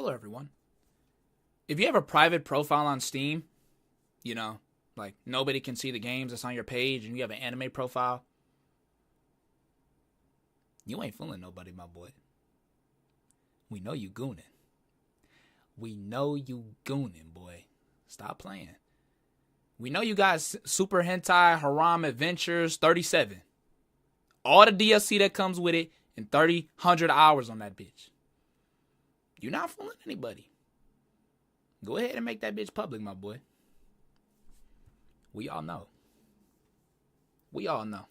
Hello everyone. If you have a private profile on Steam, you know, like nobody can see the games that's on your page, and you have an anime profile, you ain't fooling nobody, my boy. We know you gooning. We know you gooning, boy. Stop playing. We know you got Super Hentai Haram Adventures 37. All the DLC that comes with it and 100 hours on that bitch. You're not fooling anybody. Go ahead and make that bitch public, my boy. We all know. We all know.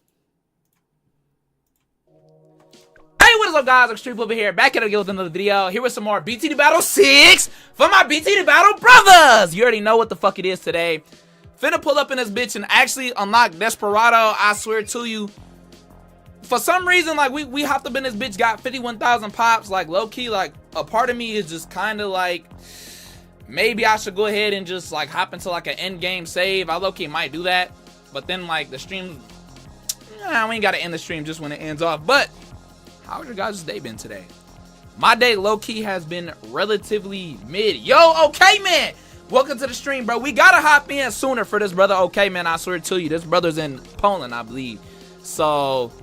Hey, what is up, guys? Xtremepoophead here, back at it again with another video. Here with some more BTD Battle 6 for my BTD Battle brothers. You already know what the fuck it is today. Finna pull up in this bitch and actually unlock Desperado. I swear to you. For some reason, like, we hopped up in this bitch, got 51,000 pops. Like, low-key, like, a part of me is just kind of like, maybe I should go ahead and just, like, hop into, like, an end-game save. I low-key might do that. But then, like, the stream, we ain't got to end the stream just when it ends off. But how's your guys' day been today? My day, low-key, has been relatively mid. Yo, okay, man. Welcome to the stream, bro. We got to hop in sooner for this brother. Okay, man, I swear to you. This brother's in Poland, I believe. So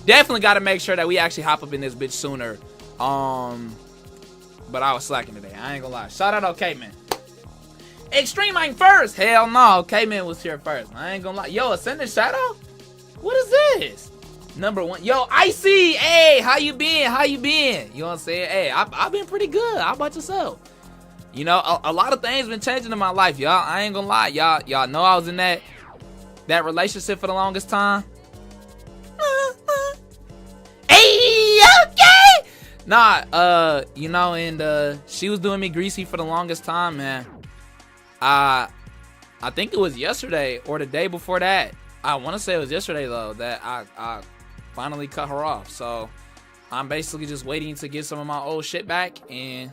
definitely got to make sure that we actually hop up in this bitch sooner. But I was slacking today. I ain't gonna lie. Shout out, okay, man. Extreme ain't first. Hell no. Okay, man was here first. I ain't gonna lie. Yo, Ascendant Shadow? What is this? Number one. Yo, Icy. Hey, how you been? How you been? You know what I'm saying? Hey, I've been pretty good. How about yourself? You know, a lot of things been changing in my life, y'all. I ain't gonna lie. Y'all know I was in that relationship for the longest time. Hey, okay. Nah, you know, and she was doing me greasy for the longest time, man. I think it was yesterday or the day before that. I want to say it was yesterday though that I finally cut her off. So I'm basically just waiting to get some of my old shit back, and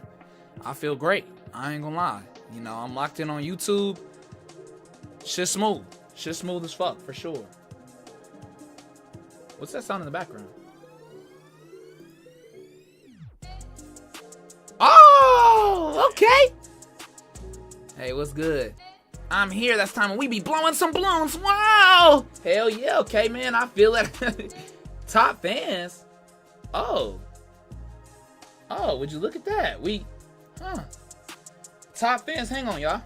I feel great. I ain't gonna lie. You know, I'm locked in on YouTube. Shit smooth. Shit smooth as fuck for sure. What's that sound in the background? Oh, okay. Hey, what's good? I'm here. That's time when we be blowing some balloons. Wow. Hell yeah. Okay, man. I feel it. Top fans. Oh. Oh, would you look at that? Top fans. Hang on, y'all.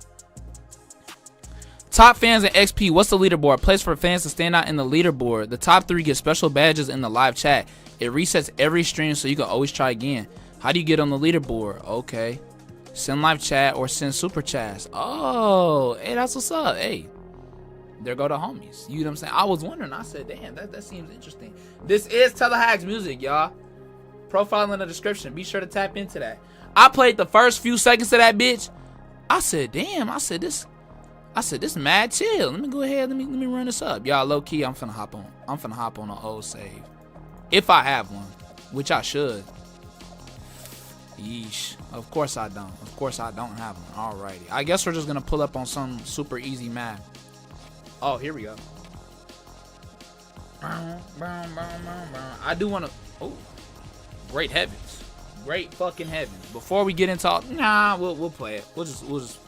Top fans and XP. What's the leaderboard? Place for fans to stand out in the leaderboard. The top 3 get special badges in the live chat. It resets every stream, so you can always try again. How do you get on the leaderboard? Okay. Send live chat or send super chats. Oh, hey, that's what's up. Hey, there go the homies. You know what I'm saying? I was wondering. I said, damn, that seems interesting. This is Telehacks music, y'all. Profile in the description. Be sure to tap into that. I played the first few seconds of that bitch. I said, damn. I said this mad chill. Let me go ahead. Let me run this up, y'all. Low key, I'm finna hop on. I'm finna hop on an old save, if I have one, which I should. Yeesh. Of course I don't. Of course I don't have one. Alrighty. I guess we're just gonna pull up on some super easy map. Oh, here we go. I do wanna. Oh, great heavens. Great fucking heavens. Before we get into all, nah, we'll play it. We'll just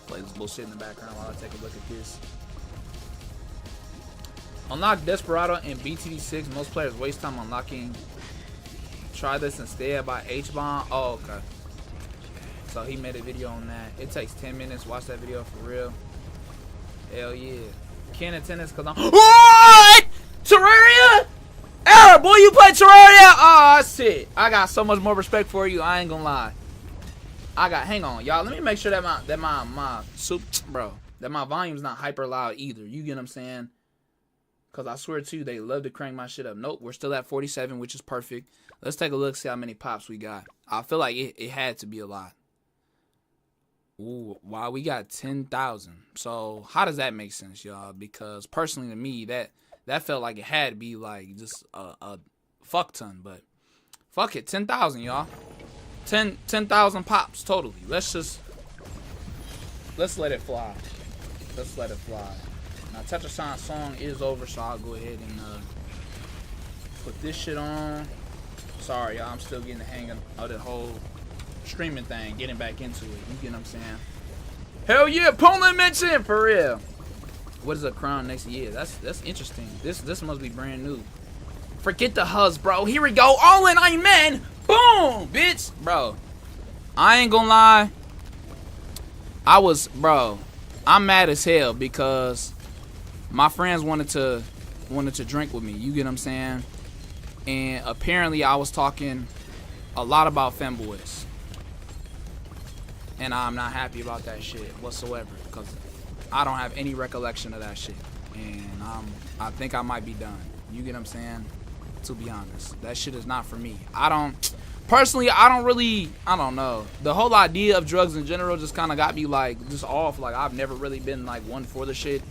play this bullshit in the background while I take a look at this. Unlock Desperado in BTD 6. Most players waste time unlocking. Try this instead by H-Bomb. Oh, okay. So he made a video on that. It takes 10 minutes. Watch that video for real. Hell yeah. Can't attend this because I'm. What? Terraria? Error, boy, you play Terraria? Oh, shit. I got so much more respect for you. I ain't gonna lie. Hang on, y'all. Let me make sure that my volume's not hyper loud either. You get what I'm saying? Because I swear to you, they love to crank my shit up. Nope, we're still at 47, which is perfect. Let's take a look, see how many pops we got. I feel like it had to be a lot. Ooh, wow, we got 10,000. So how does that make sense, y'all? Because personally to me, that felt like it had to be like just a fuck ton. But fuck it, 10,000, y'all. 10,000 pops totally. Let's let it fly. Let's let it fly. Now, Tetrasan song is over, so I'll go ahead and put this shit on. Sorry, y'all. I'm still getting the hang of the whole streaming thing, getting back into it. You get what I'm saying? Hell yeah, Poland mention for real. What is a crown next year? That's interesting. This must be brand new. Forget the huzz, bro. Here we go. All in, amen. Boom, bitch, bro. I ain't gonna lie. I'm mad as hell because my friends wanted to drink with me. You get what I'm saying? And apparently I was talking a lot about femboys. And I'm not happy about that shit whatsoever because I don't have any recollection of that shit. And I think I might be done. You get what I'm saying? To be honest, that shit is not for me. I don't know. The whole idea of drugs in general just kind of got me like just off. Like I've never really been like one for the shit.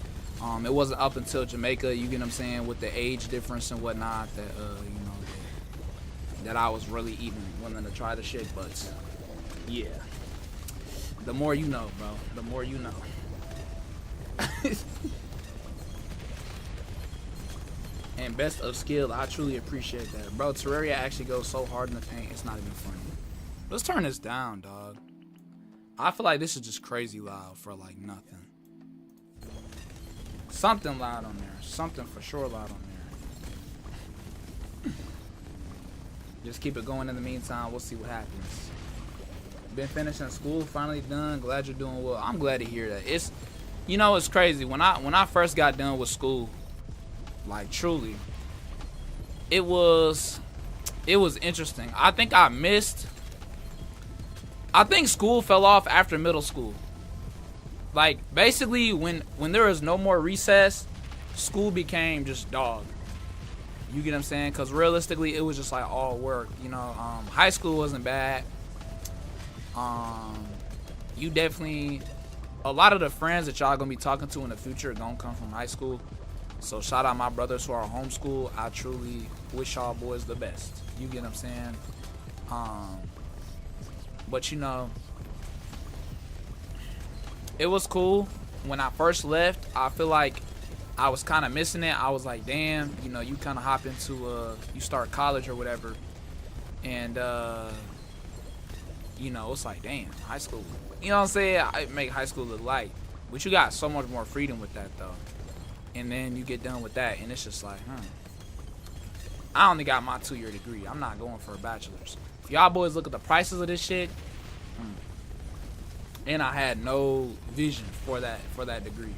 It wasn't up until Jamaica, you get what I'm saying, with the age difference and whatnot that you know, that I was really even willing to try the shit. But yeah, the more you know, bro. The more you know. And best of skill, I truly appreciate that. Bro, Terraria actually goes so hard in the paint, it's not even funny. Let's turn this down, dog. I feel like this is just crazy loud for like nothing. Something loud on there. Something for sure loud on there. Just keep it going in the meantime. We'll see what happens. Been finishing school, finally done. Glad you're doing well. I'm glad to hear that. It's, you know, it's crazy. When I first got done with school, like truly, it was interesting. I think school fell off after middle school. Like basically when there was no more recess, school became just dog. You get what I'm saying? Because realistically it was just like all work, you know. High school wasn't bad. You definitely, a lot of the friends that y'all gonna be talking to in the future are gonna come from high school. So shout out my brothers who are homeschooled. I truly wish y'all boys the best. You get what I'm saying? But you know, it was cool. When I first left, I feel like I was kind of missing it. I was like, damn, you know, you kind of hop into, you start college or whatever. And, you know, it's like, damn, high school. You know what I'm saying? I make high school look light. But you got so much more freedom with that, though. And then you get done with that, and it's just like, I only got my 2-year degree. I'm not going for a bachelor's. If y'all boys look at the prices of this shit, and I had no vision for that degree.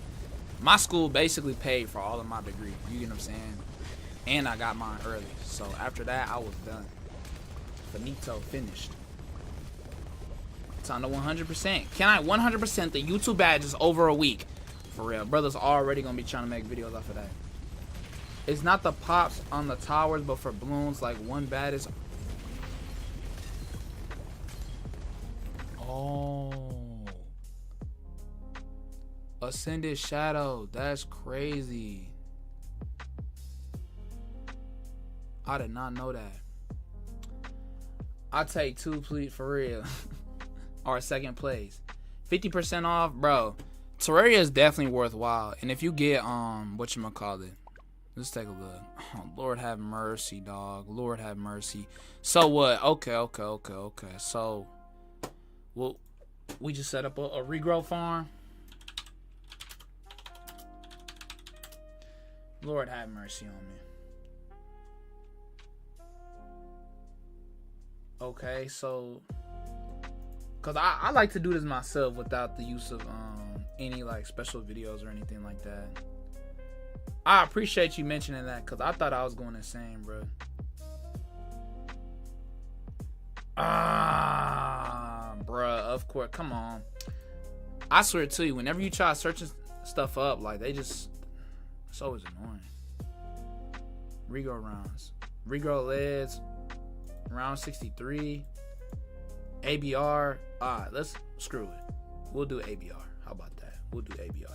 My school basically paid for all of my degree. You get what I'm saying? And I got mine early. So after that, I was done. Finito, finished. Time to 100%. Can I 100% the YouTube badge is over a week? For real. Brother's already going to be trying to make videos off of that. It's not the pops on the towers, but for balloons, like one bat is... Oh. Ascended Shadow. That's crazy. I did not know that. I'll take 2, please, for real. Or second place. 50% off, bro. Terraria is definitely worthwhile. And if you get, whatchamacallit. Let's take a look. Oh, Lord have mercy, dog. Lord have mercy. So what? Okay. So, well, we just set up a regrow farm. Lord have mercy on me. Okay, so, cause I like to do this myself without the use of any like special videos or anything like that. I appreciate you mentioning that, cause I thought I was going insane, bro. Bruh, of course, come on. I swear to you, whenever you try searching stuff up, like they just, it's always annoying. Regrow rounds, regrow leads. Round 63. ABR. Alright, let's screw it. We'll do ABR. How about that? We'll do ABR.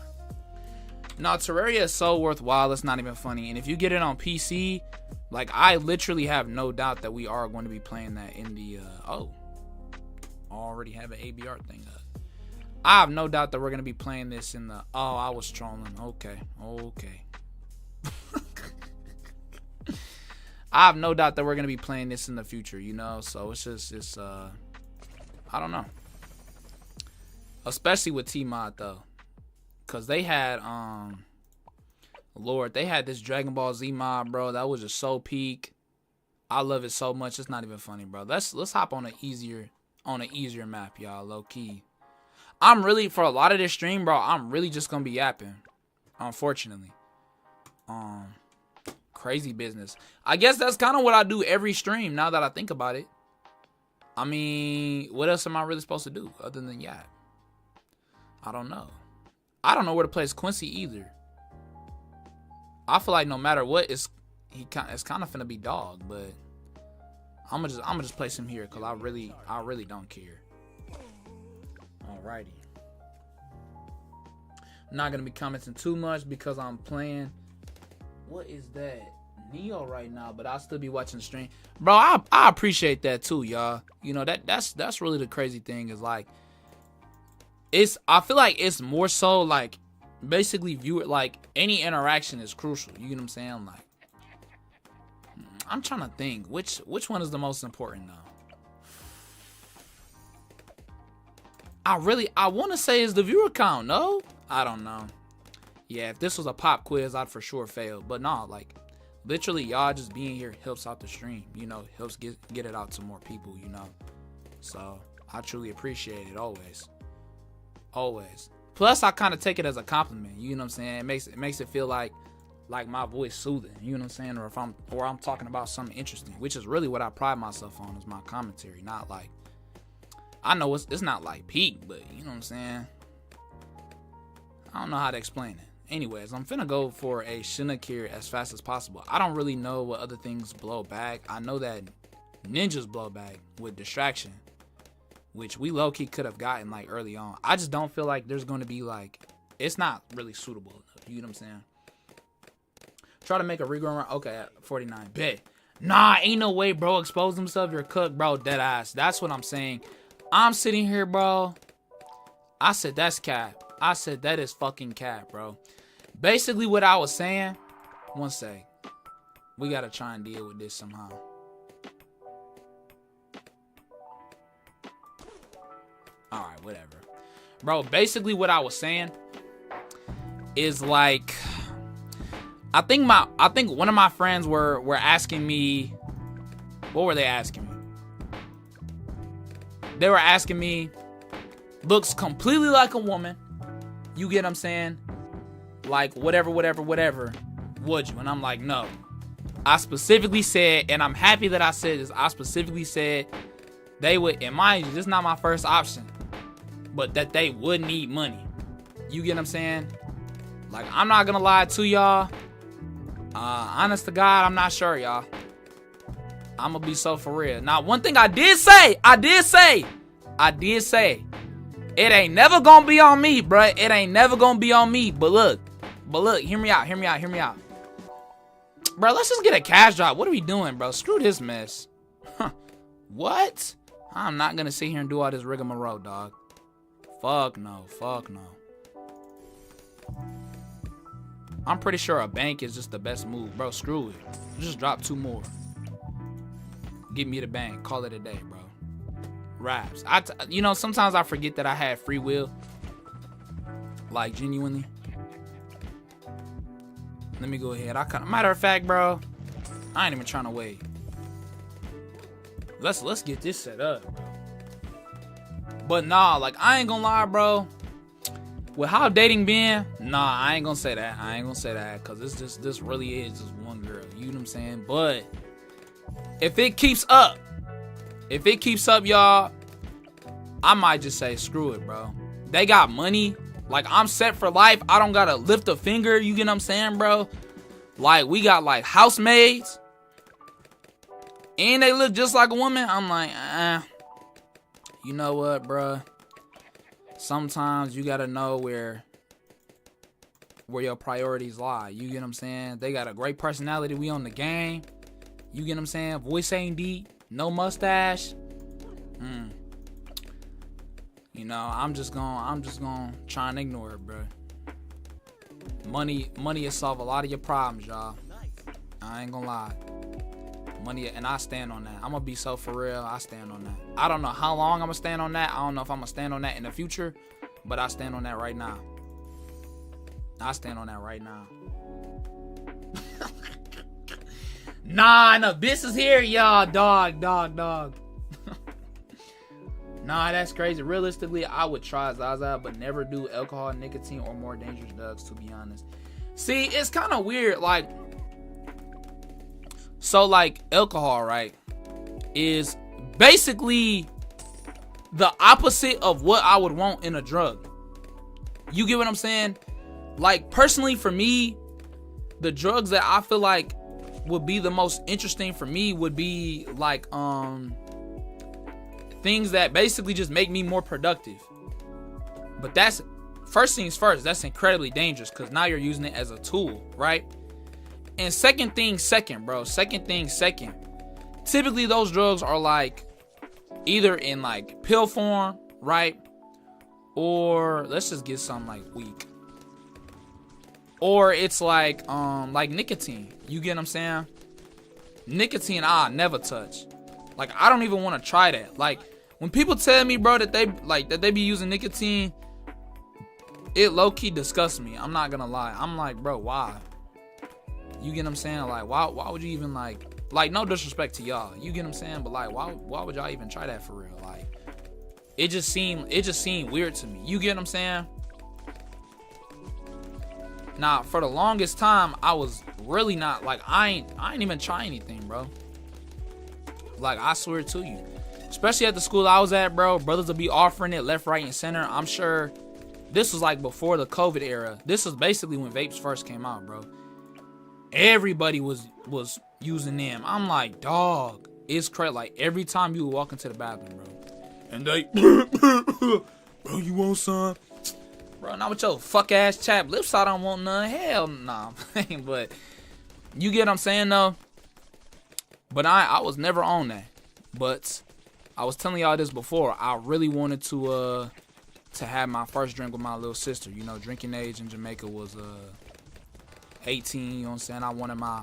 Now, Terraria is so worthwhile, it's not even funny. And if you get it on PC, like, I literally have no doubt that we are going to be playing that in the, already have an ABR thing up. I have no doubt that we're going to be playing this in the, I was trolling. Okay. I have no doubt that we're going to be playing this in the future, you know? So it's just, I don't know. Especially with T-Mod though. Cause they had Lord, they had this Dragon Ball Z mod, bro. That was just so peak. I love it so much. It's not even funny, bro. Let's hop on an easier map, y'all. Low key. I'm really, for a lot of this stream, bro, I'm really just gonna be yapping. Unfortunately. Crazy business. I guess that's kind of what I do every stream now that I think about it. I mean, what else am I really supposed to do other than yap? I don't know. I don't know where to place Quincy either. I feel like no matter what, it's kind of finna be dog, but I'm gonna just place him here because I really don't care. Alrighty. I'm not gonna be commenting too much because I'm playing. What is that? Neo right now, but I'll still be watching the stream. Bro, I appreciate that too, y'all. You know, that's really the crazy thing is like I feel like it's more so like basically viewer, like any interaction is crucial. You get what I'm saying? Like I'm trying to think which one is the most important though. I want to say is the viewer count. No, I don't know. Yeah, if this was a pop quiz, I'd for sure fail. But nah, like literally y'all just being here helps out the stream. You know, helps get it out to more people. You know, so I truly appreciate it always. Always. Plus, I kind of take it as a compliment. You know what I'm saying? It makes it feel like my voice soothing. You know what I'm saying? Or I'm talking about something interesting, which is really what I pride myself on is my commentary. Not like I know it's not like peak, but you know what I'm saying? I don't know how to explain it. Anyways, I'm finna go for a Shinnokir as fast as possible. I don't really know what other things blow back. I know that ninjas blow back with distraction, which we low-key could have gotten like early on. I just don't feel like there's going to be like, it's not really suitable enough. You know what I'm saying? Try to make a regrown run. Okay, 49. Bet. Nah, ain't no way, bro. Expose himself. You're cooked, bro. Dead ass. That's what I'm saying. I'm sitting here, bro. I said that's cap. I said that is fucking cap, bro. Basically what I was saying. One sec. We got to try and deal with this somehow. Alright, whatever. Bro, basically what I was saying is like I think one of my friends were asking me, what were they asking me? They were asking me, looks completely like a woman. You get what I'm saying? Like whatever, would you? And I'm like, no. I specifically said, and I'm happy that I said this, I specifically said they would, and mind you, this is not my first option, but that they would need money. You get what I'm saying? Like, I'm not gonna lie to y'all. Honest to God, I'm not sure, y'all. I'm gonna be so for real. Now, one thing I did say, it ain't never gonna be on me, bruh. It ain't never gonna be on me. But look, hear me out. Bro, let's just get a cash drop. What are we doing, bro? Screw this mess. What? I'm not gonna sit here and do all this rigmarole, dog. Fuck no. I'm pretty sure a bank is just the best move, bro. Screw it. Just drop 2 more. Give me the bank. Call it a day, bro. Raps. You know, sometimes I forget that I had free will. Like, genuinely. Let me go ahead. Matter of fact, bro, I ain't even trying to wait. Let's get this set up, bro. But nah, like, I ain't gonna lie, bro. With how dating been, nah, I ain't gonna say that. Cause this really is just one girl. You know what I'm saying? But if it keeps up, y'all, I might just say screw it, bro. They got money. Like, I'm set for life. I don't gotta lift a finger. You get what I'm saying, bro? Like, we got like housemaids, and they look just like a woman. I'm like, you know what, bro? Sometimes you gotta know where your priorities lie. You get what I'm saying? They got a great personality. We on the game. You get what I'm saying? Voice ain't deep. No mustache. You know, I'm just gonna try and ignore it, bro. Money will solve a lot of your problems, y'all. I ain't gonna lie. money, and I stand on that. I'm gonna be so for real. I stand on that. I don't know how long I'm gonna stand on that. I don't know if I'm gonna stand on that in the future, but I stand on that right now. I stand on that right now. Nah, the bitch is here, y'all. Dog. Nah, that's crazy. Realistically, I would try Zaza, but never do alcohol, nicotine, or more dangerous drugs, to be honest. See, it's kind of weird. Like, so, like, alcohol, right, is basically the opposite of what I would want in a drug. You get what I'm saying? Like, personally, for me, the drugs that I feel like would be the most interesting for me would be, like, things that basically just make me more productive. But that's, first things first, that's incredibly dangerous because now you're using it as a tool, right? And second thing second, bro. Typically those drugs are like either in like pill form, right? Or let's just get something like weak. Or it's like nicotine. You get what I'm saying? Nicotine I'll never touch. Like, I don't even want to try that. Like, when people tell me, bro, that they be using nicotine, it low-key disgusts me. I'm not gonna lie. I'm like, bro, why? You get what I'm saying? Like, why would you even like, no disrespect to y'all. You get what I'm saying? But like, why would y'all even try that for real? Like, it just seemed weird to me. You get what I'm saying? Now, for the longest time, I was really not, like, I ain't even try anything, bro. Like, I swear to you. Especially at the school I was at, bro. Brothers will be offering it left, right, and center. I'm sure this was like before the COVID era. This was basically when vapes first came out, bro. Everybody was using them. I'm like, dog, it's crazy. Like, every time you walk into the bathroom, bro, and they, bro, you want some? Bro, not with your fuck ass chap lips. I don't want none. Hell nah. But you get what I'm saying, though. But I was never on that. But I was telling y'all this before. I really wanted to have my first drink with my little sister. You know, drinking age in Jamaica was 18. You know what I'm saying? I wanted my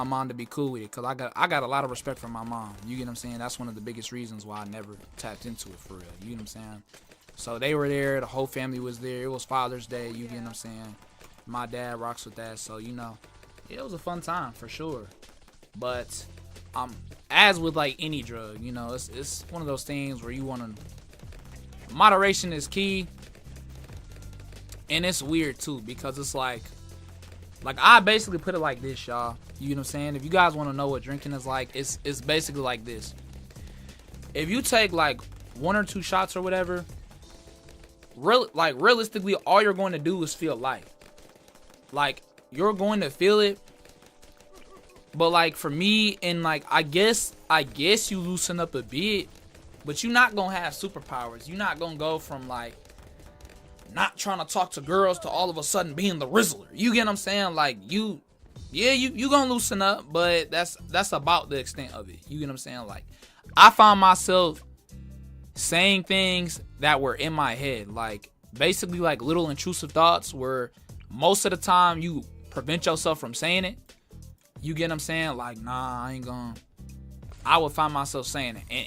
mom to be cool with it, because I got a lot of respect for my mom. You get what I'm saying? That's one of the biggest reasons why I never tapped into it for real. You get what I'm saying? So they were there. The whole family was there. It was Father's Day. You get what I'm saying? My dad rocks with that. So, you know, it was a fun time for sure. But as with like any drug, you know, it's one of those things where you want to, moderation is key. And it's weird too, because it's like I basically put it like this, y'all. You know what I'm saying? If you guys want to know what drinking is like, it's basically like this. If you take like 1 or 2 shots or whatever, realistically, all you're going to do is feel life. Like, you're going to feel it. But like for me, and like I guess you loosen up a bit, but you're not gonna have superpowers. You're not gonna go from like not trying to talk to girls to all of a sudden being the Rizzler. You get what I'm saying? Like you gonna loosen up, but that's about the extent of it. You get what I'm saying? Like, I found myself saying things that were in my head, like basically like little intrusive thoughts where most of the time you prevent yourself from saying it. You get what I'm saying? Like, nah, I ain't gonna. I would find myself saying it, and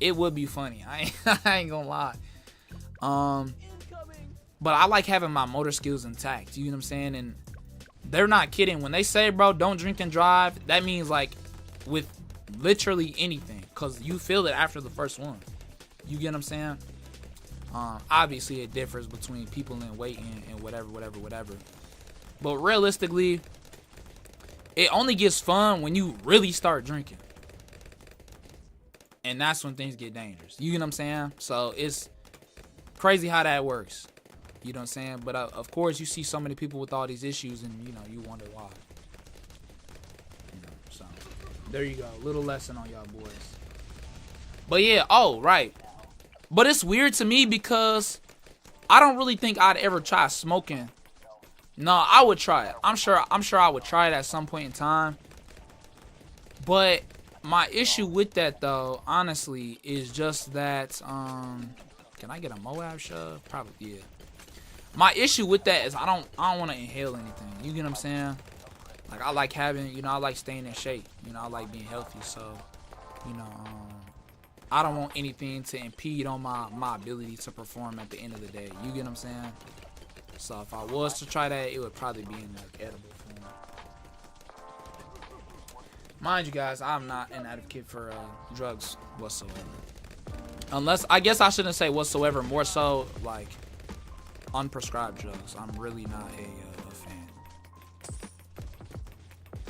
it would be funny. I ain't gonna lie. But I like having my motor skills intact. You know what I'm saying? And they're not kidding when they say, bro, don't drink and drive. That means like with literally anything, cause you feel it after the first one. You get what I'm saying? Obviously it differs between people in weight and whatever. But realistically, it only gets fun when you really start drinking. And that's when things get dangerous. You get what I'm saying? So it's crazy how that works. You know what I'm saying? But of course, you see so many people with all these issues, and you know, you wonder why. You know, so there you go. Little lesson on y'all boys. But yeah, oh, right. But it's weird to me because I don't really think I'd ever try smoking. No, I would try it. I'm sure I would try it at some point in time. But my issue with that, though, honestly, is just that, can I get a Moab shove? Probably, yeah. My issue with that is I don't want to inhale anything. You get what I'm saying? Like, I like having, you know, I like staying in shape. You know, I like being healthy. So, you know, I don't want anything to impede on my ability to perform at the end of the day. You get what I'm saying? So if I was to try that, it would probably be in like edible form. Mind you guys, I'm not an advocate for drugs whatsoever. Unless, I guess I shouldn't say whatsoever, more so like unprescribed drugs. I'm really not a fan.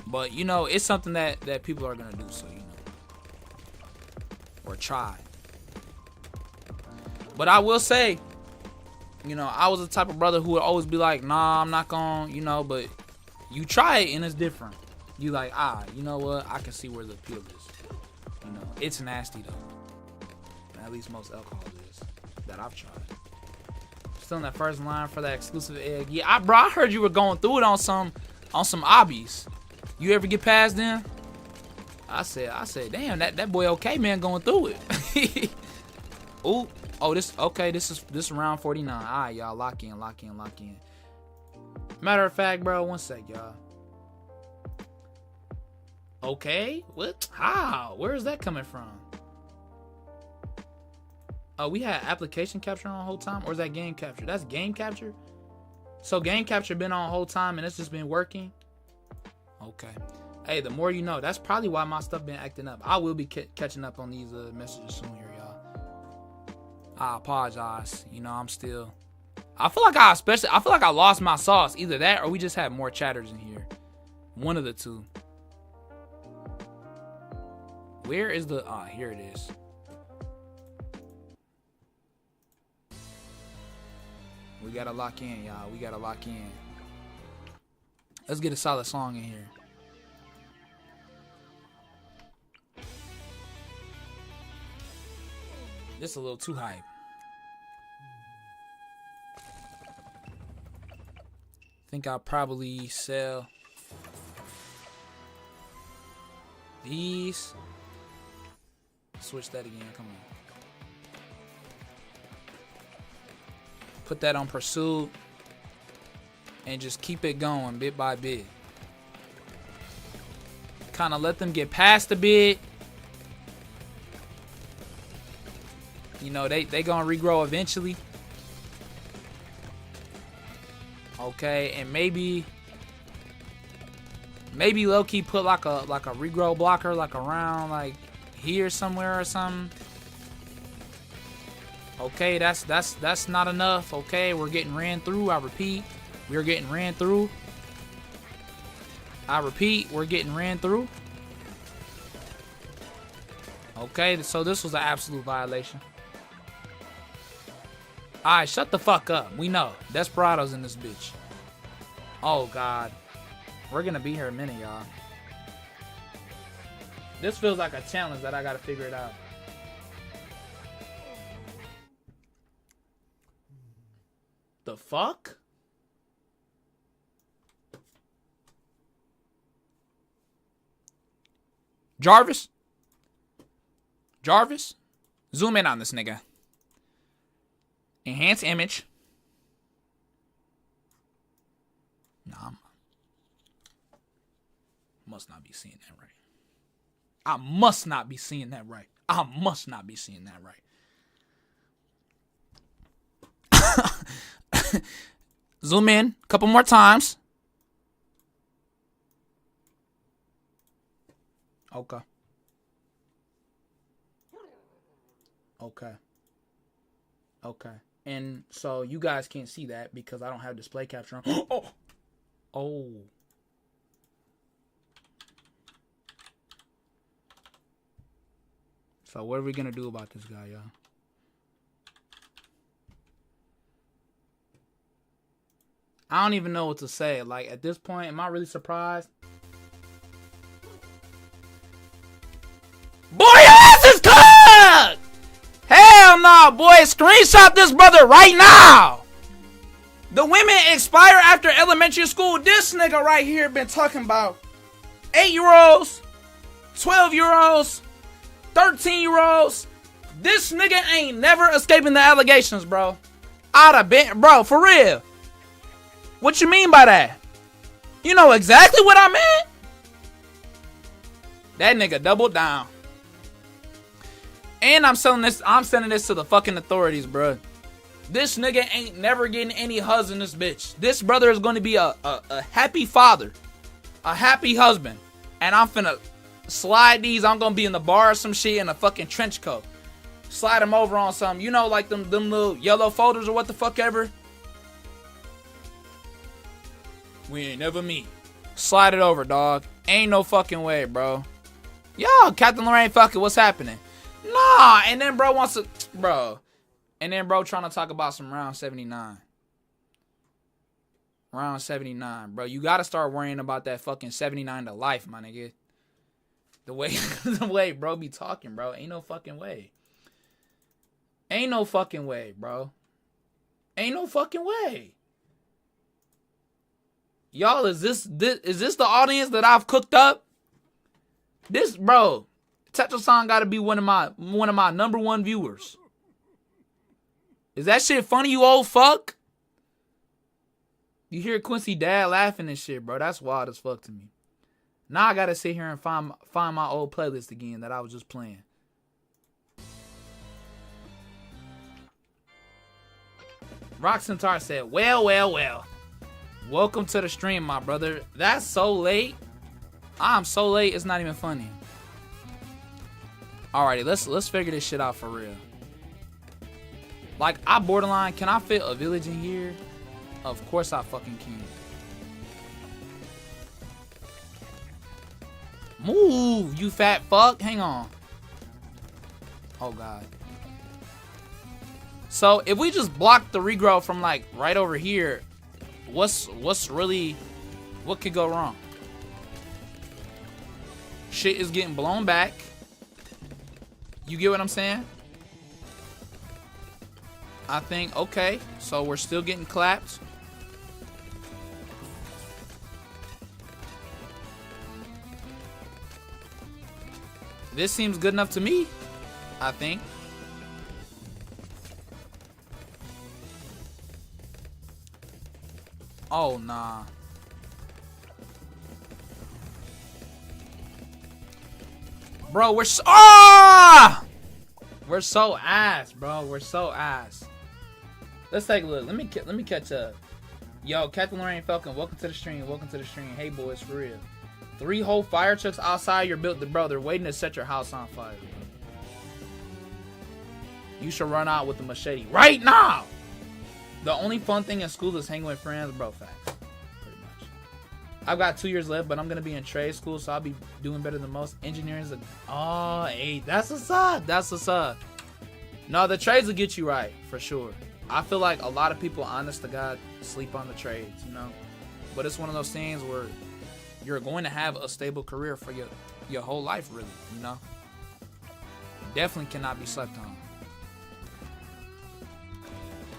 But you know, it's something that people are gonna do, so you know. Or try. But I will say, you know, I was the type of brother who would always be like, nah, I'm not gonna, you know, but you try it and it's different. You like, you know what? I can see where the appeal is. You know, it's nasty though. At least most alcohol is that I've tried. Still in that first line for that exclusive egg. Yeah, bro, I heard you were going through it on some obbies. You ever get past them? I said, damn, that boy okay, man, going through it. Ooh, oh, this is round 49. All right, y'all, lock in. Matter of fact, bro, one sec, y'all. Okay, what? How? Where is that coming from? Oh, we had application capture on the whole time, or is that game capture? That's game capture. So game capture been on the whole time, and it's just been working. Okay. Hey, the more you know. That's probably why my stuff been acting up. I will be catching up on these messages soon here, y'all. I apologize. You know, I'm still. I feel like I lost my sauce. Either that, or we just had more chatters in here. One of the two. Where is the? Here it is. We gotta lock in, y'all. We gotta lock in. Let's get a solid song in here. This is a little too hype. Think I'll probably sell these. Switch that again. Come on. Put that on pursuit. And just keep it going bit by bit. Kind of let them get past a bit. You know, they gonna regrow eventually. Okay, and maybe low-key put like a regrow blocker like around like here somewhere or something. Okay, that's not enough. Okay, we're getting ran through. I repeat, we're getting ran through. I repeat, we're getting ran through. Okay, so this was an absolute violation. Alright, shut the fuck up. We know. Desperado's in this bitch. Oh, God. We're gonna be here a minute, y'all. This feels like a challenge that I gotta figure it out. The fuck? Jarvis? Zoom in on this nigga. Enhance image. Nah, must not be seeing that right. I must not be seeing that right. Zoom in a couple more times. Okay. And so you guys can't see that because I don't have display capture on. Oh. So what are we gonna do about this guy, y'all? I don't even know what to say. Like, at this point, am I really surprised? Boy, your ass is cooked! Hell no, boy. Screenshot this brother right now. The women expire after elementary school. This nigga right here been talking about 8-year-olds, 12-year-olds, 13-year-olds. This nigga ain't never escaping the allegations, bro. I'd have been, bro, for real. What you mean by that? You know exactly what I meant. That nigga doubled down. And I'm sending this to the fucking authorities, bro. This nigga ain't never getting any hugs in this bitch. This brother is going to be a happy father. A happy husband. And I'm finna slide these. I'm going to be in the bar or some shit in a fucking trench coat. Slide them over on something. You know, like them little yellow folders or what the fuck ever. We ain't never meet. Slide it over, dog. Ain't no fucking way, bro. Yo, Captain Lorraine, fuck it. What's happening? Nah. And then bro wants to... Bro. And then bro trying to talk about some round 79. Round 79, bro. You got to start worrying about that fucking 79 to life, my nigga. The way bro be talking, bro. Ain't no fucking way. Ain't no fucking way, bro. Ain't no fucking way. Y'all, is this the audience that I've cooked up? This, bro, Tetra-san gotta be one of my #1 viewers. Is that shit funny, you old fuck? You hear Quincy dad laughing and shit, bro. That's wild as fuck to me. Now I gotta sit here and find my old playlist again that I was just playing. Rock Centaur said, well. Welcome to the stream, my brother. That's so late. I'm so late, it's not even funny. Alrighty, let's figure this shit out for real. Like, I borderline, can I fit a village in here? Of course I fucking can. Move, you fat fuck. Hang on. Oh, God. So, if we just block the regrow from, like, right over here, what could go wrong? Shit is getting blown back. You get what I'm saying? I think, okay, so we're still getting clapped. This seems good enough to me, I think. Oh, nah. Bro, we're so... Ah! We're so ass, bro. We're so ass. Let's take a look. Let me catch up. Yo, Captain Lorraine Falcon, welcome to the stream. Welcome to the stream. Hey, boys, for real. 3 whole fire trucks outside your building, bro. They're waiting to set your house on fire. You should run out with the machete right now. The only fun thing in school is hanging with friends, bro. Facts. Pretty much. I've got 2 years left, but I'm gonna be in trade school, so I'll be doing better than most. Engineering is a... Oh, hey, that's what's up. That's what's up. No, the trades will get you right, for sure. I feel like a lot of people, honest to God, sleep on the trades, you know? But it's one of those things where you're going to have a stable career for your whole life, really, you know? Definitely cannot be slept on.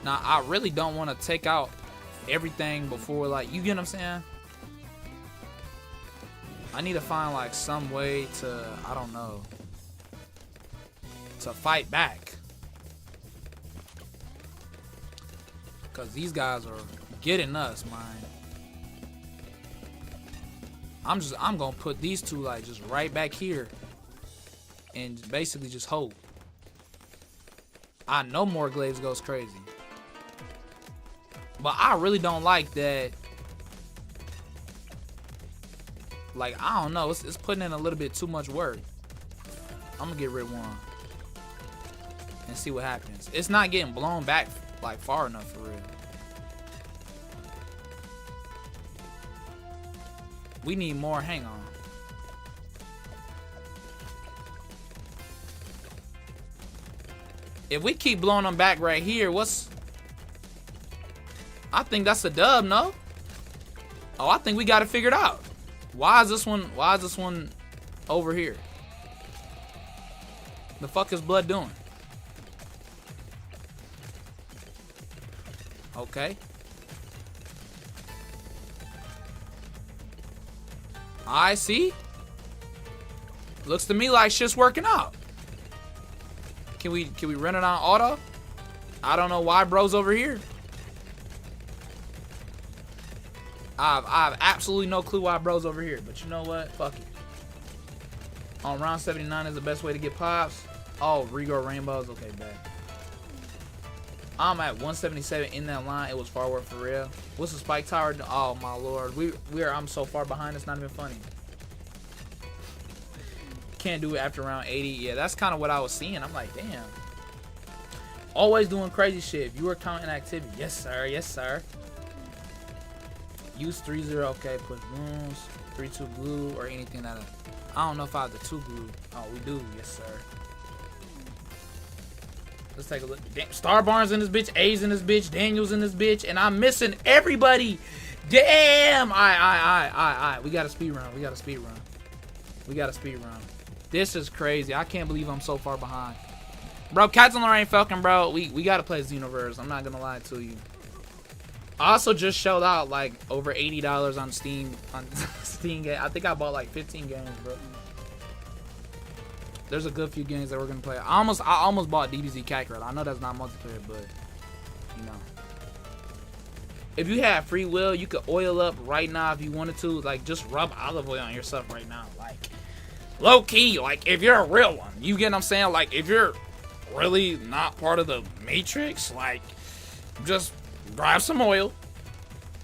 Now, I really don't want to take out everything before, like, you get what I'm saying? I need to find, like, some way to, I don't know, to fight back. Because these guys are getting us, man. I'm going to put these two, like, just right back here. And basically just hope. I know more Glaives goes crazy. But I really don't like that. Like, I don't know. It's putting in a little bit too much work. I'm going to get rid of one. And see what happens. It's not getting blown back, like, far enough for real. We need more. Hang on. If we keep blowing them back right here, what's... I think that's a dub, no? Oh, I think we got it figured out. Why is this one over here? The fuck is blood doing? Okay. I see. Looks to me like shit's working out. Can we run it on auto? I don't know why bro's over here. I have absolutely no clue why bro's over here, but you know what? Fuck it. On round 79 is the best way to get pops. Oh, Regal Rainbows. Okay, bad. I'm at 177 in that line. It was far worth for real. What's the spike tower? Oh my lord. I'm so far behind, it's not even funny. Can't do it after round 80. Yeah, that's kind of what I was seeing. I'm like, damn. Always doing crazy shit. Viewer count and activity. Yes, sir. Yes, sir. Use 3-0. Okay, push wounds. 3-2 glue or anything that I don't know if I have the 2 glue. Oh, we do. Yes, sir. Let's take a look. Damn, Star Barnes in this bitch. A's in this bitch. Daniels in this bitch. And I'm missing everybody. Damn. All right. We got a speed run. We got a speed run. We got a speed run. This is crazy. I can't believe I'm so far behind. Bro, Captain Lorraine Falcon, bro. We got to play Xenoverse. I'm not going to lie to you. I also just shelled out like over $80 on Steam. On Steam game. I think I bought like 15 games, bro. There's a good few games that we're gonna play. I almost bought DBZ Kakarot. I know that's not multiplayer, but you know, if you had free will, you could oil up right now if you wanted to. Like, just rub olive oil on yourself right now. Like, low key. Like, if you're a real one, you get what I'm saying. Like, if you're really not part of the Matrix, like, just grab some oil,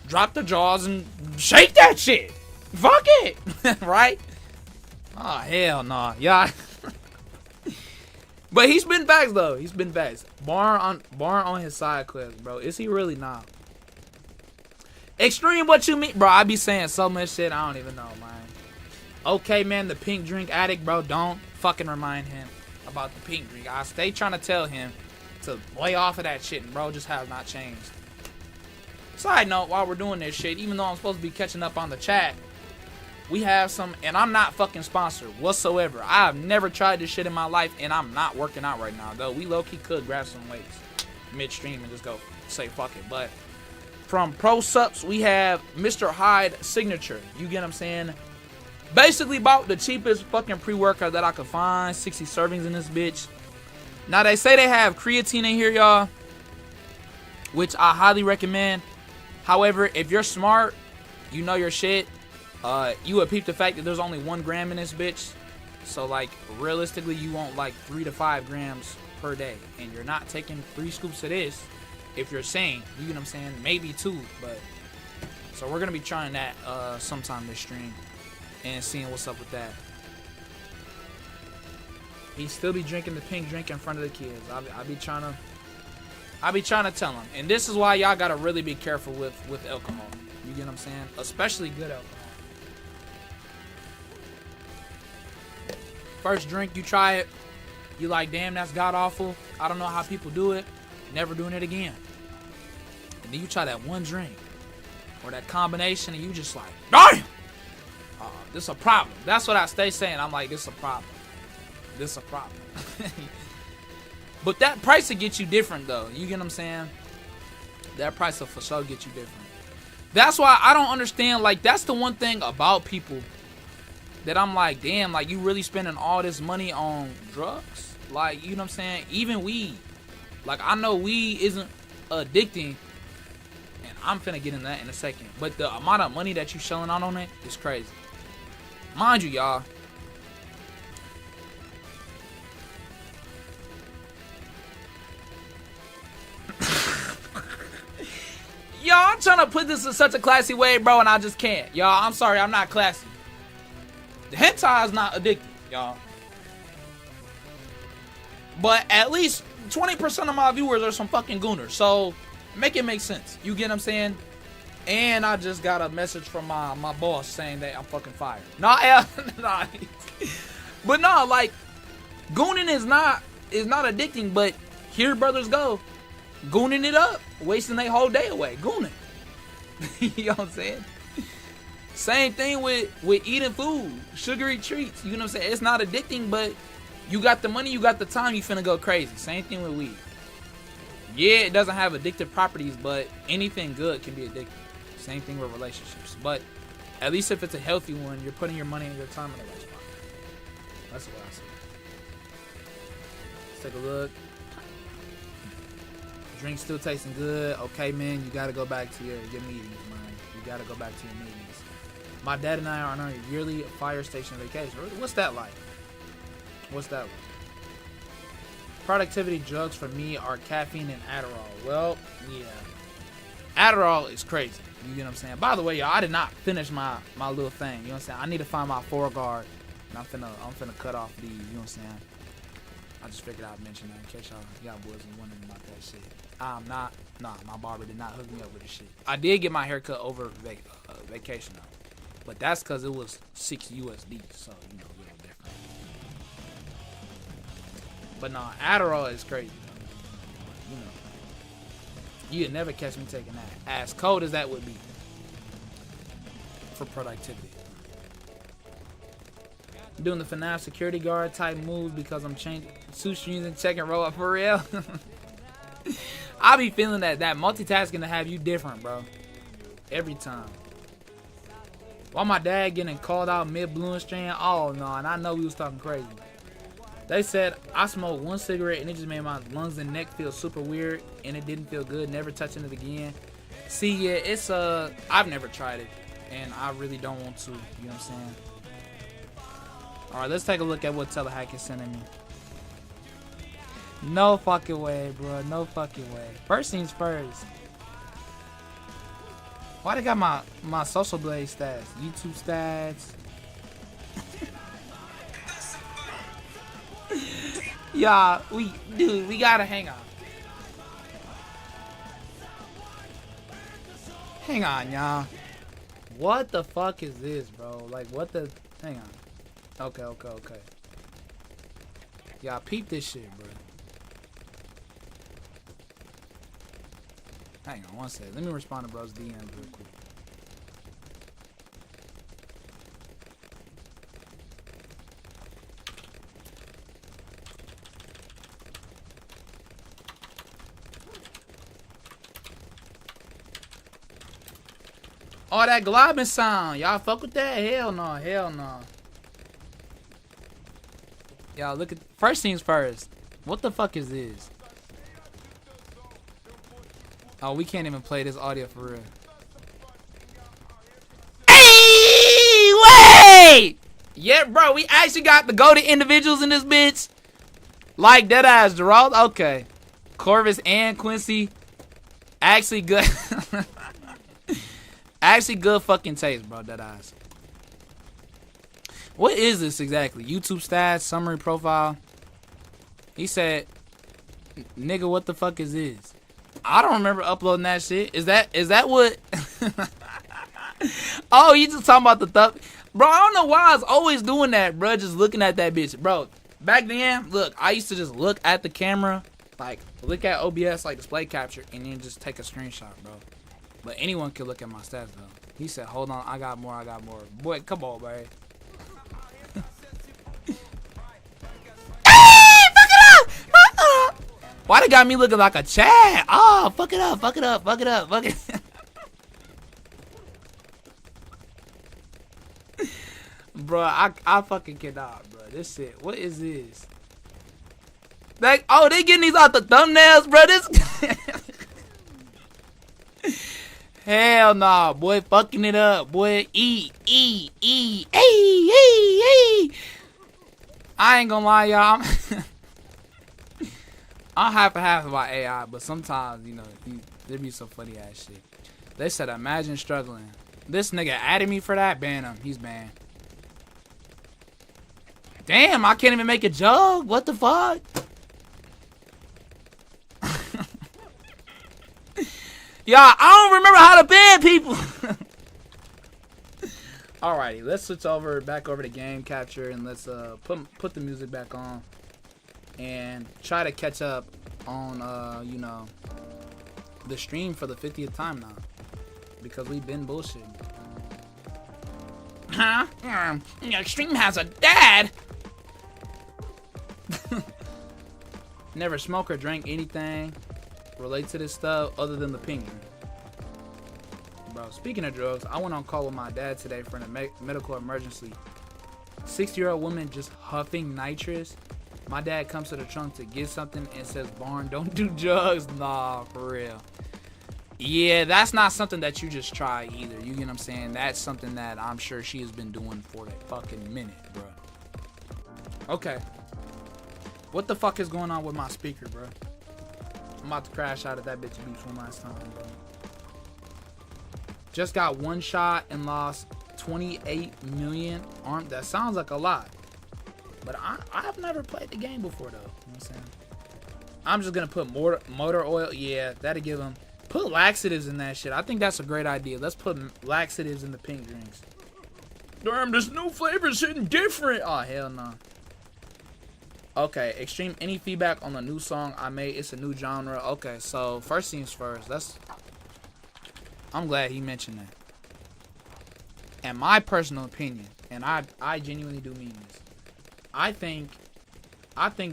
drop the jaws, and shake that shit. Fuck it, right? Oh hell no, yeah. But he's been facts though. He's been facts. Barn on his side quest, bro. Is he really not? Extreme, what you mean, bro? I be saying so much shit. I don't even know, man. Okay, man. The pink drink addict, bro. Don't fucking remind him about the pink drink. I stay trying to tell him to lay off of that shit, and bro just has not changed. Side note, while we're doing this shit, even though I'm supposed to be catching up on the chat, we have some, and I'm not fucking sponsored whatsoever. I have never tried this shit in my life, and I'm not working out right now, though. We low-key could grab some weights midstream and just go say fuck it. But from Pro Sups, we have Mr. Hyde Signature. You get what I'm saying? Basically bought the cheapest fucking pre-workout that I could find. 60 servings in this bitch. Now, they say they have creatine in here, y'all, which I highly recommend. However, if you're smart, you know your shit, you would peep the fact that there's only 1 gram in this bitch. So, like, realistically, you want like 3 to 5 grams per day. And you're not taking 3 scoops of this if you're sane. You get what I'm saying? Maybe 2, but... So we're going to be trying that sometime this stream and seeing what's up with that. He still be drinking the pink drink in front of the kids. I be trying to tell him. And this is why y'all got to really be careful with alcohol. You get what I'm saying? Especially good alcohol. First drink, you try it, you like, damn, that's god awful. I don't know how people do it. Never doing it again. And then you try that one drink or that combination, and you just like, damn, this is a problem. That's what I stay saying. I'm like, this is a problem. This is a problem. But that price will get you different, though. You get what I'm saying? That price will for sure get you different. That's why I don't understand. Like, that's the one thing about people that I'm like, damn, like, you really spending all this money on drugs? Like, you know what I'm saying? Even weed. Like, I know weed isn't addicting, and I'm finna get in that in a second. But the amount of money that you shelling out on it is crazy. Mind you, y'all. Y'all, I'm trying to put this in such a classy way, bro, and I just can't. Y'all, I'm sorry, I'm not classy. The hentai is not addictive, y'all. But at least 20% of my viewers are some fucking gooners. So, make it make sense. You get what I'm saying? And I just got a message from my boss saying that I'm fucking fired. Nah. But no, like, gooning is not addicting, but here brothers go. Gooning it up. Wasting their whole day away. Gooning. You know what I'm saying? Same thing with eating food. Sugary treats. You know what I'm saying? It's not addicting, but you got the money, you got the time, you finna go crazy. Same thing with weed. Yeah, it doesn't have addictive properties, but anything good can be addictive. Same thing with relationships. But at least if it's a healthy one, you're putting your money and your time in the right spot. That's what I see. Let's take a look. Drink still tasting good. Okay, man, you gotta go back to your meetings, man. You gotta go back to your meetings. My dad and I are on a yearly fire station vacation. What's that like? What's that like? Productivity drugs for me are caffeine and Adderall. Well, yeah. Adderall is crazy. You get what I'm saying? By the way, y'all, I did not finish my little thing. You know what I'm saying? I need to find my 4-guard. And I'm finna cut off these. You know what I'm saying? I just figured I'd mention that in case y'all boys was wondering about that shit. My barber did not hook me up with this shit. I did get my hair cut over vacation though. But that's because it was $6 USD, so, you know, a little different. But nah, Adderall is crazy, though. You know, you'd never catch me taking that. As cold as that would be. For productivity. I'm doing the FNAF security guard type moves because I'm changing 2 streams and checking roll up for real. I be feeling that multitasking to have you different, bro. Every time. Why my dad getting called out mid-blue strand? Oh, no, and I know we was talking crazy. They said I smoked 1 cigarette and it just made my lungs and neck feel super weird and it didn't feel good, never touching it again. See, yeah, it's, I've never tried it and I really don't want to, you know what I'm saying? Alright, let's take a look at what Telehack is sending me. No fucking way, bro, no fucking way. First things first. Why they got my social blade stats? YouTube stats. Y'all, we gotta hang on. Hang on, y'all. What the fuck is this, bro? Like, what the? Hang on. Okay. Y'all, peep this shit, bro. Hang on one second. Let me respond to bro's DM real quick. Oh, that globbing sound. Y'all fuck with that? Hell no. Y'all look at... First things first. What the fuck is this? Oh, we can't even play this audio for real. Hey, wait! Yeah, bro, we actually got the go-to individuals in this bitch. Like Deadass Gerald. Okay. Corvus and Quincy. Actually good. Actually good fucking taste, bro. Deadass. What is this exactly? YouTube stats, summary profile. He said, nigga, what the fuck is this? I don't remember uploading that shit. Is that what? Oh, you just talking about the thumb? Bro, I don't know why I was always doing that, bro. Just looking at that bitch. Bro, back then, look, I used to just look at the camera, like, look at OBS, like, display capture, and then just take a screenshot, bro. But anyone could look at my stats, though. He said, hold on, I got more. Boy, come on, bro. Why they got me looking like a Chad? Oh, fuck it up. Bro, I fucking cannot, bro. This shit, what is this? They getting these out the thumbnails, bro. This hell nah, boy, fucking it up, boy. I ain't gonna lie, y'all. I'm half about AI, but sometimes, you know, there be some funny ass shit. They said, imagine struggling. This nigga added me for that. Ban him. He's banned. Damn, I can't even make a joke. What the fuck? Y'all, I don't remember how to ban people. Alrighty, let's switch back over to game capture and let's put the music back on. And try to catch up on, you know, the stream for the 50th time now. Because we've been bullshitting. Huh? Your stream has a dad! Never smoke or drank anything relate to this stuff other than the pinging. Bro, speaking of drugs, I went on call with my dad today for a medical emergency. 60-year-old woman just huffing nitrous My dad comes to the trunk to get something and says, Barn, don't do drugs. Nah, for real. Yeah, that's not something that you just try either. You get what I'm saying? That's something that I'm sure she has been doing for a fucking minute, bro. Okay. What the fuck is going on with my speaker, bro? I'm about to crash out of that bitch beach one last time, bro. Just got one shot and lost 28 million arm. That sounds like a lot. But I've never played the game before, though. You know what I'm saying? I'm just going to put motor oil. Yeah, that'll give them. Put laxatives in that shit. I think that's a great idea. Let's put laxatives in the pink drinks. Damn, this new flavor's hitting different. Oh, hell no. Okay, Extreme, any feedback on the new song I made? It's a new genre. Okay, so first things first. I'm glad he mentioned that. In my personal opinion, and I genuinely do mean this, I think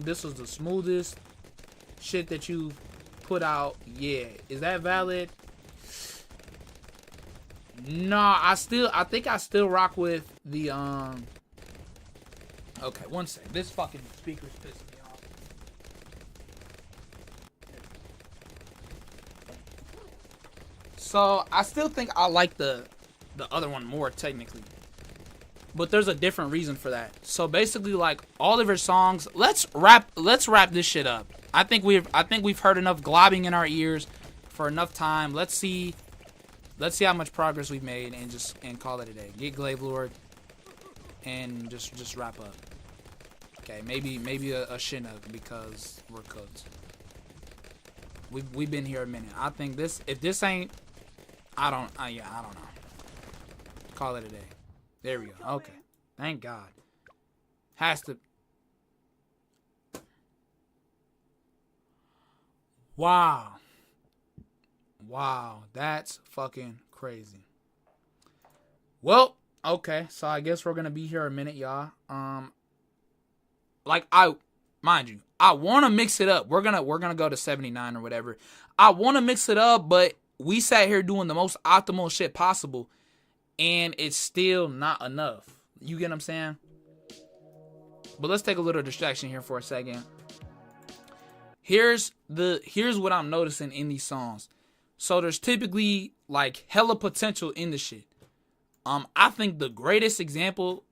this was the smoothest shit that you've put out. Yeah, is that valid? No, I think I still rock with the Okay, one second. This fucking speaker's pissing me off. So I still think I like the other one more technically. But there's a different reason for that. So basically, like all of her songs, let's wrap this shit up. I think we've heard enough globbing in our ears for enough time. Let's see how much progress we've made and call it a day. Get Glaive Lord and just wrap up. Okay, maybe a Chinook because we're cooked. We've been here a minute. I think if this ain't, I don't know. Call it a day. There we go. Okay. Thank God. Has to. Wow. Wow. That's fucking crazy. Well, okay. So I guess we're going to be here a minute, y'all. Like mind you, I want to mix it up. We're going to go to 79 or whatever. I want to mix it up, but we sat here doing the most optimal shit possible. And it's still not enough. You get what I'm saying? But let's take a little distraction here for a second. Here's what I'm noticing in these songs. So there's typically like hella potential in the shit. I think the greatest example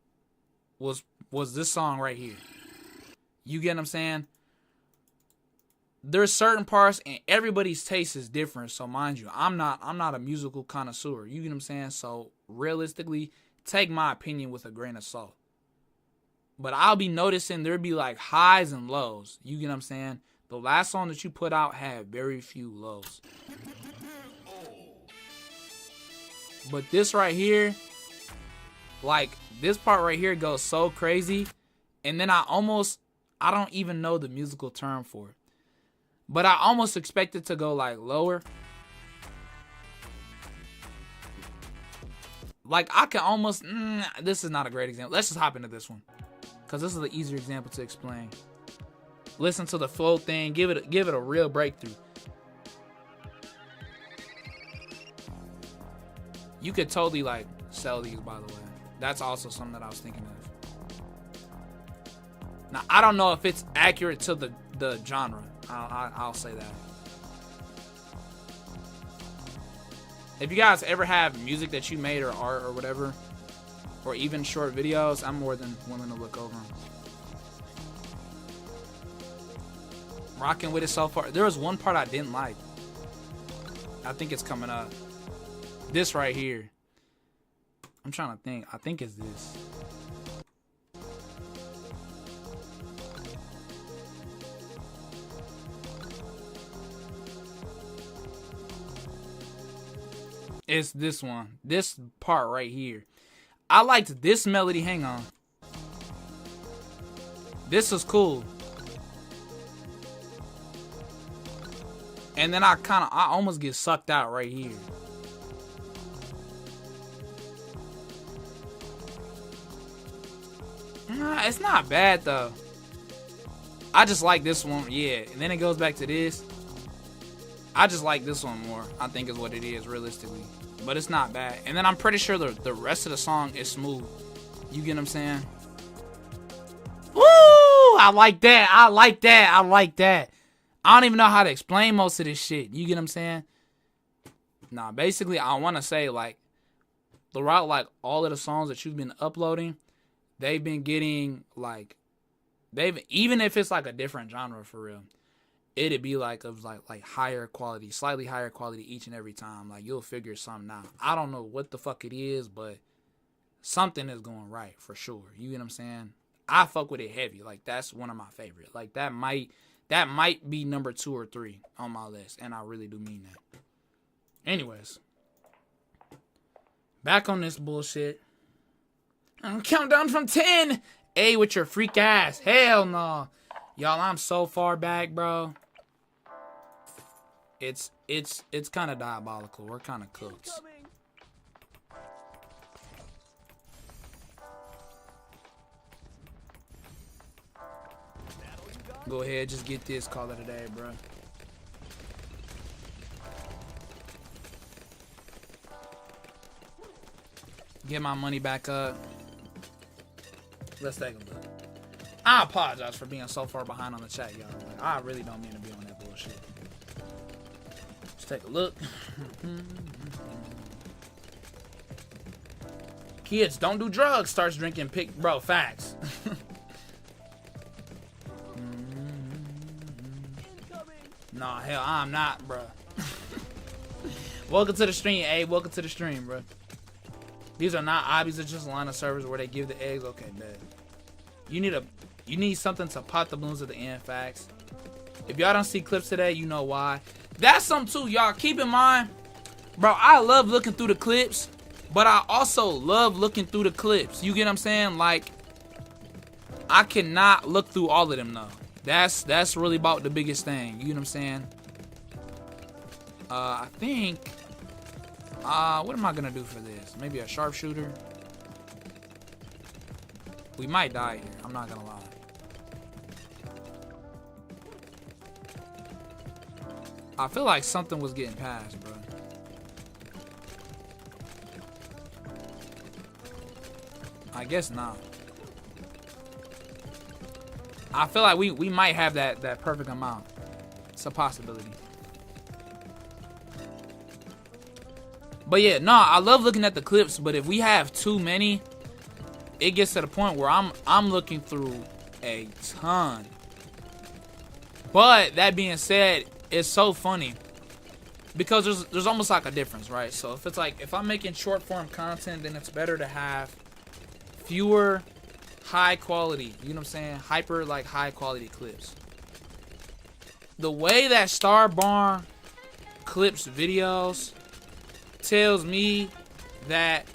was this song right here. You get what I'm saying? There's certain parts and everybody's taste is different. So mind you, I'm not a musical connoisseur. You get what I'm saying? So realistically, take my opinion with a grain of salt. But I'll be noticing there'll be like highs and lows. You get what I'm saying? The last song that you put out had very few lows. But this right here, like this part right here goes so crazy. And then I don't even know the musical term for it. But I almost expect it to go like lower. Like I can almost, this is not a great example. Let's just hop into this one. Because this is the easier example to explain. Listen to the flow thing. Give it a real breakthrough. You could totally like sell these, by the way. That's also something that I was thinking of. Now, I don't know if it's accurate to the genre. I'll say that. If you guys ever have music that you made or art or whatever, or even short videos, I'm more than willing to look over them. Rocking with it so far. There was one part I didn't like. I think it's coming up. This right here. I'm trying to think. I think it's this. It's this one. This part right here. I liked this melody. Hang on. This is cool. And then I almost get sucked out right here. Nah, it's not bad though. I just like this one. Yeah. And then it goes back to this. I just like this one more, I think is what it is, realistically. But it's not bad. And then I'm pretty sure the rest of the song is smooth. You get what I'm saying? Woo! I like that. I like that. I like that. I don't even know how to explain most of this shit. You get what I'm saying? Nah, basically, I want to say, like, throughout, like, all of the songs that you've been uploading, they've been getting, like, even if it's, like, a different genre for real, it'd be, like, of, like higher quality, slightly higher quality each and every time. Like, you'll figure something out. I don't know what the fuck it is, but something is going right for sure. You get what I'm saying? I fuck with it heavy. Like, that's one of my favorite. Like, that might be number 2 or 3 on my list, and I really do mean that. Anyways, back on this bullshit. Countdown from 10. A with your freak ass. Hell no. Y'all, I'm so far back, bro. It's kind of diabolical. We're kind of cooked. Go ahead, just get this, call it a day, bro. Get my money back up. Let's take a look. I apologize for being so far behind on the chat, y'all. Like, I really don't mean to be on that bullshit. Let's take a look. Kids, don't do drugs. Starts drinking pick, bro. Facts. Nah, hell, I'm not, bro. Welcome to the stream, A. Welcome to the stream, bro. These are not obbies. It's just a line of servers where they give the eggs. Okay, bad. You need something to pop the balloons at the end. Facts. If y'all don't see clips today, you know why. That's something too, y'all. Keep in mind, bro. I love looking through the clips, but I also love looking through the clips. You get what I'm saying? Like, I cannot look through all of them though. That's really about the biggest thing. You know what I'm saying? I think. What am I gonna do for this? Maybe a sharpshooter. We might die here. I'm not gonna lie. I feel like something was getting past, bro. I guess not. I feel like we might have that perfect amount. It's a possibility. But yeah, no, I love looking at the clips, but if we have too many, it gets to the point where I'm looking through a ton. But that being said, it's so funny because there's almost like a difference, right? So if it's like, if I'm making short form content, then it's better to have fewer high quality, you know what I'm saying, hyper like high quality clips. The way that Starbar clips videos tells me that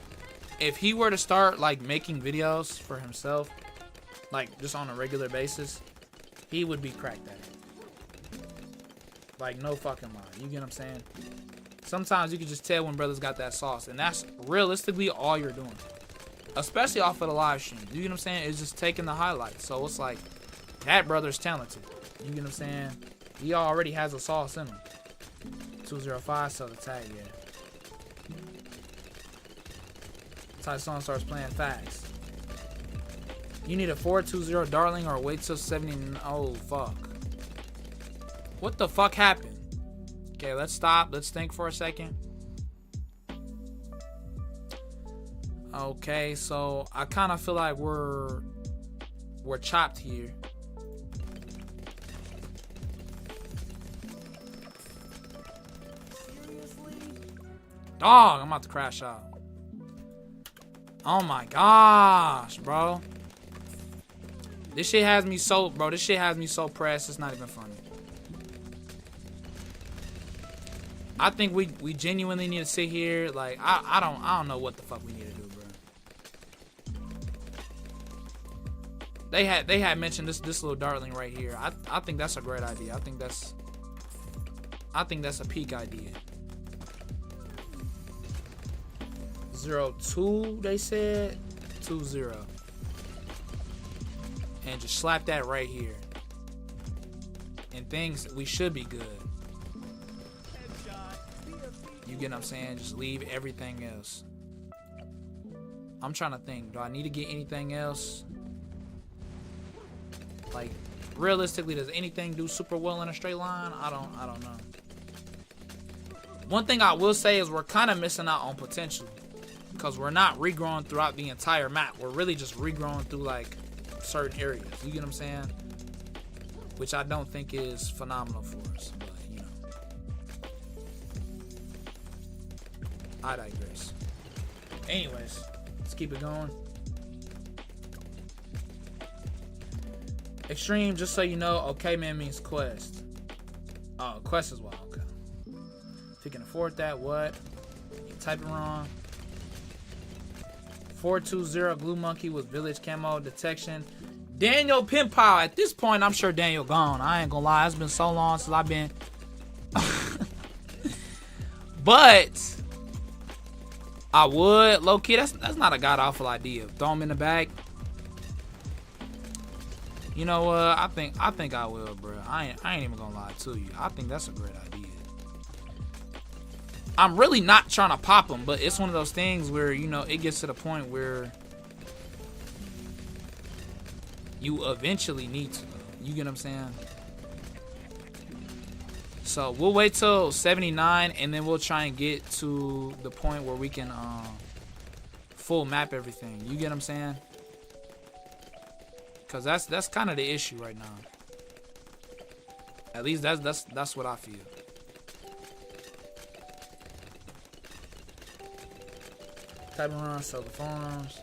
if he were to start like making videos for himself, like just on a regular basis, he would be cracked at it. Like, no fucking lie. You get what I'm saying? Sometimes you can just tell when brothers got that sauce, and that's realistically all you're doing. Especially off of the live stream. You get what I'm saying? It's just taking the highlights. So it's like, that brother's talented. You get what I'm saying? He already has a sauce in him. 205, so the tag, yeah. Tyson starts playing fast. You need a 420 darling or wait till 70. Oh, fuck. What the fuck happened? Okay, let's stop. Let's think for a second. Okay, so I kind of feel like we're chopped here. Dog, I'm about to crash out. Oh my gosh, bro. This shit has me so, pressed. It's not even funny. I think we genuinely need to sit here. Like, I don't know what the fuck we need to do, bro. They had mentioned this little darling right here. I think that's a great idea. I think that's a peak idea. 02, they said 20, and just slap that right here, and things we should be good. You get what I'm saying? Just leave everything else. I'm trying to think. Do I need to get anything else? Like, realistically, does anything do super well in a straight line? I don't know. One thing I will say is we're kind of missing out on potential, because we're not regrowing throughout the entire map. We're really just regrowing through like certain areas. You get what I'm saying? Which I don't think is phenomenal for us. But you know, I digress. Anyways, let's keep it going. Extreme, just so you know, okay man means quest. Oh, quest as well. Okay. If you can afford that, what? You type it wrong. 420 Glue Monkey with village camo detection. Daniel Pimpile. At this point, I'm sure Daniel gone. I ain't gonna lie. It's been so long since I've been. But I would, low key. That's not a god awful idea. Throw him in the bag. You know what? I think I will, bro. I ain't even gonna lie to you. I think that's a great idea. I'm really not trying to pop them, but it's one of those things where, you know, it gets to the point where you eventually need to. You get what I'm saying? So we'll wait till 79, and then we'll try and get to the point where we can full map everything. You get what I'm saying? Cause that's kind of the issue right now. At least that's what I feel. Type around, sell the farms.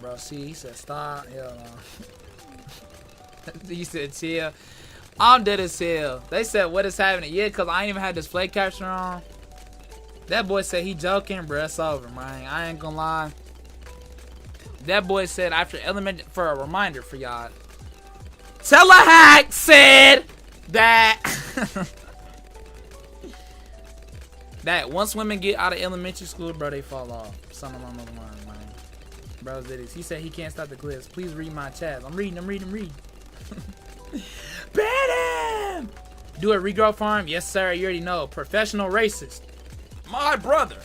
Bro, see, he said stop. Hell no. He said chill. I'm dead as hell. They said what is happening? Yeah, cause I ain't even had display capture on. That boy said he joking, bro. It's over, man. I ain't gonna lie. That boy said after element, for a reminder for y'all, Telehack said that that once women get out of elementary school, bro, they fall off. Something along those lines, man. Bro, did this. He said he can't stop the clips. Please read my chat. I'm reading. Ban him! Do a regrow farm? Yes, sir. You already know. Professional racist. My brother.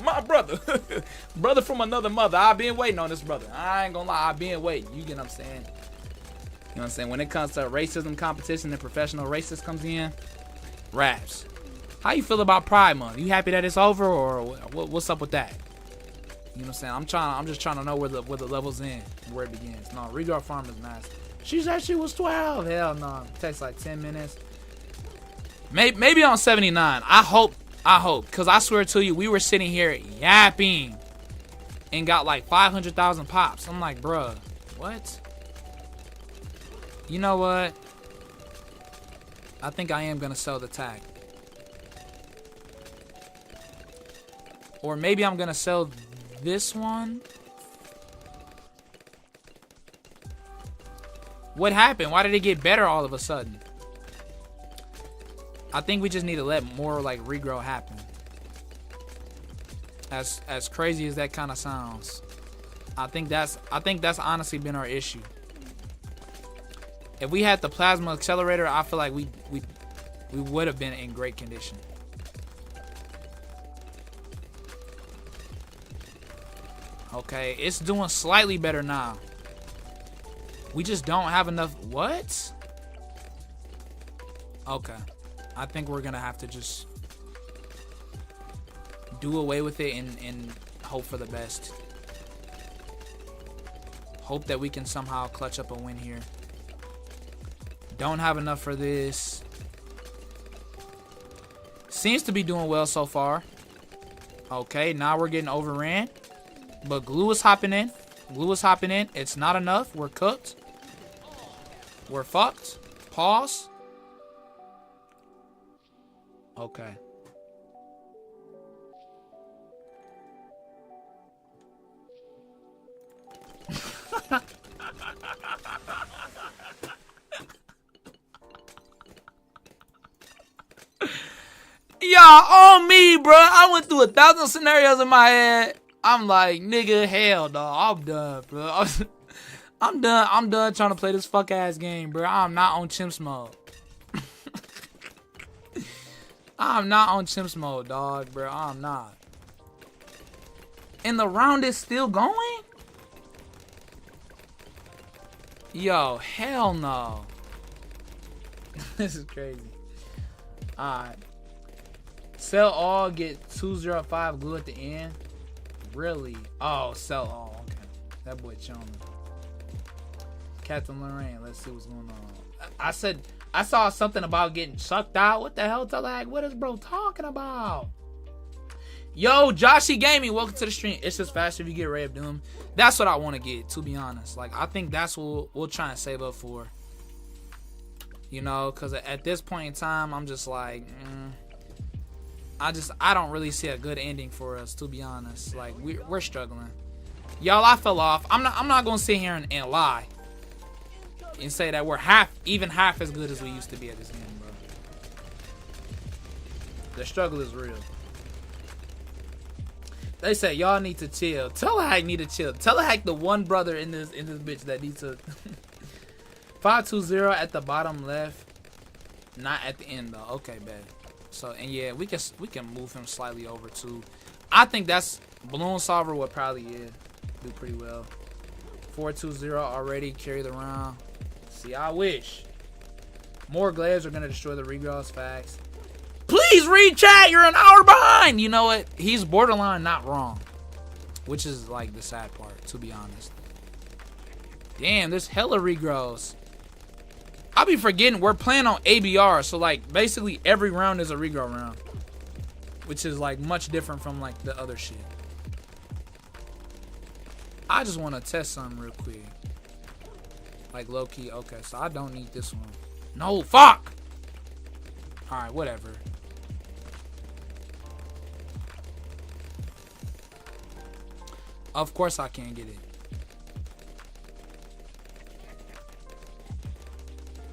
My brother. Brother from another mother. I've been waiting on this brother. I ain't gonna lie. I've been waiting. You get what I'm saying? You know what I'm saying? When it comes to racism competition and professional racist comes in, raps. How you feel about Pride Month? You happy that it's over, or what's up with that? You know what I'm saying? I'm just trying to know where the level's in, where it begins. No, regrow farm is nice. She said she was 12. Hell no. It takes like 10 minutes. Maybe on 79. I hope. Because I swear to you, we were sitting here yapping and got like 500,000 pops. I'm like, bruh, what? You know what? I think I am going to sell the tag. Or maybe I'm going to sell this one. What happened? Why did it get better all of a sudden? I think we just need to let more like regrow happen. As crazy as that kind of sounds, I think that's honestly been our issue. If we had the plasma accelerator, I feel like we would have been in great condition. Okay, it's doing slightly better now. We just don't have enough. What? Okay. I think we're going to have to just do away with it and hope for the best. Hope that we can somehow clutch up a win here. Don't have enough for this. Seems to be doing well so far. Okay, now we're getting overran. But glue is hopping in. It's not enough. We're cooked. We're fucked. Pause. Okay. Y'all on me, bro. I went through 1,000 scenarios in my head. I'm like, nigga, hell, dog. I'm done, bro. I'm done trying to play this fuck ass game, bro. I'm not on chimps mode. I'm not on chimps mode, dog, bro. I'm not. And the round is still going? Yo, hell no. This is crazy. Alright. Sell all, get 205 glue at the end. Really? Oh, sell all. Okay. That boy chilling. Captain Lorraine, let's see what's going on. I saw something about getting sucked out. What the hell? Like, what is bro talking about? Yo, Joshy Gaming, welcome to the stream. It's just faster if you get Ray of Doom. That's what I want to get, to be honest. Like, I think that's what we'll try and save up for. You know, because at this point in time, I'm just like, I don't really see a good ending for us, to be honest. Like, we're struggling. Y'all, I fell off. I'm not going to sit here and lie and say that we're even half as good as we used to be at this game, bro. The struggle is real. They say y'all need to chill. Telehack need to chill. Telehack the one brother in this bitch that needs to 520 at the bottom left. Not at the end though. Okay, bad. So and yeah, we can move him slightly over too. I think that's Balloon Solver would probably do pretty well. 420 already carry the round. See, I wish. More glaives are gonna destroy the regrowth. Facts. Please read chat. You're an hour behind. You know what? He's borderline not wrong, which is like the sad part, to be honest. Damn, there's hella regrowths. I'll be forgetting we're playing on ABR, so like basically every round is a regrow round, which is like much different from like the other shit. I just want to test something real quick, like low key. Okay, so I don't need this one. No, fuck. All right, whatever. Of course I can't get it.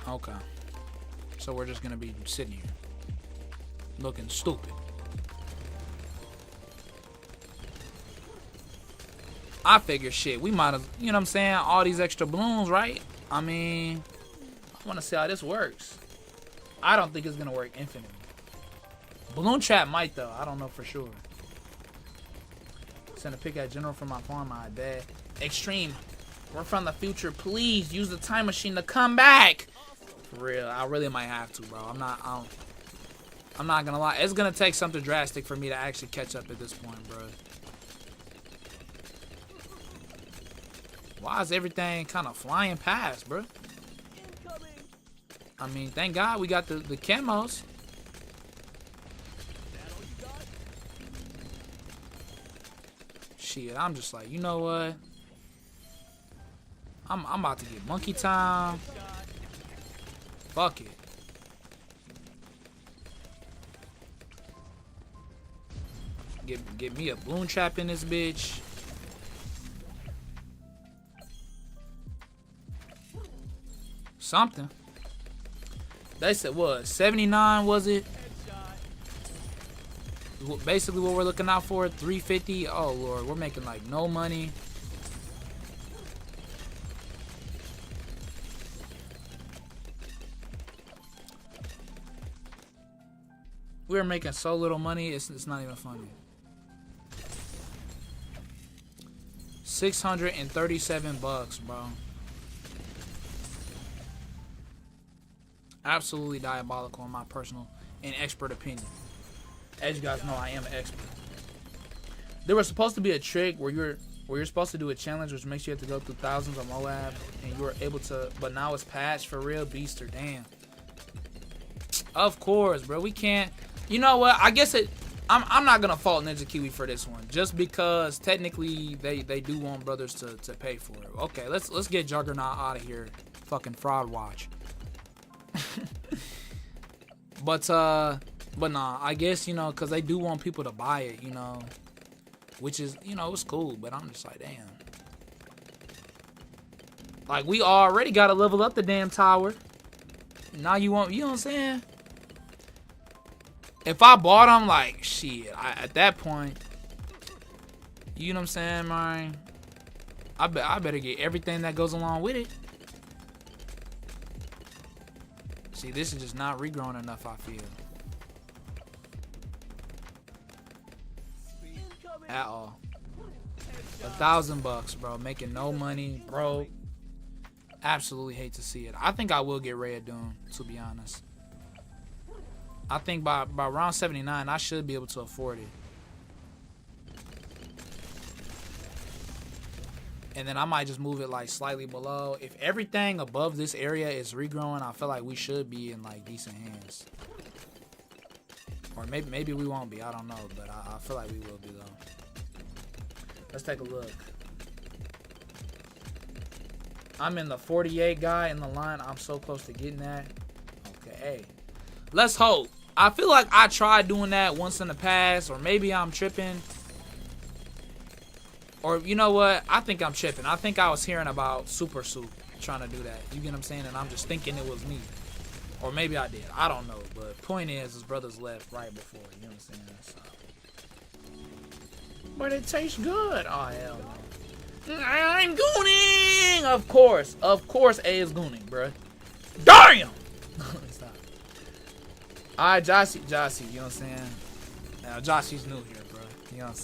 Okay. So we're just gonna be sitting here looking stupid. I figure shit, we might have, you know what I'm saying, all these extra balloons, right? I mean, I wanna see how this works. I don't think it's gonna work infinitely. Balloon trap might though, I don't know for sure. Send a pick at general from my farm, I bet. Extreme, we're from the future. Please use the time machine to come back. For real, I really might have to, bro. I'm not gonna lie. It's gonna take something drastic for me to actually catch up at this point, bro. Why is everything kind of flying past, bro? I mean, thank God we got the camos. Shit, I'm just like, you know what? I'm about to get monkey time. Fuck it. Get me a balloon trap in this bitch. Something. They said what? 79 was it? Basically what we're looking out for, 350. Oh Lord, we're making like no money. We're making so little money, it's not even funny. 637 bucks, bro. Absolutely diabolical in my personal and expert opinion. As you guys know, I am an expert. There was supposed to be a trick where you're supposed to do a challenge which makes you have to go through thousands of Moab, and you were able to, but now it's patched for real, Beaster. Damn. Of course, bro. We can't. You know what? I guess I'm not gonna fault Ninja Kiwi for this one, just because technically they do want brothers to pay for it. Okay, let's get Juggernaut out of here. Fucking fraud watch. But nah, I guess, you know, because they do want people to buy it, you know, which is, you know, it's cool, but I'm just like, damn. Like, we already got to level up the damn tower. Now you want, you know what I'm saying? If I bought them, like, shit, at that point, you know what I'm saying, man? I better get everything that goes along with it. See, this is just not regrowing enough, I feel. At all. $1,000 bucks, bro. Making no money, bro. Absolutely hate to see it. I think I will get Red Doom, to be honest. I think by round 79, I should be able to afford it. And then I might just move it like slightly below. If everything above this area is regrowing, I feel like we should be in like decent hands. Or maybe we won't be. I don't know. But I feel like we will be though. Let's take a look. I'm in the 48 guy in the line. I'm so close to getting that. Okay, hey. Let's hope. I feel like I tried doing that once in the past. Or maybe I'm tripping. Or you know what? I think I'm tripping. I think I was hearing about Super Soup trying to do that. You get what I'm saying? And I'm just thinking it was me. Or maybe I did. I don't know. But point is, his brothers left right before. You know what I'm saying? So. But it tastes good. Oh, hell no. I'm gooning! Of course. Of course A is gooning, bruh. Damn! Stop. Alright, Jossie, you know what I'm saying? Now, Jossie's new here, bro. You know what I'm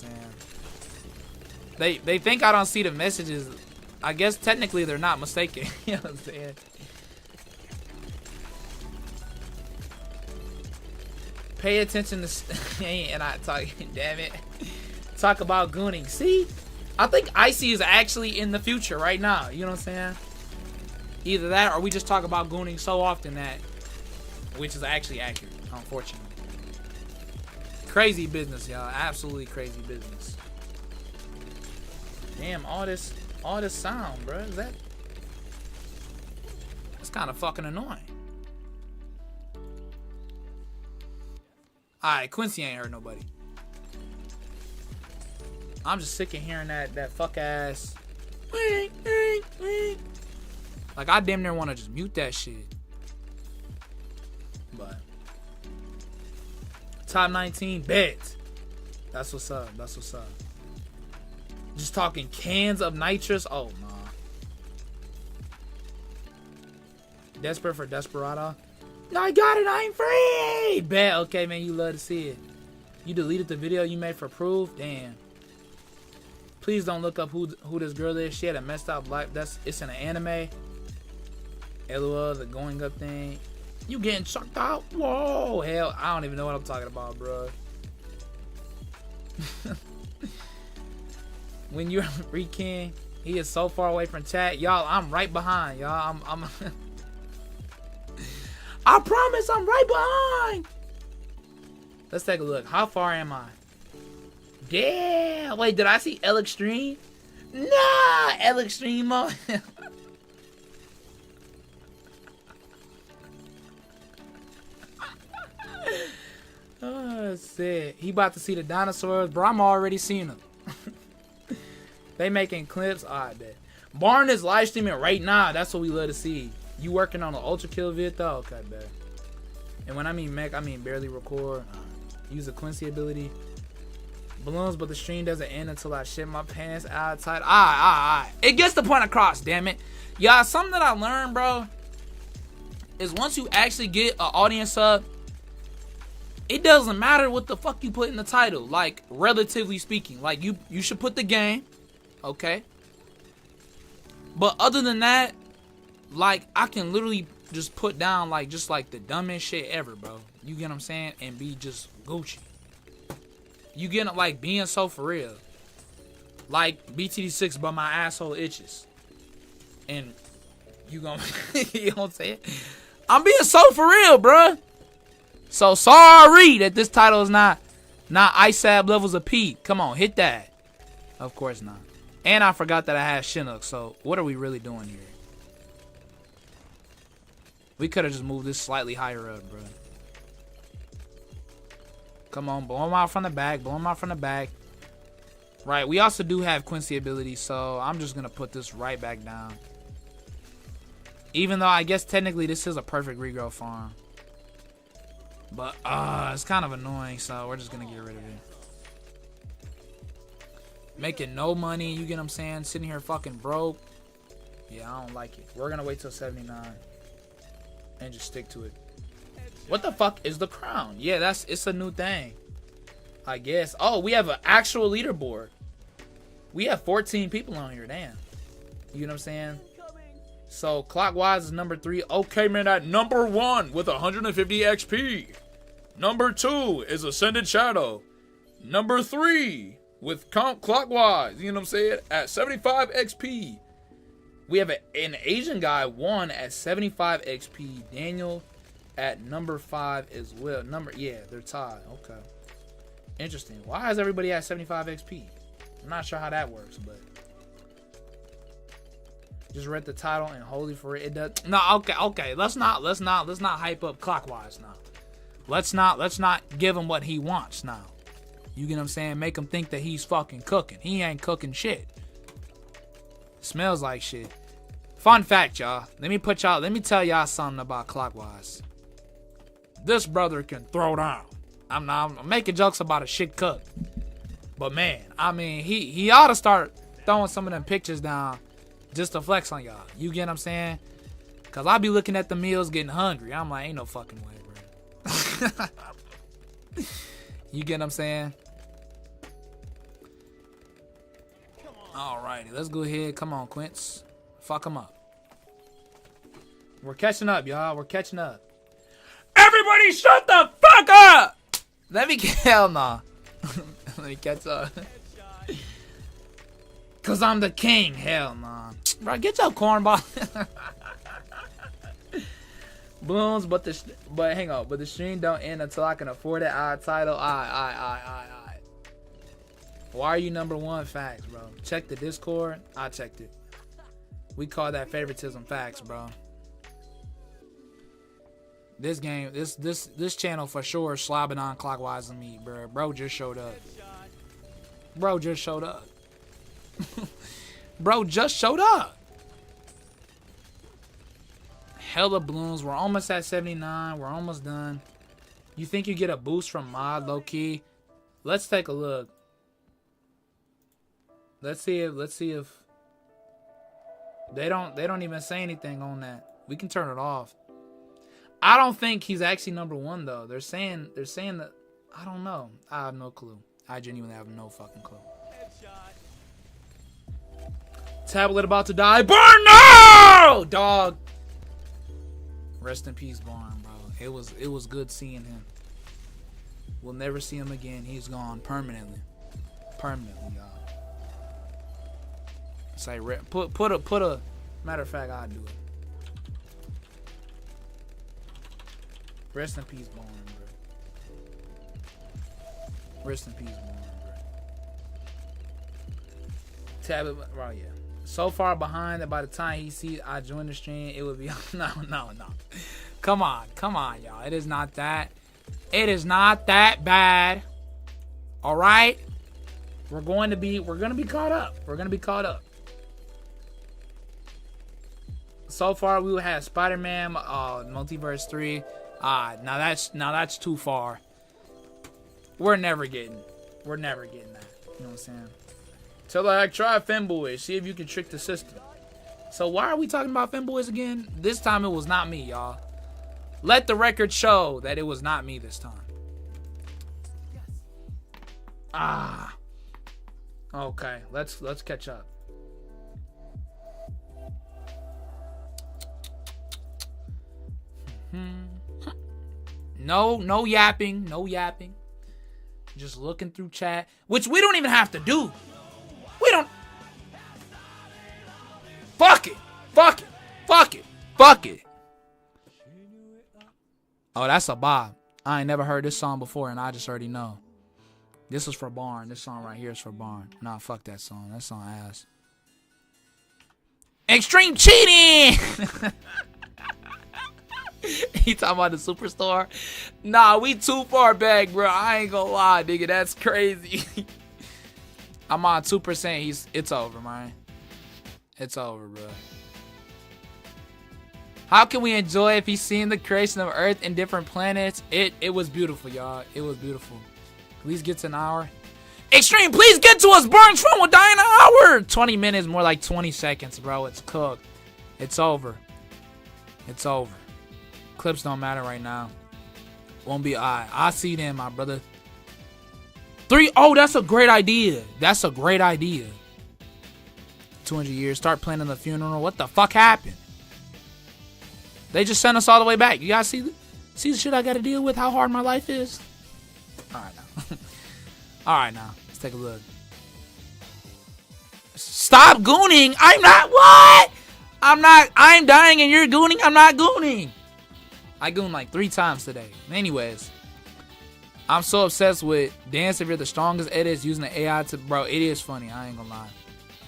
saying? They think I don't see the messages. I guess technically they're not mistaken. You know what I'm saying? Pay attention to and I talk. Damn it. Talk about gooning. See? I think Icy is actually in the future right now. You know what I'm saying? Either that or we just talk about gooning so often that, which is actually accurate, unfortunately. Crazy business, y'all. Absolutely crazy business. Damn, all this sound, bro. Is that? It's kind of fucking annoying. Alright, Quincy ain't hurt nobody. I'm just sick of hearing that fuck ass. Like I damn near want to just mute that shit. But top 19 bet. That's what's up. That's what's up. Just talking cans of nitrous. Oh nah. Desperate for Desperado. No, I got it. I'm free. Bet. Okay, man. You love to see it. You deleted the video you made for proof. Damn. Please don't look up who this girl is. She had a messed up life. It's in an anime. LOL, the going up thing. You getting chucked out? Whoa, hell, I don't even know what I'm talking about, bro. When you're King, he is so far away from chat, y'all. I'm right behind, y'all. I'm I promise, I'm right behind. Let's take a look. How far am I? Yeah. Wait, did I see L Extreme? Nah, L Extreme. Oh, shit. He about to see the dinosaurs, bro. I'm already seeing them. They making clips. Alright, bet. Barn is live streaming right now. That's what we love to see. You working on an ultra kill vid though? Okay, bet. And when I mean mech, I mean barely record. Use the Quincy ability. Balloons, but the stream doesn't end until I shit my pants outside. Alright. It gets the point across, damn it. Y'all, something that I learned, bro, is once you actually get an audience up, it doesn't matter what the fuck you put in the title. Like, relatively speaking. Like, you should put the game. Okay? But other than that, like, I can literally just put down, like, just like the dumbest shit ever, bro. You get what I'm saying? And be just Gucci. You get it, like, being so for real. Like, BTD 6, but my asshole itches. And you gonna, you know what I'm saying? I'm being so for real, bruh. So sorry that this title is not ISAB levels of Pete. Come on, hit that. Of course not. And I forgot that I had Chinook. So what are we really doing here? We could have just moved this slightly higher up, bro. Come on, blow him out from the back. Blow him out from the back. Right, we also do have Quincy ability, so I'm just going to put this right back down. Even though I guess technically this is a perfect regrow farm. But it's kind of annoying, so we're just going to get rid of it. Making no money, you get what I'm saying? Sitting here fucking broke. Yeah, I don't like it. We're going to wait till 79. And just stick to it. What the fuck is the crown? Yeah, it's a new thing. I guess. Oh, we have an actual leaderboard. We have 14 people on here, damn. You know what I'm saying? So clockwise is number 3. Okay, man, at number 1 with 150 XP. Number 2 is Ascended Shadow. Number 3 with clockwise, you know what I'm saying, at 75 XP. We have an Asian guy 1 at 75 XP. Daniel at number 5 as well. Yeah, they're tied. Okay. Interesting. Why is everybody at 75 XP? I'm not sure how that works, but just read the title and holy for it. It does. No, okay. Let's not hype up clockwise now. Let's not give him what he wants now. You get what I'm saying? Make him think that he's fucking cooking. He ain't cooking shit. Smells like shit. Fun fact, y'all. Let me tell y'all something about clockwise. This brother can throw down. I'm making jokes about a shit cook. But man, I mean, he ought to start throwing some of them pictures down just to flex on y'all. You get what I'm saying? Cause I be looking at the meals getting hungry. I'm like, ain't no fucking way, bro. You get what I'm saying? Alrighty, let's go ahead. Come on, Quince. Fuck him up. We're catching up, y'all. We're catching up. Everybody shut the fuck up! Hell nah. Let me catch up. Cause I'm the king. Hell nah. Bro, get your cornball. Balloons, but hang on. But the stream don't end until I can afford it. Title. Why are you number 1? Facts, bro. Check the Discord. I checked it. We call that favoritism. Facts, bro. This game, this channel for sure is slobbing on clockwise on me, bro. Bro just showed up. Bro just showed up. Bro just showed up. Hella balloons. We're almost at 79. We're almost done. You think you get a boost from mod, low key? Let's take a look. Let's see if they don't even say anything on that. We can turn it off. I don't think he's actually number 1 though. They're saying that. I don't know. I have no clue. I genuinely have no fucking clue. Tablet about to die. Barn, no! Dog. Rest in peace, Barn, bro. It was good seeing him. We'll never see him again. He's gone permanently. Permanently, y'all. Say put a matter of fact, I'll do it. Rest in peace, Barn, bro. Rest in peace, Barn, bro. Tablet, right, yeah. So far behind that by the time he sees I join the stream, it would be no. Come on, y'all. It is not that. It is not that bad. All right. We're gonna be caught up. We're gonna be caught up. So far, we had Spider-Man, Multiverse 3. Now that's too far. We're never getting that. You know what I'm saying? So like, try Femboys. See if you can trick the system. So why are we talking about Femboys again? This time it was not me, y'all. Let the record show that it was not me this time. Okay, let's catch up. No yapping. Just looking through chat, which we don't even have to do. We don't. Fuck it. Oh, that's a bob. I ain't never heard this song before, and I just already know. This is for Barn. This song right here is for Barn. Nah, fuck that song. That song ass. Extreme cheating! He talking about the Superstore? Nah, we too far back, bro. I ain't gonna lie, nigga. That's crazy. I'm on 2%. It's over, man. It's over, bro. How can we enjoy if he's seeing the creation of Earth and different planets? It was beautiful, y'all. It was beautiful. Please get to an hour. Extreme, please get to us. Burns phone will die in an hour. 20 minutes, more like 20 seconds, bro. It's cooked. It's over. It's over. Clips don't matter right now. Won't be alright. I see them, my brother. 3. Oh, that's a great idea. 200 years. Start planning the funeral. What the fuck happened? They just sent us all the way back. You guys see the shit I got to deal with? How hard my life is? All right, now. All right, now. Let's take a look. Stop gooning. I'm not. What? I'm not. I'm dying and you're gooning. I'm not gooning. I gooned like 3 times today. Anyways. I'm so obsessed with Dance If You're the Strongest edits using the AI to... Bro, it is funny. I ain't gonna lie.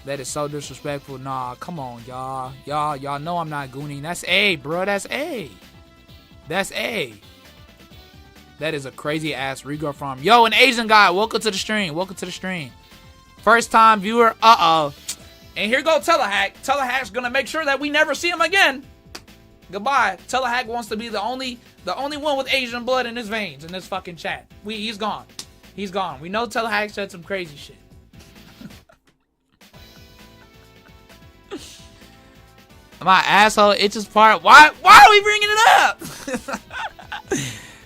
That is so disrespectful. Nah, come on, y'all. Y'all know I'm not gooning. That's A, bro. That's A. That's A. That is a crazy ass regrow from. Yo, an Asian guy. Welcome to the stream. Welcome to the stream. First time viewer. Uh-oh. And here go Telehack. Telehack's gonna make sure that we never see him again. Goodbye. Telehack wants to be the only one with Asian blood in his veins in this fucking chat. He's gone. He's gone. We know Telehack said some crazy shit. My asshole itches part. Why are we bringing it up?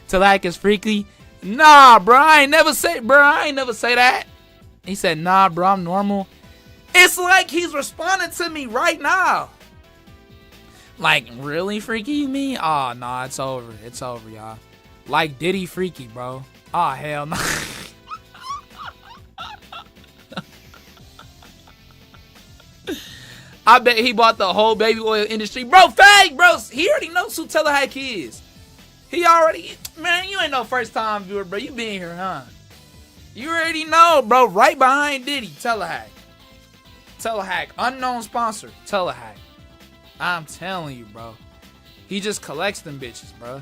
Telehack is freaky. Nah, bro. I ain't never say that. He said, nah, bro. I'm normal. It's like he's responding to me right now. Like, really freaky, you mean? Oh, nah, it's over. It's over, y'all. Like Diddy freaky, bro. Oh, hell no. I bet he bought the whole baby oil industry. Bro, fag, bro. He already knows who Telehack is. He already... Man, you ain't no first time viewer, bro. You been here, huh? You already know, bro. Right behind Diddy, Telehack. Telehack. Unknown sponsor, Telehack. I'm telling you, bro. He just collects them bitches, bro.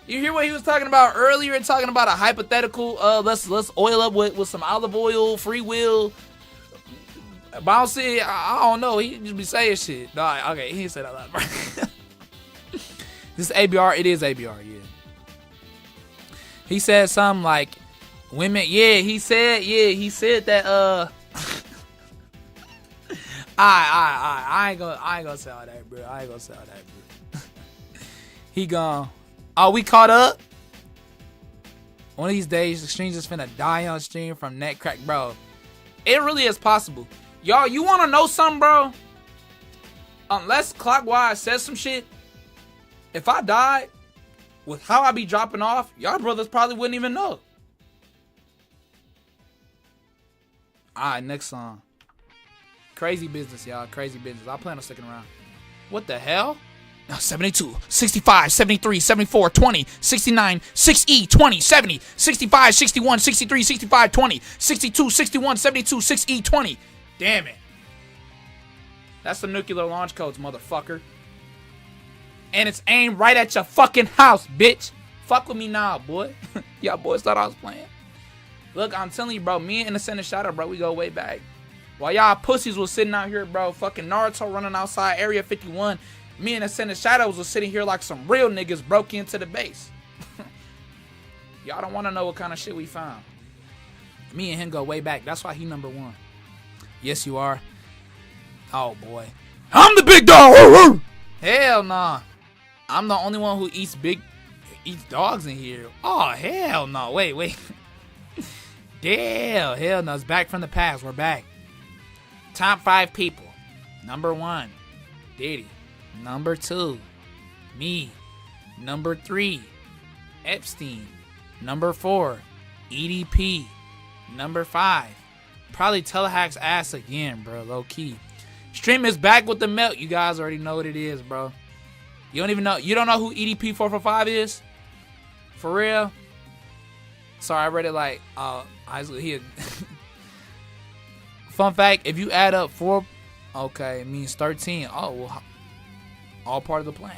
You hear what he was talking about earlier? Talking about a hypothetical, let's oil up with some olive oil, free will. Bouncy, I don't know. He just be saying shit. No, okay, he didn't say that loud, bro. This is ABR. It is ABR, yeah. He said something like, women, he said that, I ain't gonna say all that, bro. I ain't gonna say all that, bro. He gone. Oh, we caught up? One of these days, the stream's just finna die on stream from net crack, bro. It really is possible. Y'all, you wanna know something, bro? Unless Clockwise says some shit, if I died, with how I be dropping off, y'all brothers probably wouldn't even know. Alright, next song. Crazy business, y'all. Crazy business. I plan on sticking around. What the hell? 72, 65, 73, 74, 20, 69, 6E, 20, 70, 65, 61, 63, 65, 20, 62, 61, 72, 6E, 20. Damn it. That's the nuclear launch codes, motherfucker. And it's aimed right at your fucking house, bitch. Fuck with me now, boy. Y'all boys thought I was playing. Look, I'm telling you, bro. Me and Innocent and Shadow, bro, we go way back. While y'all pussies was sitting out here, bro, fucking Naruto running outside Area 51, me and Innocent and Shadows was sitting here like some real niggas broke into the base. Y'all don't want to know what kind of shit we found. Me and him go way back. That's why he #1. Yes, you are. Oh, boy. I'm the big dog. Hell nah. I'm the only one who eats dogs in here. Oh, hell no. Wait. Damn, hell no. It's back from the past. We're back. Top 5 people. #1, Diddy. #2, me. #3, Epstein. #4, EDP. #5, probably Telehack's ass again, bro. Low key. Stream is back with the melt. You guys already know what it is, bro. You don't even know. You don't know who EDP 445 is? For real? Sorry, I read it like he. Fun fact: if you add up 4, okay, it means 13. Oh, well, all part of the plan.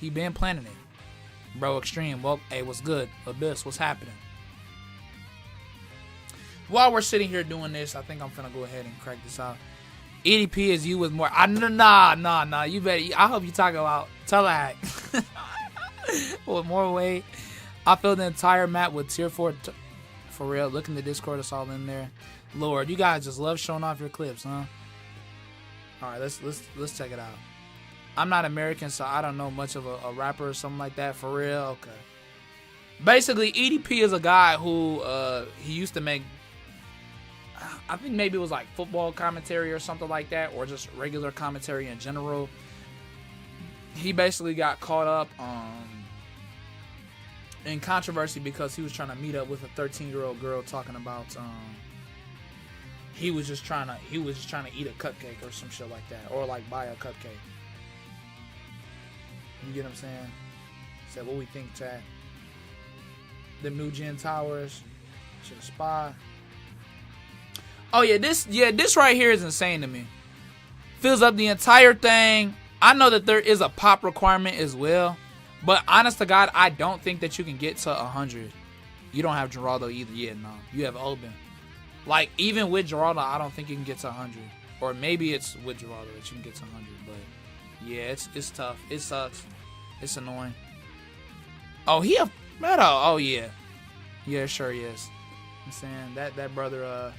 He been planning it, bro. Extreme. Well, hey, what's good? Abyss, what's happening? While we're sitting here doing this, I think I'm finna go ahead and crack this out. EDP is you with more. Nah. You better. I hope you talk about Telehack with more weight. I filled the entire map with tier 4. For real. Look in the Discord. It's all in there. Lord, you guys just love showing off your clips, huh? All right, let's check it out. I'm not American, so I don't know much of a rapper or something like that. For real, okay. Basically, EDP is a guy who he used to make. I think maybe it was like football commentary or something like that, or just regular commentary in general. he basically got caught up in controversy because he was trying to meet up with a 13-year-old girl talking about he was just trying to eat a cupcake or some shit like that, or like buy a cupcake. You get what I'm saying? Said, what we think, chat? Them new gen towers should have spy. Oh yeah, this right here is insane to me. Fills up the entire thing. I know that there is a pop requirement as well, but honest to God, I don't think that you can get to 100. You don't have Geraldo either yet, no. You have Oben. Like, even with Geraldo, I don't think you can get to 100. Or maybe it's with Geraldo that you can get to 100, but yeah, it's tough. It sucks. It's annoying. Oh, he a Meadow. Oh yeah. Yeah, sure he is. I'm saying that brother,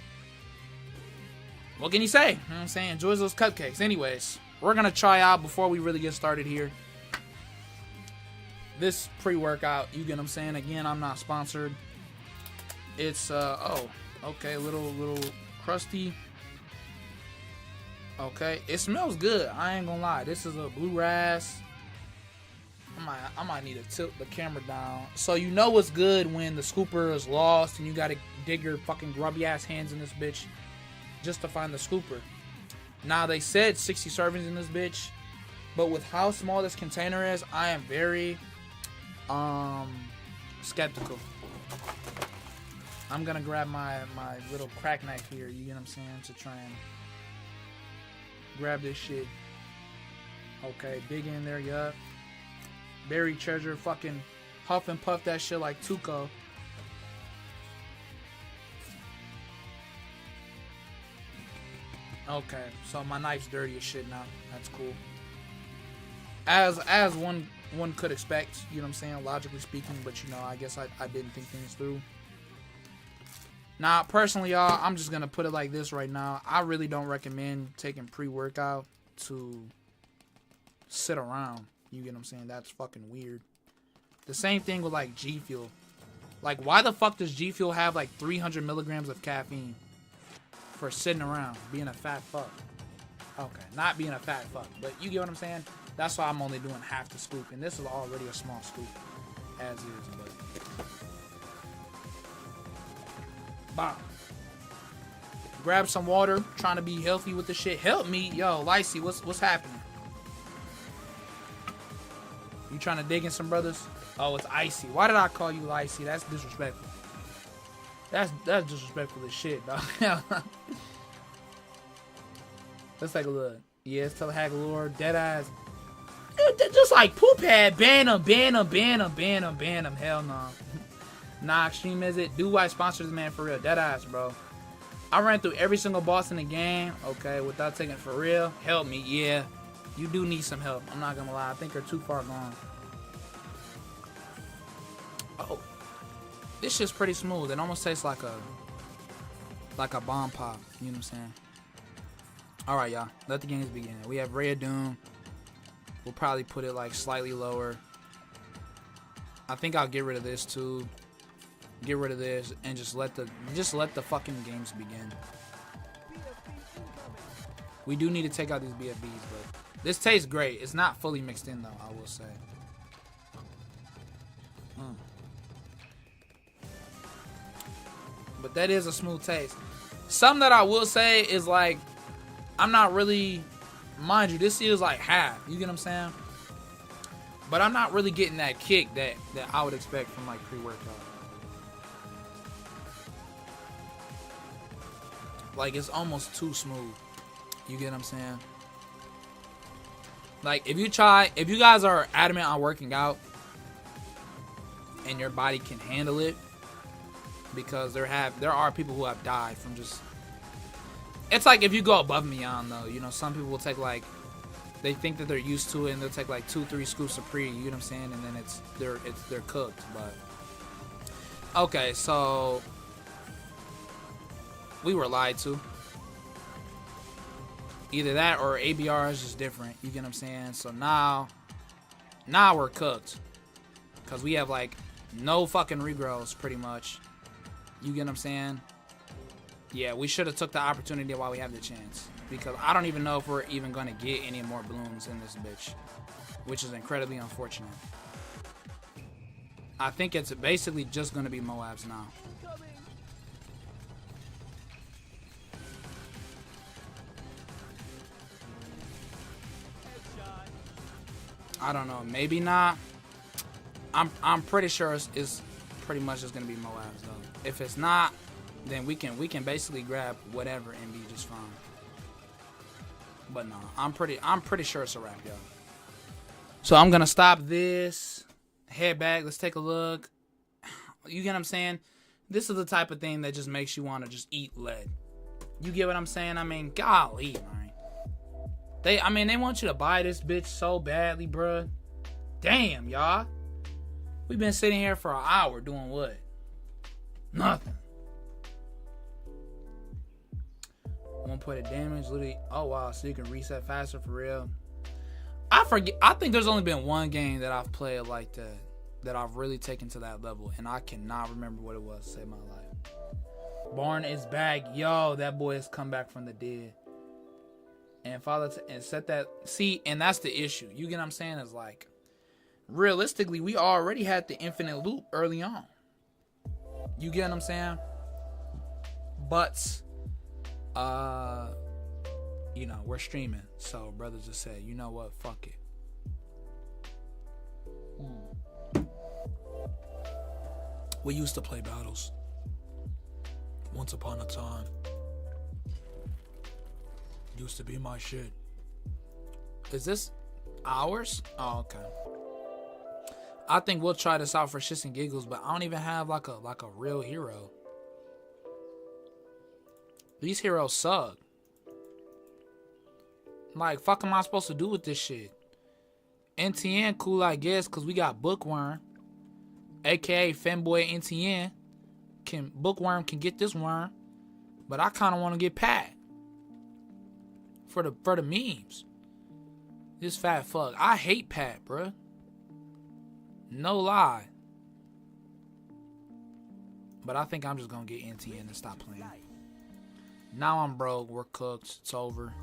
what can you say? You know what I'm saying? Enjoys those cupcakes. Anyways, we're gonna try out before we really get started here. This pre-workout, you get what I'm saying? Again, I'm not sponsored. It's oh, okay, little crusty. Okay, it smells good. I ain't gonna lie. This is a blue ras. I might need to tilt the camera down. So you know what's good when the scooper is lost and you gotta dig your fucking grubby ass hands in this bitch just to find the scooper. Now they said 60 servings in this bitch, but with how small this container is, I am very skeptical. I'm gonna grab my little crack knife here, you get what I'm saying, to try and grab this shit. Okay, dig in there, yup. Buried treasure, fucking huff and puff that shit like Tuco. Okay, so my knife's dirty as shit now. That's cool. As one could expect, you know what I'm saying, logically speaking, but you know, I guess I didn't think things through. Now, personally, y'all, I'm just gonna put it like this right now. I really don't recommend taking pre-workout to sit around. You get what I'm saying? That's fucking weird. The same thing with like G Fuel. Like, why the fuck does G Fuel have like 300 milligrams of caffeine for sitting around being a fat fuck? Okay, not being a fat fuck, but you get what I'm saying? That's why I'm only doing half the scoop, and this is already a small scoop as is. But bam. Grab some water. Trying to be healthy with the shit. Help me, yo, Lacey. What's happening? You trying to dig in some brothers? Oh, it's Icy. Why did I call you Icy? That's disrespectful. That's disrespectful as shit, dog. Let's take a look. Yeah, it's Telehagalore, Deadass. Just like Poophead, ban him. Hell no. Nah, Extreme is it? Do why sponsor this man for real? Deadass, bro. I ran through every single boss in the game, okay, without taking it for real. Help me, yeah. You do need some help. I'm not gonna lie. I think they're too far gone. Oh, this shit's pretty smooth. It almost tastes like a bomb pop. You know what I'm saying? All right, y'all. Let the games begin. We have Ray of Doom. We'll probably put it like slightly lower. I think I'll get rid of this too. Get rid of this and just let the fucking games begin. We do need to take out these BFBs, but this tastes great. It's not fully mixed in though, I will say. But that is a smooth taste. Something that I will say is like, I'm not really, mind you, this is like half. You get what I'm saying? But I'm not really getting that kick that I would expect from like pre-workout. Like, it's almost too smooth. You get what I'm saying? Like, if you guys are adamant on working out and your body can handle it, because there are people who have died from just, it's like if you go above and beyond though, you know, some people will take like, they think that they're used to it and they'll take like 2-3 scoops of pre, you know what I'm saying, and then they're cooked. But okay, so we were lied to. Either that or ABR is just different. You get what I'm saying? So now we're cooked. Because we have like no fucking regrowths pretty much. You get what I'm saying? Yeah, we should have took the opportunity while we have the chance. Because I don't even know if we're even going to get any more blooms in this bitch. which is incredibly unfortunate. I think it's basically just going to be Moabs now. I don't know. Maybe not. I'm pretty sure it's pretty much just going to be Moabs though. If it's not, then we can basically grab whatever and be just fine. But no, I'm pretty sure it's a wrap, yo. So I'm gonna stop this. Head back. Let's take a look. You get what I'm saying? This is the type of thing that just makes you want to just eat lead. You get what I'm saying? I mean, golly, man. They want you to buy this bitch so badly, bruh. Damn, y'all. We've been sitting here for an hour doing what? Nothing. 1 point of damage, literally. Oh wow, so you can reset faster for real. I forget. I think there's only been one game that I've played like that I've really taken to that level, and I cannot remember what it was to save my life. Barn is back, yo. That boy has come back from the dead, and and set that. See, and that's the issue. You get what I'm saying? Is like, realistically, we already had the infinite loop early on. You get what I'm saying? But you know, we're streaming, so brothers just said, you know what, fuck it. We used to play battles once upon a time. Used to be my shit. Is this ours? Oh, okay. I think we'll try this out for shits and giggles, but I don't even have like a real hero. These heroes suck. Like, fuck am I supposed to do with this shit? NTN cool, I guess, because we got Bookworm. AKA Fanboy NTN. Bookworm can get this worm. But I kind of want to get Pat. For the memes. This fat fuck. I hate Pat, bruh. No lie. But I think I'm just going to get NTN and stop playing. Now I'm broke. We're cooked. It's over.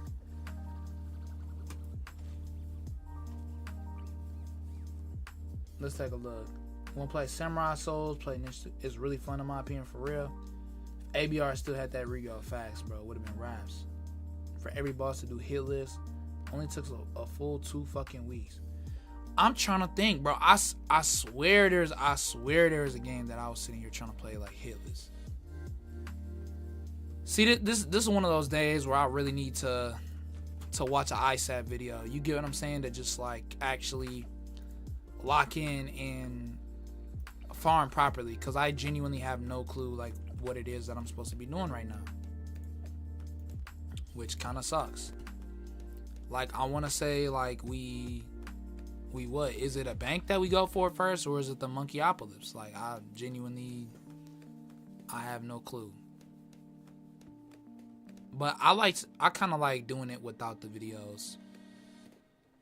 Let's take a look. Want to play Samurai Souls, play Ninja. It's really fun in my opinion, for real. ABR still had that rego. Facts, bro. Would have been raps. For every boss to do hit list, only took a full 2 fucking weeks. I'm trying to think, bro. I swear there's a game that I was sitting here trying to play like hit list. See, this is one of those days where I really need to watch an ISAP video. You get what I'm saying? To just like actually lock in and farm properly, because I genuinely have no clue like what it is that I'm supposed to be doing right now, which kind of sucks. Like, I want to say like we what is it, a bank that we go for first, or is it the Monkeyopolis? Like, I have no clue. But I kind of like doing it without the videos.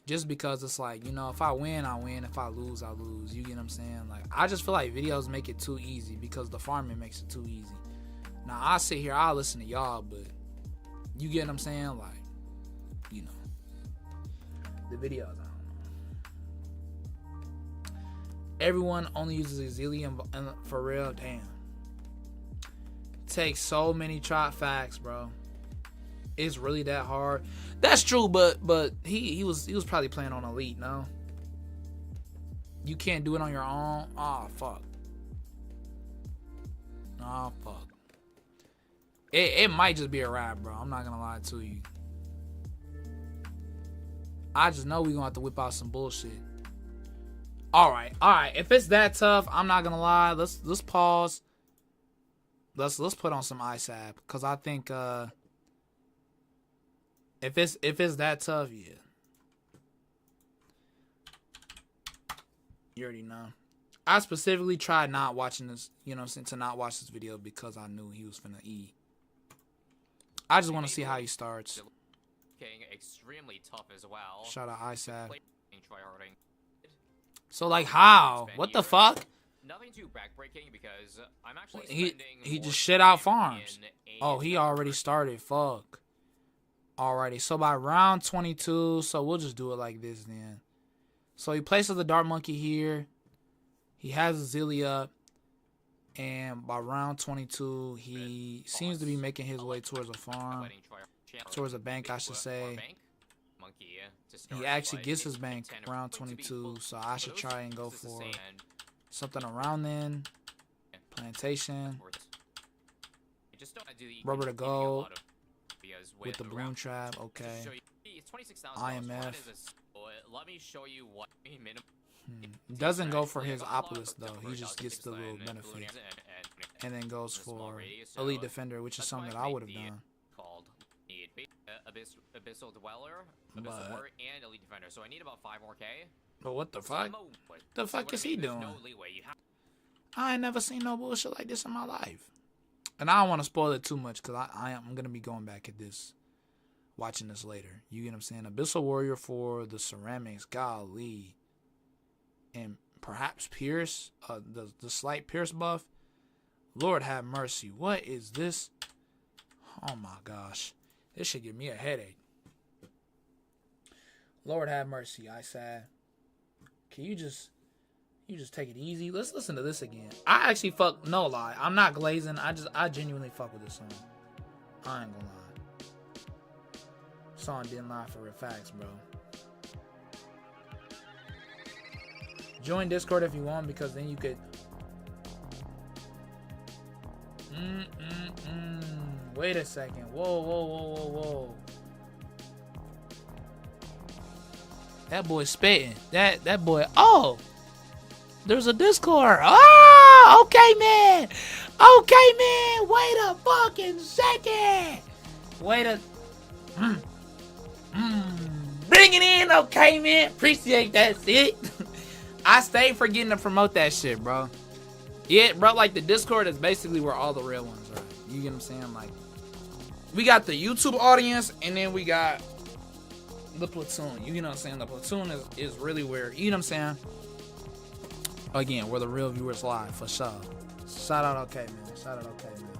Just because it's like, you know, if I win, I win. If I lose, I lose. You get what I'm saying? Like, I just feel like videos make it too easy because the farming makes it too easy. Now, I sit here, I listen to y'all, but you get what I'm saying? Like, you know, the videos, I don't know. Everyone only uses Exilium for real. Damn. Takes so many trot facts, bro. It's really that hard. That's true, but he was probably playing on Elite, no? You can't do it on your own? Oh, fuck. Oh, fuck. It might just be a wrap, bro. I'm not gonna lie to you. I just know we gonna have to whip out some bullshit. Alright. If it's that tough, I'm not gonna lie. Let's pause. Let's put on some ISAP. Cause I think if it's that tough, yeah. You already know. I specifically tried not watching this, you know, to not watch this video because I knew he was finna eat. I just want to see how he starts. Getting extremely tough as well. Shout out ISAP. So like, how? What the fuck? Nothing too backbreaking because I'm actually spending he just shit out farms. Oh, he already started. Fuck. Alrighty, so by round 22, so we'll just do it like this then. So he places the Dart Monkey here. He has Zilly up. And by round 22, he seems to be making his way towards a farm. Towards a bank, I should say. He actually gets his bank round 22. So I should try and go for something around then. Plantation. Rubber to gold. With the balloon trap. Okay. IMF. Let me show you what minimum. Doesn't go for his Opolis though. He just gets the little benefit. And then goes for Elite Defender, which is something that I would have done. Abyssal Dweller, Abyssal Warrior, and Elite Defender. So I need about 5 more K. But what the fuck? The fuck is he doing? I ain't never seen no bullshit like this in my life. And I don't want to spoil it too much because I'm going to be going back at this. Watching this later. You get what I'm saying? Abyssal Warrior for the ceramics. Golly. And perhaps Pierce. The slight Pierce buff. Lord have mercy. What is this? Oh my gosh. This should give me a headache. Lord have mercy. I said. Can you just take it easy? Let's listen to this again. I actually no lie. I'm not glazing. I genuinely fuck with this song. I ain't gonna lie. Song didn't lie for real facts, bro. Join Discord if you want, because then you could. Wait a second. Whoa. That boy spitting. That boy. Oh, there's a Discord. Oh, okay, man. Wait a fucking second. Wait a. Bring it in, okay, man. Appreciate that shit. I stayed forgetting to promote that shit, bro. Yeah, bro, like the Discord is basically where all the real ones are. You get what I'm saying? Like, we got the YouTube audience, and then we got the platoon. You know what I'm saying? The platoon is really where, you know what I'm saying? Again, where the real viewers lie, for sure. Shout out, okay, man. Shout out, okay, man.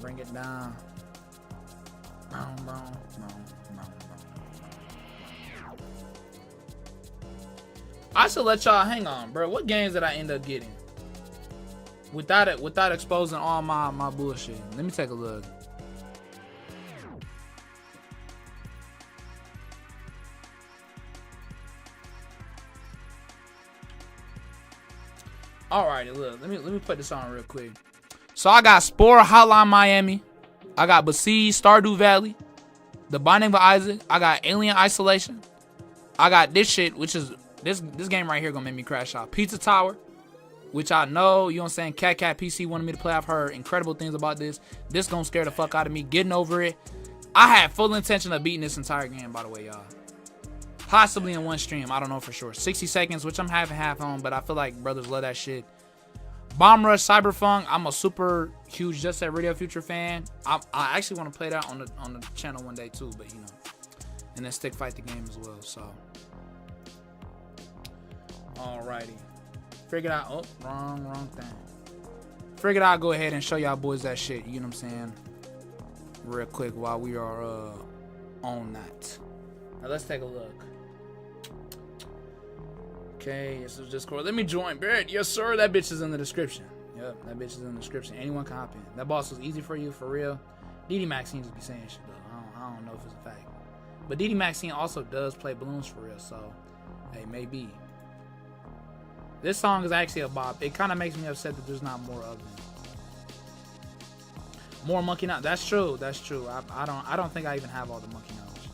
Bring it down. No. I should let y'all hang on, bro. What games did I end up getting? Without exposing all my bullshit. Let me take a look. Alrighty, look. Let me put this on real quick. So I got Spore, Hotline Miami. I got Besiege, Stardew Valley. The Binding of Isaac. I got Alien Isolation. I got this shit, which is this game right here gonna make me crash out. Pizza Tower, which I know, you know what I'm saying, Cat PC wanted me to play. I've heard incredible things about this. This gonna scare the fuck out of me. Getting over it. I had full intention of beating this entire game, by the way, y'all. Possibly in one stream. I don't know for sure. 60 seconds, which I'm having half on, but I feel like brothers love that shit. Bomb Rush Cyberpunk. I'm a super huge Just Set Radio Future fan. I actually want to play that on the channel one day too, but you know, and then stick fight the game as well. So, alrighty, figured out. Oh, wrong thing. Figured I'll go ahead and show y'all boys that shit. You know what I'm saying? Real quick while we are on that. Now let's take a look. Okay, this is Discord. Let me join, Barrett. Yes, sir. That bitch is in the description. Yep, that bitch is in the description. Anyone can hop in. That boss was easy for you, for real. DD Max seems to be saying shit, though. I don't know if it's a fact. But DD Maxine also does play balloons for real, so, hey, maybe. This song is actually a bop. It kind of makes me upset that there's not more of them. More monkey knowledge. That's true. That's true. I don't think I even have all the monkey knowledge.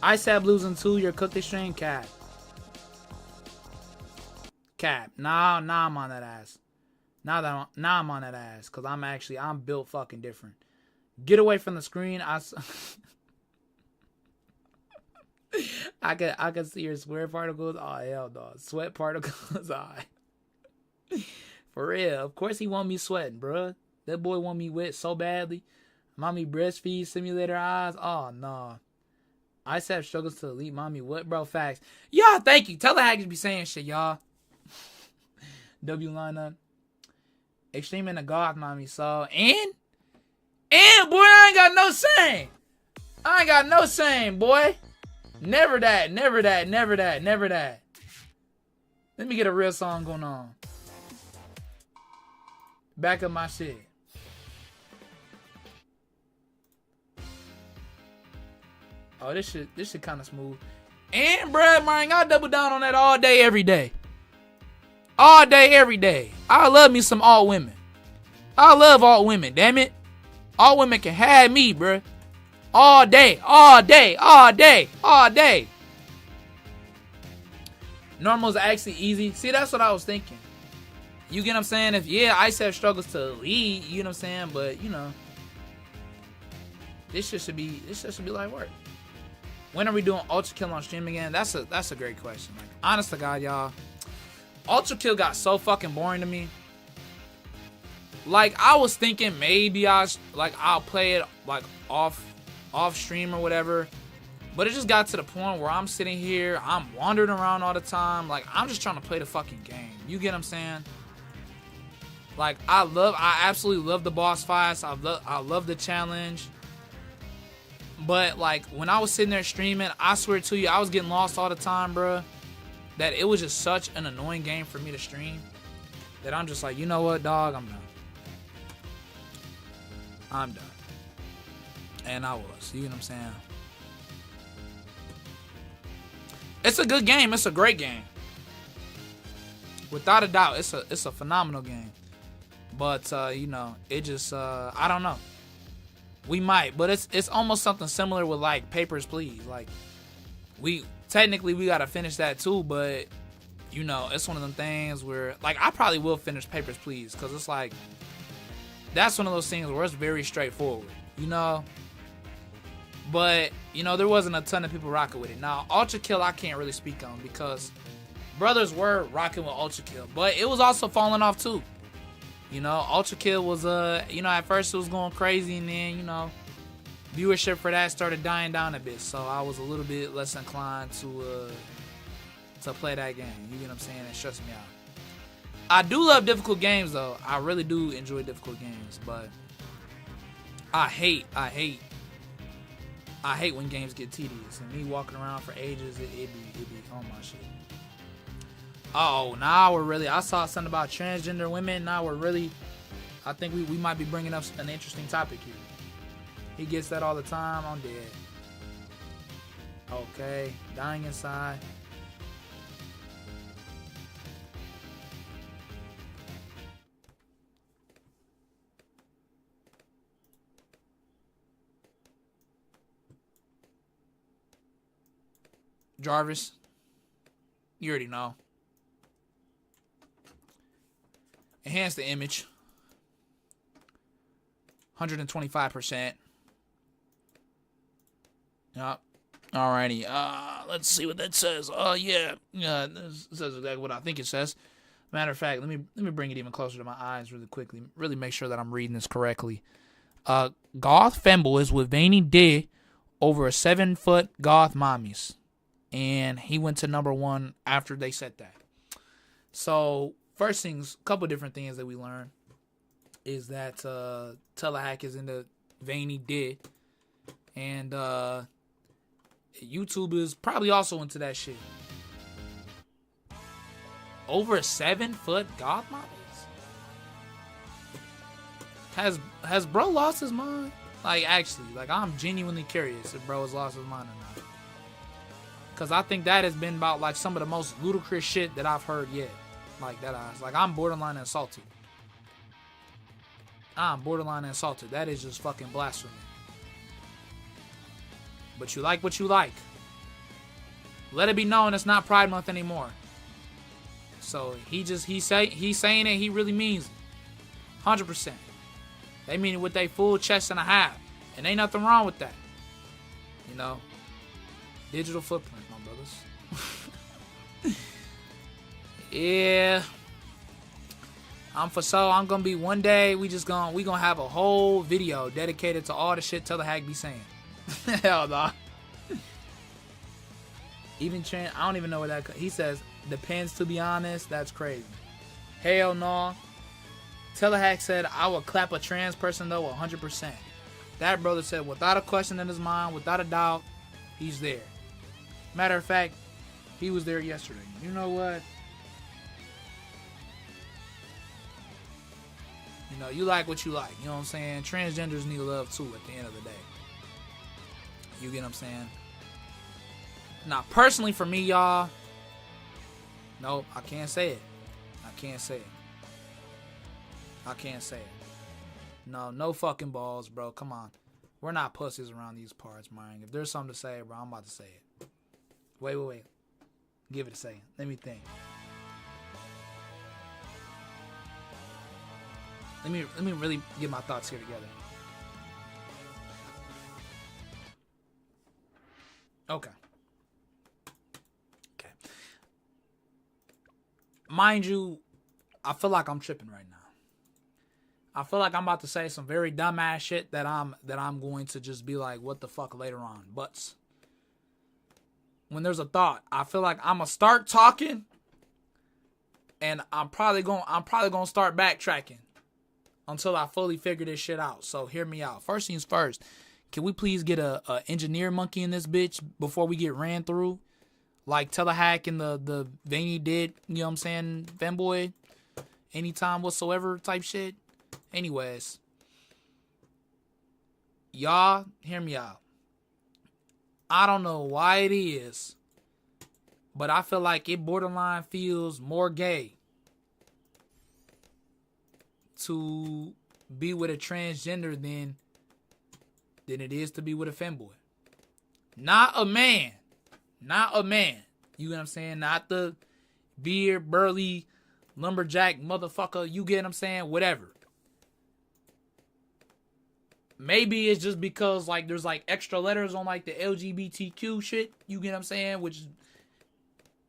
Ice Ab losing 2. Your cooked extreme cat. Nah, I'm on that ass. Now I'm on that ass, cause I'm built fucking different. Get away from the screen. I can see your sweat particles. Oh hell no, sweat particles. For real. Of course he want me sweating, bruh. That boy want me wet so badly. Mommy breastfeed simulator eyes. Oh no. I have struggles to elite mommy. What, bro? Facts. Y'all, thank you. Tell the hackers be saying shit, y'all. W lineup. Extreme in the God, mommy. So, and boy, I ain't got no shame. Boy. Never that, never that, never that, never that. Let me get a real song going on. Back up my shit. Oh, this shit kind of smooth. And, bruh, man, I double down on that all day, every day. All day, every day. I love me some all women. I love all women, damn it. All women can have me, bruh. All day, all day, all day, all day. Normal's actually easy. See, that's what I was thinking. You get what I'm saying? If, yeah, Ice have struggles to lead, you know what I'm saying? But, you know, this shit should be like work. When are we doing Ultra Kill on stream again? That's a great question. Like, honest to God, y'all, Ultra Kill got so fucking boring to me. Like, I was thinking maybe I'll play it like off stream or whatever, but it just got to the point where I'm sitting here, I'm wandering around all the time. Like, I'm just trying to play the fucking game. You get what I'm saying? Like, I absolutely love the boss fights. I love the challenge. But, like, when I was sitting there streaming, I swear to you, I was getting lost all the time, bruh. That it was just such an annoying game for me to stream that I'm just like, you know what, dog? I'm done. I'm done. And I was. You know what I'm saying? It's a good game. It's a great game. Without a doubt, it's a phenomenal game. But, you know, it just, I don't know. We might, but it's almost something similar with like Papers, Please. Like, we gotta finish that too, but you know, it's one of them things where like I probably will finish Papers, Please, because it's like that's one of those things where it's very straightforward, you know. But you know, there wasn't a ton of people rocking with it. Now, Ultra Kill I can't really speak on because brothers were rocking with Ultra Kill, but it was also falling off too. You know, Ultra Kill was, you know, at first it was going crazy, and then, you know, viewership for that started dying down a bit. So I was a little bit less inclined to play that game. You get what I'm saying? It stressed me out. I do love difficult games, though. I really do enjoy difficult games, but I hate when games get tedious. And me walking around for ages, it'd be on my shit. Oh, now we're really... I saw something about transgender women. Now we're really... I think we might be bringing up an interesting topic here. He gets that all the time. I'm dead. Okay. Dying inside. Jarvis. You already know. Enhance the image. 125%. Yep. Alrighty. Let's see what that says. Yeah. This says exactly what I think it says. Matter of fact, let me bring it even closer to my eyes really quickly. Really make sure that I'm reading this correctly. Goth femboys with veiny D over a 7-foot goth mommies. And he went to #1 after they said that. So, first things, a couple different things that we learned is that Telehack is into veiny D. And YouTube is probably also into that shit. Over a 7-foot goth mommies? Has bro lost his mind? Like, actually, like, I'm genuinely curious if bro has lost his mind or not. Because I think that has been about, like, some of the most ludicrous shit that I've heard yet. Like, that like, I'm borderline insulted. That is just fucking blasphemy. But you like what you like. Let it be known it's not Pride Month anymore. So, he's saying it, he really means it. 100%. They mean it with their full chest and a half. And ain't nothing wrong with that. You know? Digital footprint, my brothers. Yeah. I'm gonna be one day, we gonna have a whole video dedicated to all the shit Telehack be saying. Hell no. Even I don't even know what that, he says, depends to be honest, that's crazy. Hell no. Telehack said, I would clap a trans person though 100%. That brother said, without a question in his mind, without a doubt, he's there. Matter of fact, he was there yesterday. You know what? You know, you like what you like. You know what I'm saying? Transgenders need love too at the end of the day. You get what I'm saying? Now, personally for me, y'all, nope, I can't say it. I can't say it. I can't say it. No fucking balls, bro. Come on. We're not pussies around these parts, man. If there's something to say, bro, I'm about to say it. Wait. Give it a second. Let me think. Let me really get my thoughts here together. Okay. Mind you, I feel like I'm tripping right now. I feel like I'm about to say some very dumbass shit that I'm going to just be like, what the fuck later on. But when there's a thought, I feel like I'm gonna start talking, and I'm probably gonna start backtracking until I fully figure this shit out. So hear me out. First things first, can we please get a engineer monkey in this bitch before we get ran through? Like Telehack and the Veiny did, you know what I'm saying, fanboy, anytime whatsoever type shit. Anyways, y'all, hear me out. I don't know why it is, but I feel like it borderline feels more gay to be with a transgender than it is to be with a femboy. Not a man. You get what I'm saying? Not the beard, burly, lumberjack, motherfucker. You get what I'm saying? Whatever. Maybe it's just because like there's like extra letters on like the LGBTQ shit. You get what I'm saying? Which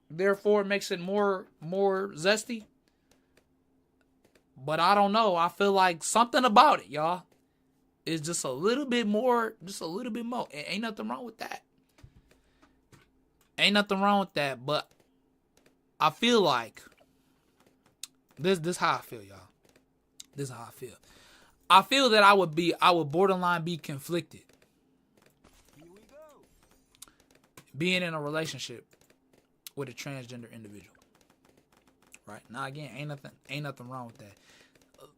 therefore makes it more zesty. But I don't know. I feel like something about it, y'all, is just a little bit more. Ain't nothing wrong with that. But I feel like this how I feel, y'all. This is how I feel. I feel that I would borderline be conflicted being in a relationship with a transgender individual. Right? Now again, ain't nothing wrong with that.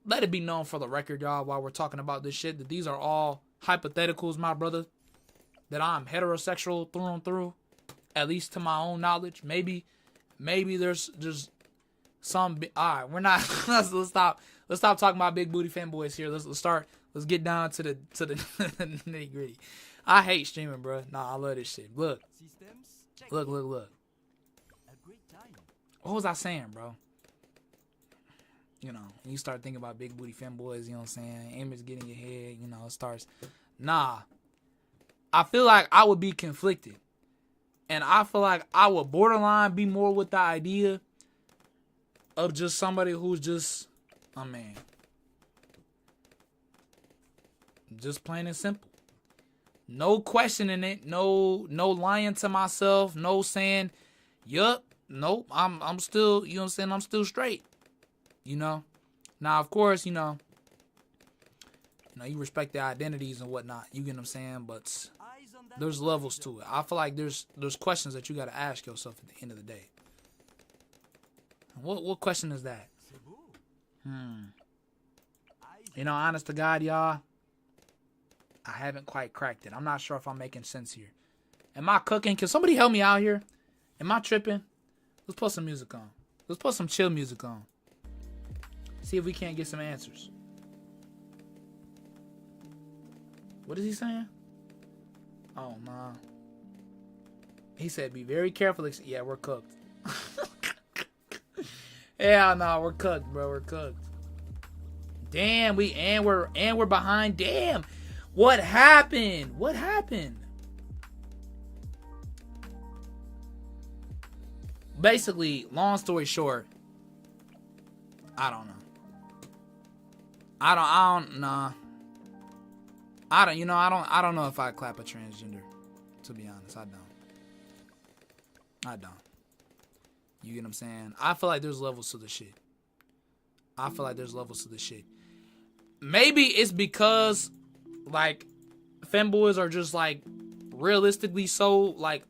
Let it be known for the record, y'all, while we're talking about this shit, that these are all hypotheticals, my brother. That I'm heterosexual through and through. At least to my own knowledge. Maybe there's just some. All right, we're not. let's stop. Let's stop talking about big booty fanboys here. Let's get down to the nitty gritty. I hate streaming, bro. Nah, I love this shit. Look. What was I saying, bro? You know, you start thinking about big booty fanboys. You know what I'm saying? Image get in your head. You know, it starts. Nah, I feel like I would be conflicted. And I feel like I would borderline be more with the idea of just somebody who's just a man. Just plain and simple. No questioning it. No lying to myself. No saying, yup, nope, I'm still, you know what I'm saying, I'm still straight. You know? Now, of course, you know, you respect their identities and whatnot. You get what I'm saying? But there's levels to it. I feel like there's questions that you got to ask yourself at the end of the day. What question is that? You know, honest to God, y'all, I haven't quite cracked it. I'm not sure if I'm making sense here. Am I cooking? Can somebody help me out here? Am I tripping? Let's put some music on. Let's put some chill music on. See if we can't get some answers. What is he saying? Oh, nah. He said, be very careful. Yeah, we're cooked. Yeah, no, we're cooked, bro. We're cooked. Damn, we're behind. Damn. What happened? What happened? Basically, long story short, I don't know. I don't know if I clap a transgender, to be honest. I don't. You get what I'm saying? I feel like there's levels to the shit. Maybe it's because, like, femboys are just, like, realistically so, like,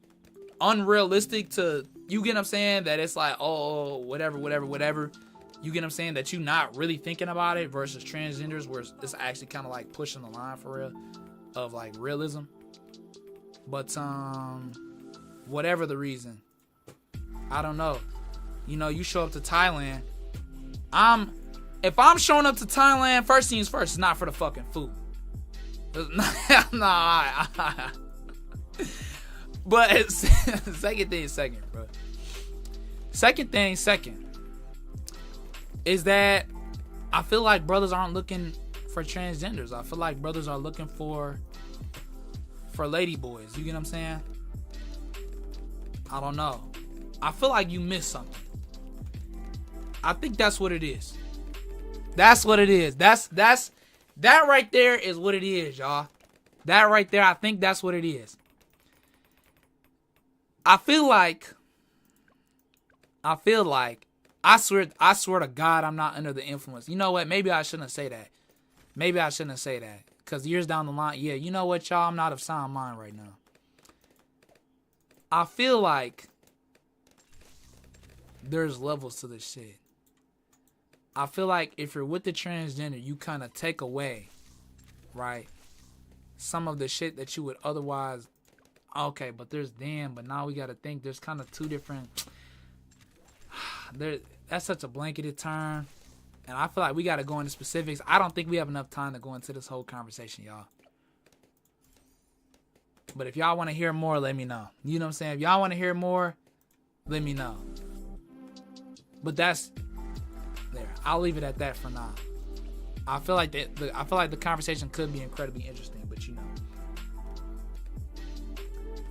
unrealistic to, you get what I'm saying, that it's like, oh, whatever. You get what I'm saying, that you not really thinking about it, versus transgenders where it's actually kind of like pushing the line for real of like realism. But whatever the reason, I don't know. You know, you show up to Thailand. If I'm showing up to Thailand, first things first, it's not for the fucking food. Nah. But second thing second, bro. Second thing second is that I feel like brothers aren't looking for transgenders. I feel like brothers are looking for lady boys. You get what I'm saying? I don't know. I feel like you missed something. I think that's what it is. That's what it is. That right there is what it is, y'all. That right there, I think that's what it is. I feel like I swear to God, I'm not under the influence. You know what? Maybe I shouldn't say that. Because years down the line, yeah, you know what, y'all? I'm not of sound mind right now. I feel like there's levels to this shit. I feel like if you're with the transgender, you kind of take away, right, some of the shit that you would otherwise, okay, but now we got to think there's kind of two different, that's such a blanketed term, and I feel like we got to go into specifics. I don't think we have enough time to go into this whole conversation, y'all. But if y'all want to hear more, let me know. You know what I'm saying? If y'all want to hear more, let me know. But that's there. I'll leave it at that for now. I feel like the conversation could be incredibly interesting, but you know,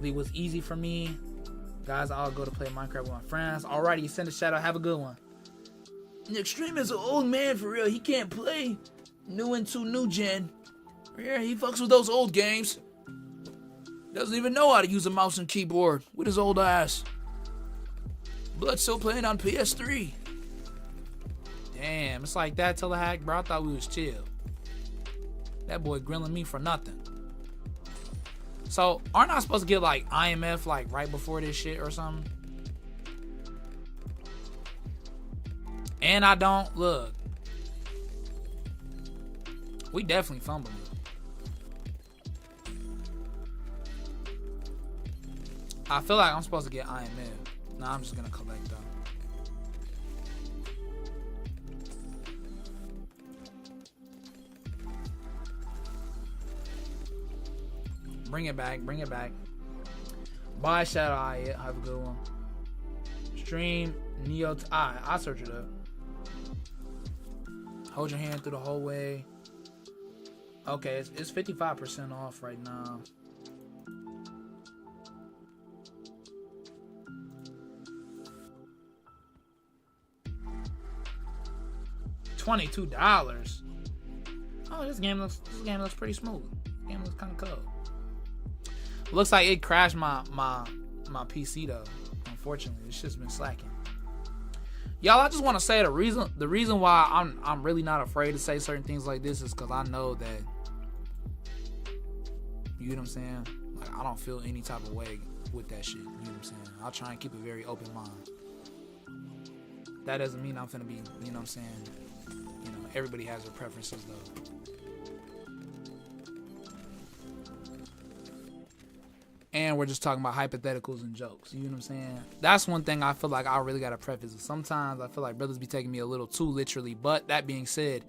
it was easy for me, guys. I'll go to play Minecraft with my friends. Alrighty, send a shout out. Have a good one. Xtreme is an old man for real. He can't play new gen. Yeah, he fucks with those old games. Doesn't even know how to use a mouse and keyboard with his old ass. Blood's still playing on PS3. Damn, it's like that till the hack, bro. I thought we was chill. That boy grilling me for nothing. So, aren't I supposed to get like IMF like right before this shit or something? And I don't. Look, we definitely fumbling. I feel like I'm supposed to get IMF. Nah, I'm just gonna collect though. Bring it back. Bye, Shadow Eye. Have a good one. Stream Neo. I search it up. Hold your hand through the whole way. Okay, it's 55% off right now. $22. Oh, this game looks pretty smooth. This game looks kind of cool. Looks like it crashed my PC though. Unfortunately, it's just been slacking. Y'all, I just want to say the reason why I'm really not afraid to say certain things like this is because I know that, you know what I'm saying? Like, I don't feel any type of way with that shit. You know what I'm saying? I'll try and keep a very open mind. That doesn't mean I'm finna be, you know what I'm saying? You know, everybody has their preferences though. And we're just talking about hypotheticals and jokes. You know what I'm saying? That's one thing I feel like I really got to preface. Sometimes I feel like brothers be taking me a little too literally. But that being said,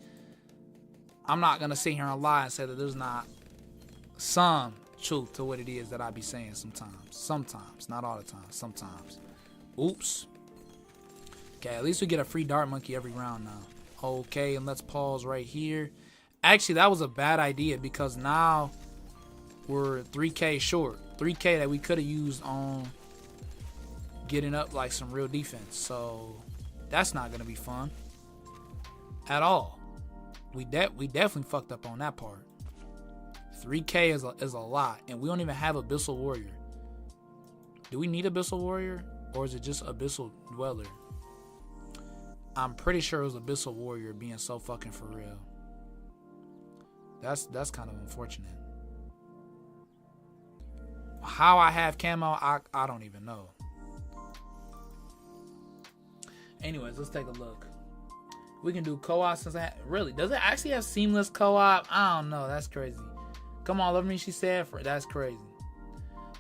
I'm not going to sit here and lie and say that there's not some truth to what it is that I be saying sometimes. Sometimes. Not all the time. Sometimes. Oops. Okay, at least we get a free dart monkey every round now. Okay, and let's pause right here. Actually, that was a bad idea because now we're 3K short. 3K that we could have used on getting up like some real defense. So that's not going to be fun at all. We definitely fucked up on that part. 3K is a lot. And we don't even have Abyssal Warrior. Do we need Abyssal Warrior? Or is it just Abyssal Dweller? I'm pretty sure it was Abyssal Warrior being so fucking for real. That's kind of unfortunate. How I have camo, I don't even know. Anyways, let's take a look. We can do co-op since really, does it actually have seamless co-op? I don't know. That's crazy. Come on, love me, she said. That's crazy.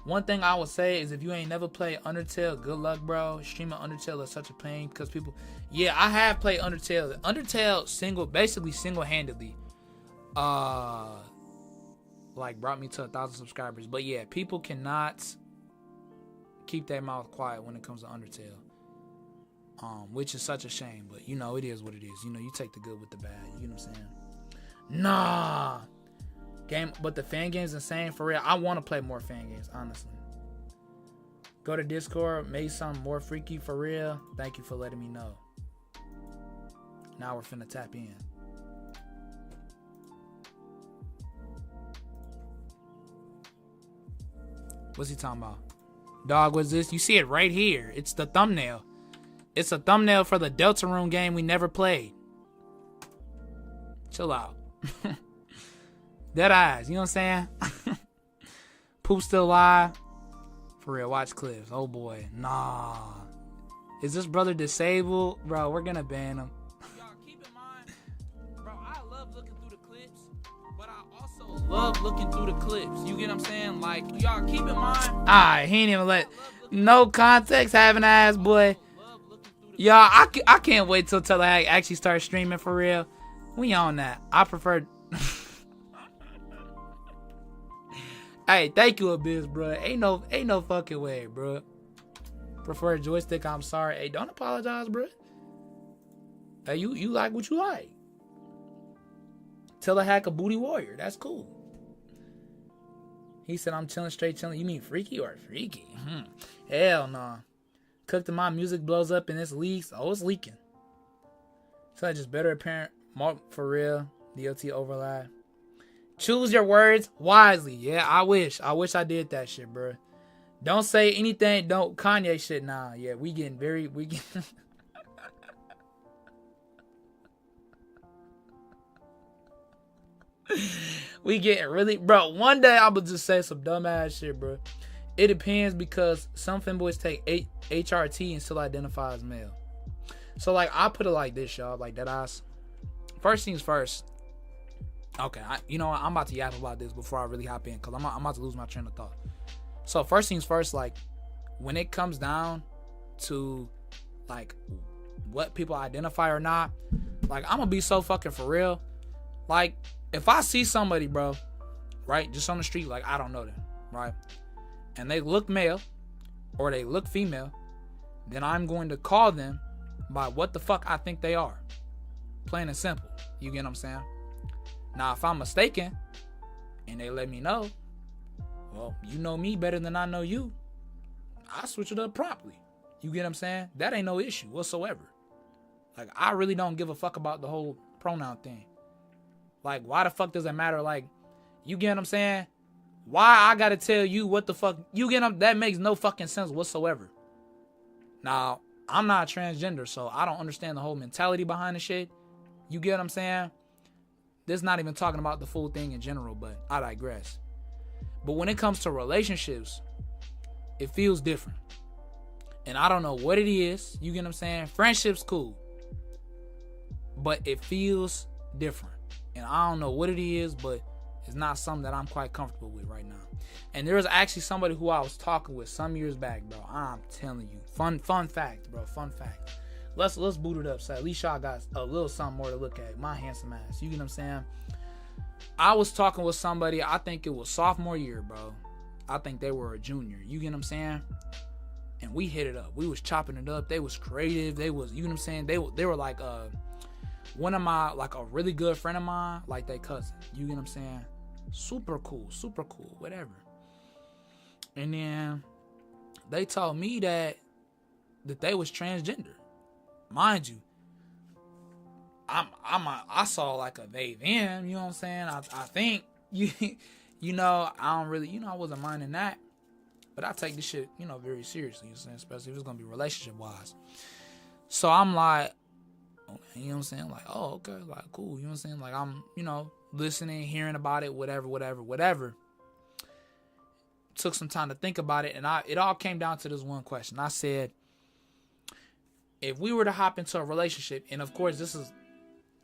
One thing I would say is if you ain't never played Undertale, good luck, bro. Streaming Undertale is such a pain because people... Yeah, I have played Undertale. Undertale basically single-handedly like brought me to 1,000 subscribers. But yeah, people cannot keep their mouth quiet when it comes to Undertale. Which is such a shame, but you know, it is what it is. You know, you take the good with the bad. You know what I'm saying? Nah. But the fan game's insane for real. I want to play more fan games, honestly. Go to Discord, make something more freaky for real. Thank you for letting me know. Now we're finna tap in. What's he talking about? Dog, what's this? You see it right here. It's the thumbnail. It's a thumbnail for the Deltarune game we never played. Chill out. Dead eyes, you know what I'm saying? Poop still alive. For real, watch clips. Oh boy, nah. Is this brother disabled? Bro, we're gonna ban him. Y'all keep in mind, bro, I love looking through the clips, but I also love looking through the clips. You get what I'm saying? Like, y'all keep in mind. Alright, he ain't even let no context having ass boy. Y'all, I can't wait till Telehack actually starts streaming for real. We on that. I prefer. Hey, thank you, Abyss, bro. Ain't no fucking way, bro. Prefer joystick. I'm sorry. Hey, don't apologize, bro. Hey, you like what you like. Telehack a booty warrior. That's cool. He said I'm chilling, straight chilling. You mean freaky or freaky? Hell no. Nah. Cooked and my music blows up and it's leaks. Oh, it's leaking. So I just better apparent. Mark for real. DOT overlap. Choose your words wisely. Yeah, I wish I did that shit, bro. Don't say anything. Don't Kanye shit now. Yeah, we getting. We getting really, bro. One day I would just say some dumbass shit, bro. It depends because some femboys take HRT and still identify as male. So like I put it like this, y'all. Like that ass. First things first. Okay, you know what? I'm about to yap about this before I really hop in because I'm about to lose my train of thought. So first things first, like when it comes down to like what people identify or not, like I'm gonna be so fucking for real. Like if I see somebody, bro, right, just on the street, like I don't know them, right, and they look male or they look female, then I'm going to call them by what the fuck I think they are. Plain and simple. You get what I'm saying? Now, if I'm mistaken and they let me know, well, you know me better than I know you. I switch it up promptly. You get what I'm saying? That ain't no issue whatsoever. Like, I really don't give a fuck about the whole pronoun thing. Like, why the fuck does it matter? Like, you get what I'm saying? Why I gotta tell you what the fuck? You get them? That makes no fucking sense whatsoever. Now, I'm not transgender, so I don't understand the whole mentality behind the shit. You get what I'm saying? This not even talking about the full thing in general, but I digress. But when it comes to relationships, it feels different. And I don't know what it is. You get what I'm saying? Friendship's cool. But it feels different. And I don't know what it is, but it's not something that I'm quite comfortable with right now. And there was actually somebody who I was talking with some years back, bro. I'm telling you. Fun fact, bro. Fun fact. Let's boot it up, so at least y'all got a little something more to look at. My handsome ass. You get what I'm saying? I was talking with somebody, I think it was sophomore year, bro. I think they were a junior. You get what I'm saying? And we hit it up. We was chopping it up. They was creative. They was, you know what I'm saying? They were like one of my, like a really good friend of mine, like they cousin. You get what I'm saying? Super cool, whatever. And then they told me that they was transgender. Mind you, I saw like a they them, you know what I'm saying? I think you know, I don't really, you know, I wasn't minding that, but I take this shit, you know, very seriously, you know what I'm saying? Especially if it's gonna be relationship wise. So I'm like, you know what I'm saying? Like, oh, okay, like cool, you know what I'm saying? Like I'm, you know, listening, hearing about it, whatever. took some time to think about it, and it all came down to this one question. I said, if we were to hop into a relationship, and of course this is,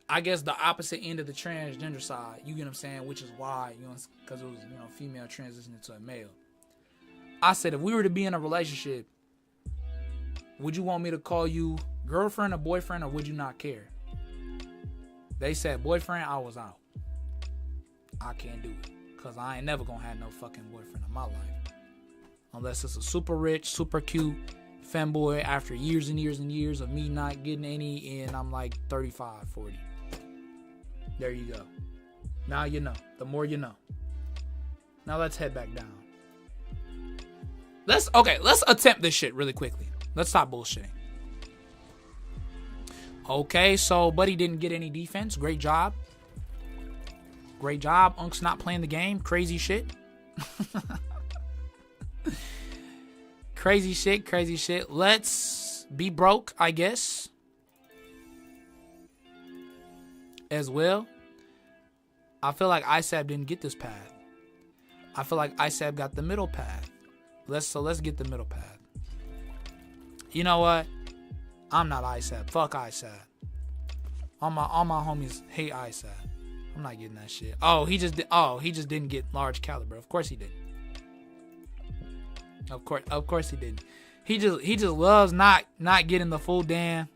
I guess, the opposite end of the transgender side, you get what I'm saying, which is why, you know, because it was, you know, female transitioning to a male. I said, if we were to be in a relationship, would you want me to call you girlfriend or boyfriend, or would you not care? They said boyfriend. I was out. I can't do it, because I ain't never gonna have no fucking boyfriend in my life. Unless it's a super rich, super cute femboy after years and years and years of me not getting any, and I'm like 35, 40. There you go. Now you know. The more you know. Now let's head back down. Let's attempt this shit really quickly. Let's stop bullshitting. Okay, so Buddy didn't get any defense. Great job. Great job. Unk's not playing the game. Crazy shit. Crazy shit, crazy shit. Let's be broke, I guess. As well. I feel like ISAB didn't get this path. I feel like ISAB got the middle path. Let's get the middle path. You know what? I'm not ISAB. Fuck ISAB. All my homies hate ISAB. I'm not getting that shit. Oh, he just didn't get large caliber. Of course he did. Of course he did. He just loves not getting the full damn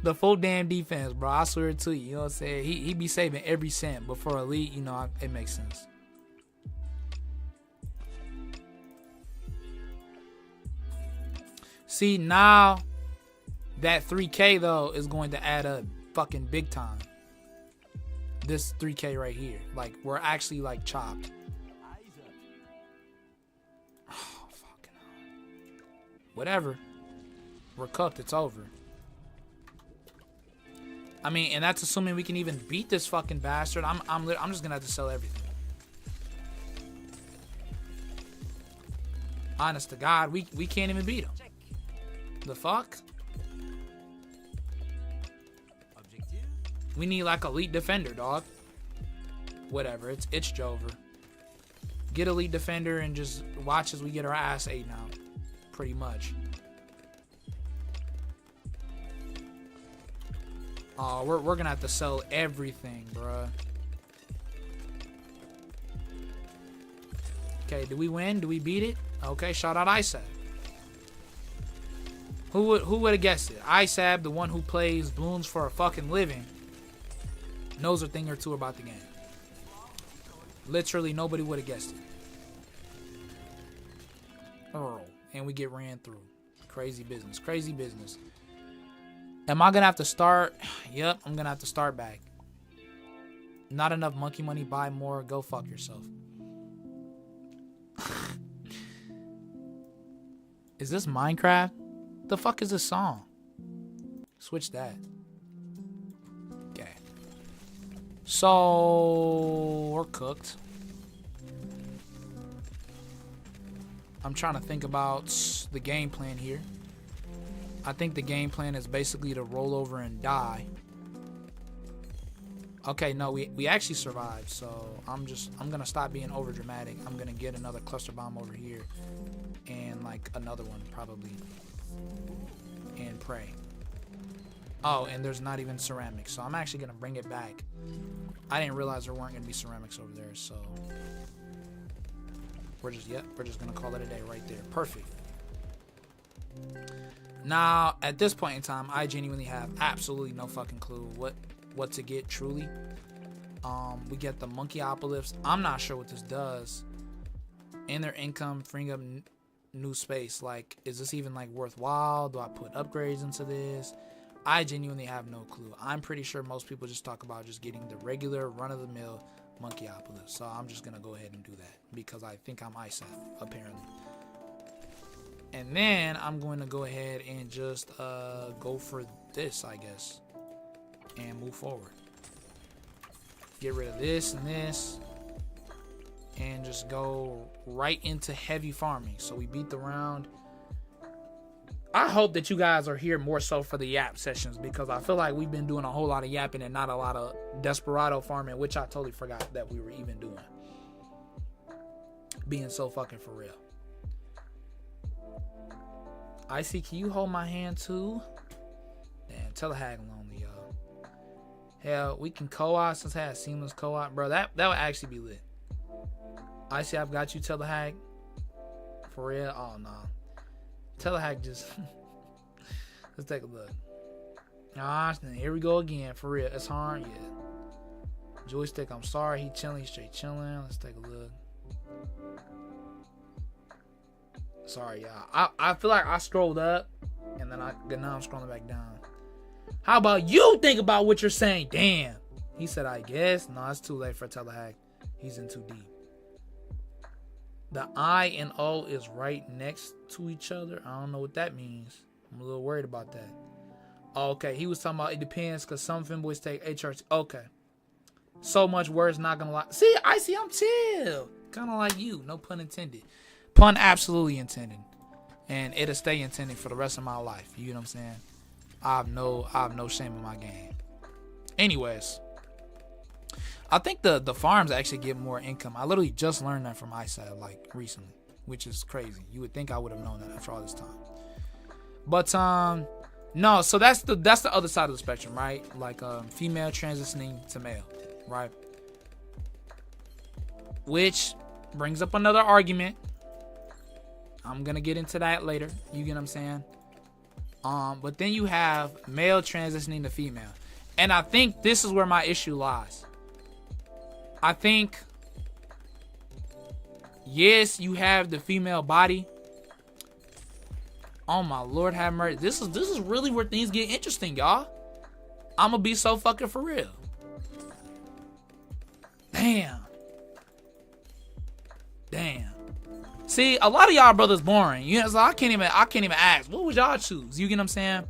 the full damn defense, bro. I swear to you. You know what I'm saying? He be saving every cent, but for elite, you know, it makes sense. See, now that 3K though is going to add up fucking big time. This 3K right here, like, we're actually like chopped. Oh, fucking hell. Whatever. We're cooked. It's over. I mean, and that's assuming we can even beat this fucking bastard. I'm just gonna have to sell everything. Honest to God, we can't even beat him. The fuck? We need like elite defender, dog. Whatever, it's Jover. Get elite defender and just watch as we get our ass ate now. Pretty much. Oh, we're gonna have to sell everything, bruh. Okay, do we win? Do we beat it? Okay, shout out ISAB. Who would have guessed it? ISAB, the one who plays balloons for a fucking living, knows a thing or two about the game. Literally nobody would have guessed it. Oh, and we get ran through. Crazy business. Crazy business. Am I gonna have to start? Yep, I'm gonna have to start back. Not enough monkey money, buy more, go fuck yourself. Is this Minecraft? The fuck is this song? Switch that. Okay. So we're cooked. I'm trying to think about the game plan here. I think the game plan is basically to roll over and die. Okay, no, we actually survived, so I'm gonna stop being over dramatic. I'm gonna get another cluster bomb over here and like another one probably, and pray. Oh, and there's not even ceramics, so I'm actually gonna bring it back. I didn't realize there weren't gonna be ceramics over there, so we're just gonna call it a day right there. Perfect. Now, at this point in time, I genuinely have absolutely no fucking clue what to get truly. We get the monkey uplifts. I'm not sure what this does. And their income, freeing up new space. Like, is this even like worthwhile? Do I put upgrades into this? I genuinely have no clue. I'm pretty sure most people just talk about just getting the regular run-of-the-mill monkey uplift. So I'm just gonna go ahead and do that because I think I'm ISAP, apparently. And then I'm going to go ahead and just go for this, I guess, and move forward. Get rid of this and this, and just go right into heavy farming. So we beat the round. I hope that you guys are here more so for the yap sessions, because I feel like we've been doing a whole lot of yapping and not a lot of Desperado farming, which I totally forgot that we were even doing. Being so fucking for real. Icy, can you hold my hand too? Damn, tell the hag lonely, y'all. Hell, we can co-op since I had seamless co-op. Bro, that would actually be lit. Icy, I've got you, tell the hag. For real? Oh, no. Tell the hag just... Let's take a look. Gosh, here we go again. For real. It's hard. Yeah. Joystick, I'm sorry. He chilling. He's straight chilling. Let's take a look. Sorry, y'all. I feel like I scrolled up. And then now I'm scrolling back down. How about you think about what you're saying? Damn. He said, I guess. No, it's too late for Telehag. He's in too deep. The I and O is right next to each other. I don't know what that means. I'm a little worried about that. Oh, okay, he was talking about it depends because some femboys take HRT. Okay. So much worse, not gonna lie. See, I'm chill. Kind of like you. No pun intended. Pun absolutely intended. And it'll stay intended for the rest of my life. You know what I'm saying? I have no shame in my game. Anyways. I think the farms actually get more income. I literally just learned that from ISAD like recently. Which is crazy. You would think I would have known that after all this time. But no, so that's the other side of the spectrum, right? Like female transitioning to male, right? Which brings up another argument. I'm gonna get into that later. You get what I'm saying? But then you have male transitioning to female. And I think this is where my issue lies. I think yes, you have the female body. Oh my Lord, have mercy. This is really where things get interesting, y'all. I'ma be so fucking for real. Damn. See, a lot of y'all brothers boring. You know, so I can't even ask. What would y'all choose? You get what I'm saying?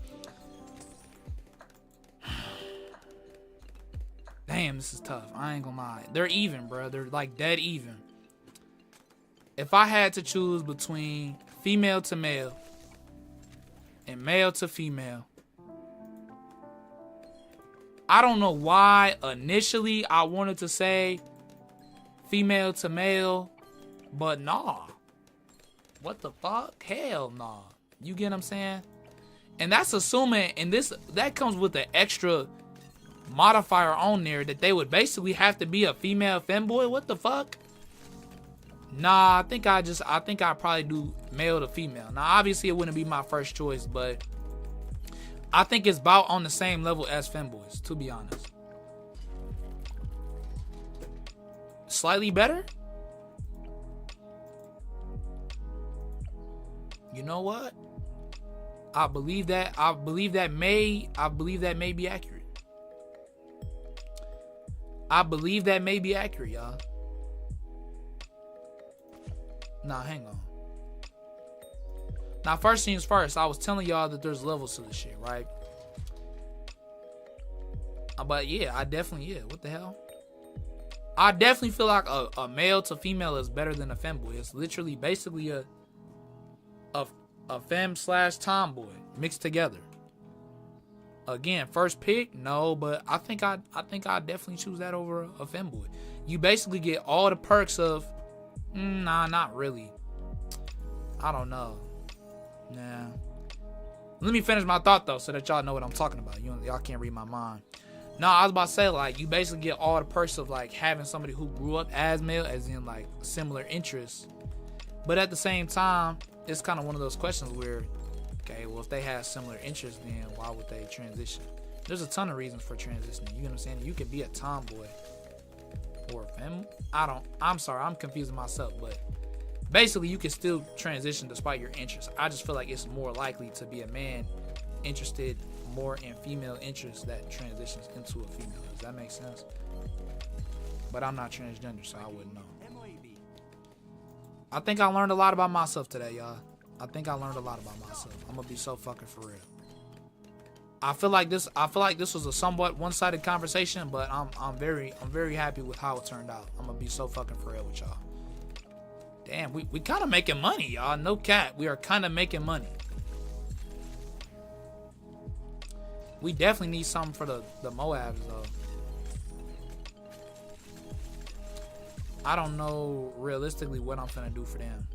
Damn, this is tough. I ain't gonna lie. They're even, bro. They're like dead even. If I had to choose between female to male and male to female, I don't know why initially I wanted to say female to male, but nah. What the fuck? Hell nah. You get what I'm saying? And that's assuming, and that comes with the extra modifier on there that they would basically have to be a female femboy. What the fuck? Nah, I think I'd probably do male to female. Now, obviously, it wouldn't be my first choice, but I think it's about on the same level as femboys, to be honest. Slightly better? You know what? I believe that may be accurate. I believe that may be accurate, y'all. Nah, hang on. Now, first things first, I was telling y'all that there's levels to this shit, right? But yeah, what the hell? I definitely feel like a male to female is better than a femboy. It's literally basically a femme/tomboy mixed together. Again, first pick, no, but I think I'd definitely choose that over a femboy. You basically get all the perks of nah, not really. I don't know. Nah. Let me finish my thought though, so that y'all know what I'm talking about. Y'all can't read my mind. No, I was about to say, like, you basically get all the perks of like having somebody who grew up as male, as in like similar interests. But at the same time, it's kind of one of those questions where, okay, well, if they have similar interests, then why would they transition? There's a ton of reasons for transitioning. You know what I'm saying? You could be a tomboy or a femme. I'm sorry, I'm confusing myself, but basically you can still transition despite your interests. I just feel like it's more likely to be a man interested more in female interests that transitions into a female. Does that make sense? But I'm not transgender, so I wouldn't know. I think I learned a lot about myself today, y'all. I'm gonna be so fucking for real. I feel like this was a somewhat one-sided conversation, but I'm very happy with how it turned out. I'm gonna be so fucking for real with y'all. Damn, we kind of making money, y'all. No cap, we are kind of making money. We definitely need something for the Moabs though. I don't know realistically what I'm finna do for them.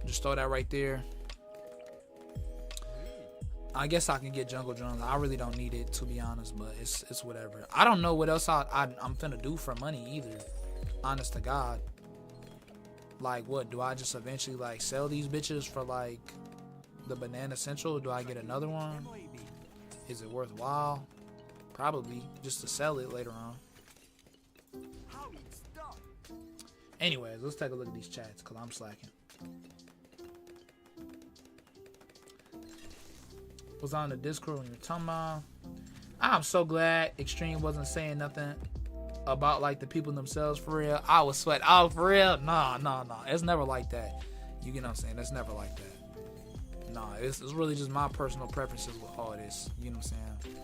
Just throw that right there. I guess I can get jungle drums. I really don't need it, to be honest, but it's whatever. I don't know what else I'm finna do for money either. Honest to God. Like, what? Do I just eventually, like, sell these bitches for, like, the Banana Central? Do I get another one? Is it worthwhile? Probably, just to sell it later on. Anyways, let's take a look at these chats, because I'm slacking. Was on the Discord when you were talking about. I'm so glad Extreme wasn't saying nothing about like the people themselves for real. I was sweat. Oh, for real? Nah. It's never like that. You get what I'm saying? It's never like that. Nah, it's really just my personal preferences with all this. You know what I'm saying?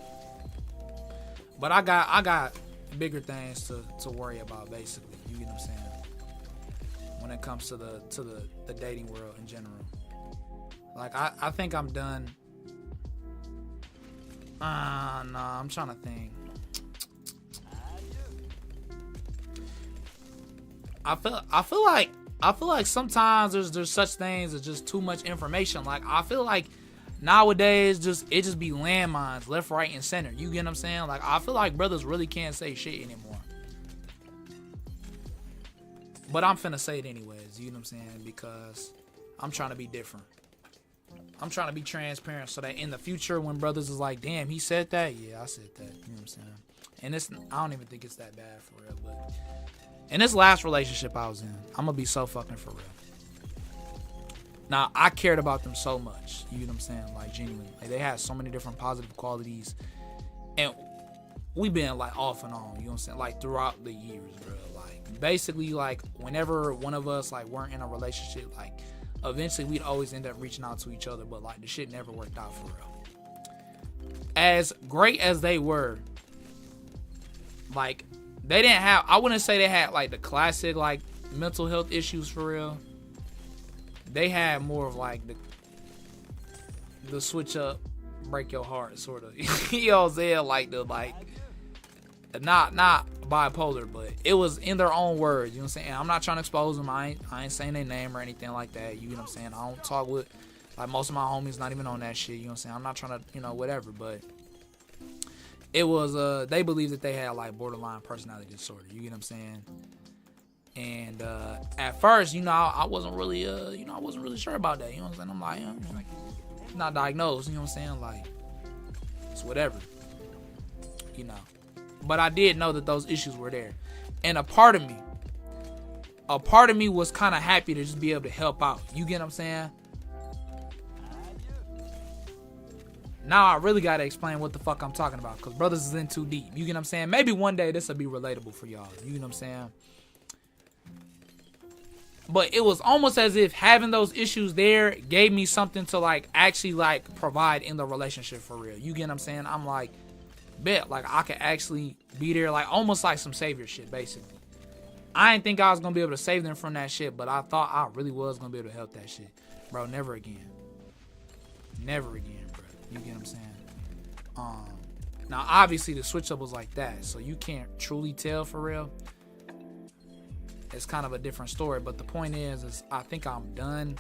But I got bigger things to worry about, basically. You get what I'm saying? When it comes to the dating world in general. Like I think I'm done. Nah, I'm trying to think. I feel like sometimes there's such things as just too much information. Like I feel like nowadays it just be landmines left, right, and center. You get what I'm saying? Like I feel like brothers really can't say shit anymore. But I'm finna say it anyways. You know what I'm saying? Because I'm trying to be different. I'm trying to be transparent so that in the future when brothers is like, damn, he said that? Yeah, I said that. You know what I'm saying? And I don't even think it's that bad for real. But in this last relationship I was in, I'm going to be so fucking for real. Now, I cared about them so much. You know what I'm saying? Like, genuinely. Like, they had so many different positive qualities. And we been, like, off and on. You know what I'm saying? Like, throughout the years, bro. Like, basically, like, whenever one of us, like, weren't in a relationship, like, eventually we'd always end up reaching out to each other, but like the shit never worked out for real. As great as they were, like they didn't have, I wouldn't say they had like the classic like mental health issues for real. They had more of like the switch up, break your heart sort of. You know what I'm saying? Like the not bipolar, but it was in their own words. You know what I'm saying? I'm not trying to expose them. I ain't saying their name or anything like that. You know what I'm saying? I don't talk with like most of my homies. Not even on that shit. You know what I'm saying? I'm not trying to whatever. But it was they believed that they had like borderline personality disorder. You get what I'm saying? And at first, I wasn't really I wasn't really sure about that. You know what I'm saying? I'm like, not diagnosed. You know what I'm saying? Like it's whatever. But I did know that those issues were there. And a part of me was kind of happy to just be able to help out. You get what I'm saying? Now I really got to explain what the fuck I'm talking about. Because brothers is in too deep. You get what I'm saying? Maybe one day this will be relatable for y'all. You get what I'm saying? But it was almost as if having those issues there gave me something to like actually like provide in the relationship for real. You get what I'm saying? I'm like, bet like I could actually be there, like almost like some savior shit basically. I didn't think I was gonna be able to save them from that shit, but I thought I really was gonna be able to help that shit. Bro, never again, bro. You get what I'm saying? Now obviously the switch up was like that, so you can't truly tell for real. It's kind of a different story, but the point is I think I'm done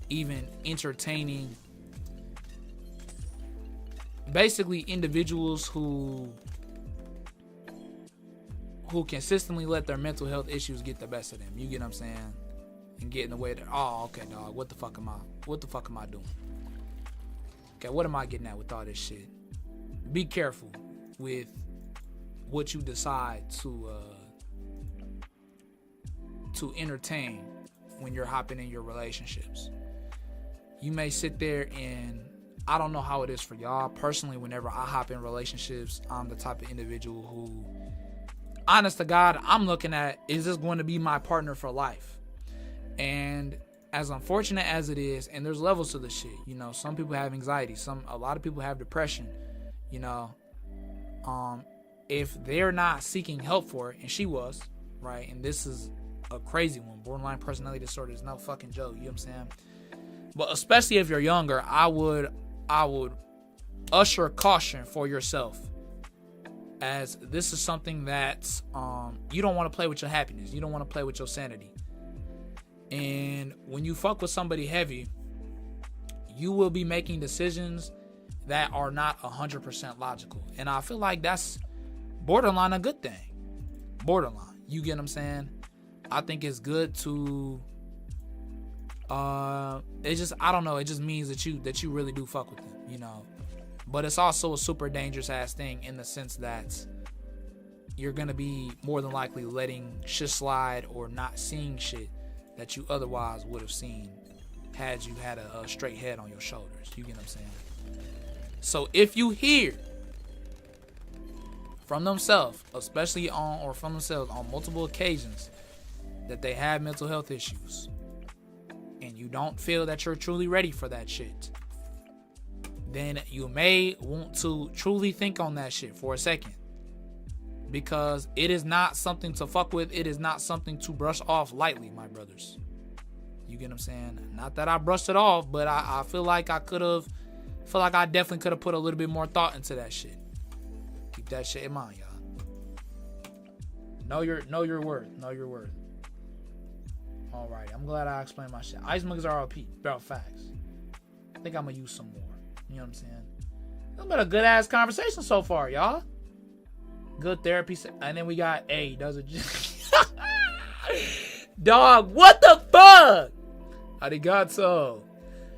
even entertaining basically individuals who consistently let their mental health issues get the best of them. You get what I'm saying? And get in the way that, oh, okay, dog, what the fuck am I doing? Okay, what am I getting at with all this shit? Be careful with what you decide to entertain when you're hopping in your relationships. You may sit there and I don't know how it is for y'all. Personally, whenever I hop in relationships, I'm the type of individual who, honest to God, I'm looking at, is this going to be my partner for life? And as unfortunate as it is, and there's levels to this shit, some people have anxiety, a lot of people have depression, if they're not seeking help for it, and she was, right, and this is a crazy one, borderline personality disorder is no fucking joke, you know what I'm saying? But especially if you're younger, I would usher caution for yourself, as this is something that you don't want to play with your happiness. You don't want to play with your sanity. And when you fuck with somebody heavy, you will be making decisions that are not 100% logical. And I feel like that's borderline a good thing. Borderline. You get what I'm saying? I think it's good to it just, I don't know, it just means that you really do fuck with them, you know. But it's also a super dangerous ass thing in the sense that you're gonna be more than likely letting shit slide or not seeing shit that you otherwise would have seen had you had a straight head on your shoulders. You get what I'm saying? So if you hear from themselves, especially from themselves on multiple occasions, that they have mental health issues, and you don't feel that you're truly ready for that shit, then you may want to truly think on that shit for a second. Because it is not something to fuck with. It is not something to brush off lightly, my brothers. You get what I'm saying? Not that I brushed it off, but I feel like I definitely could have put a little bit more thought into that shit. Keep that shit in mind, y'all. Know your worth. Know your worth. Alright, I'm glad I explained my shit. Ice Muggers RLP. Bro, facts. I think I'm gonna use some more. You know what I'm saying? It's been a good ass conversation so far, y'all. Good therapy. And then we got A. Does it just dog, what the fuck? Arigato.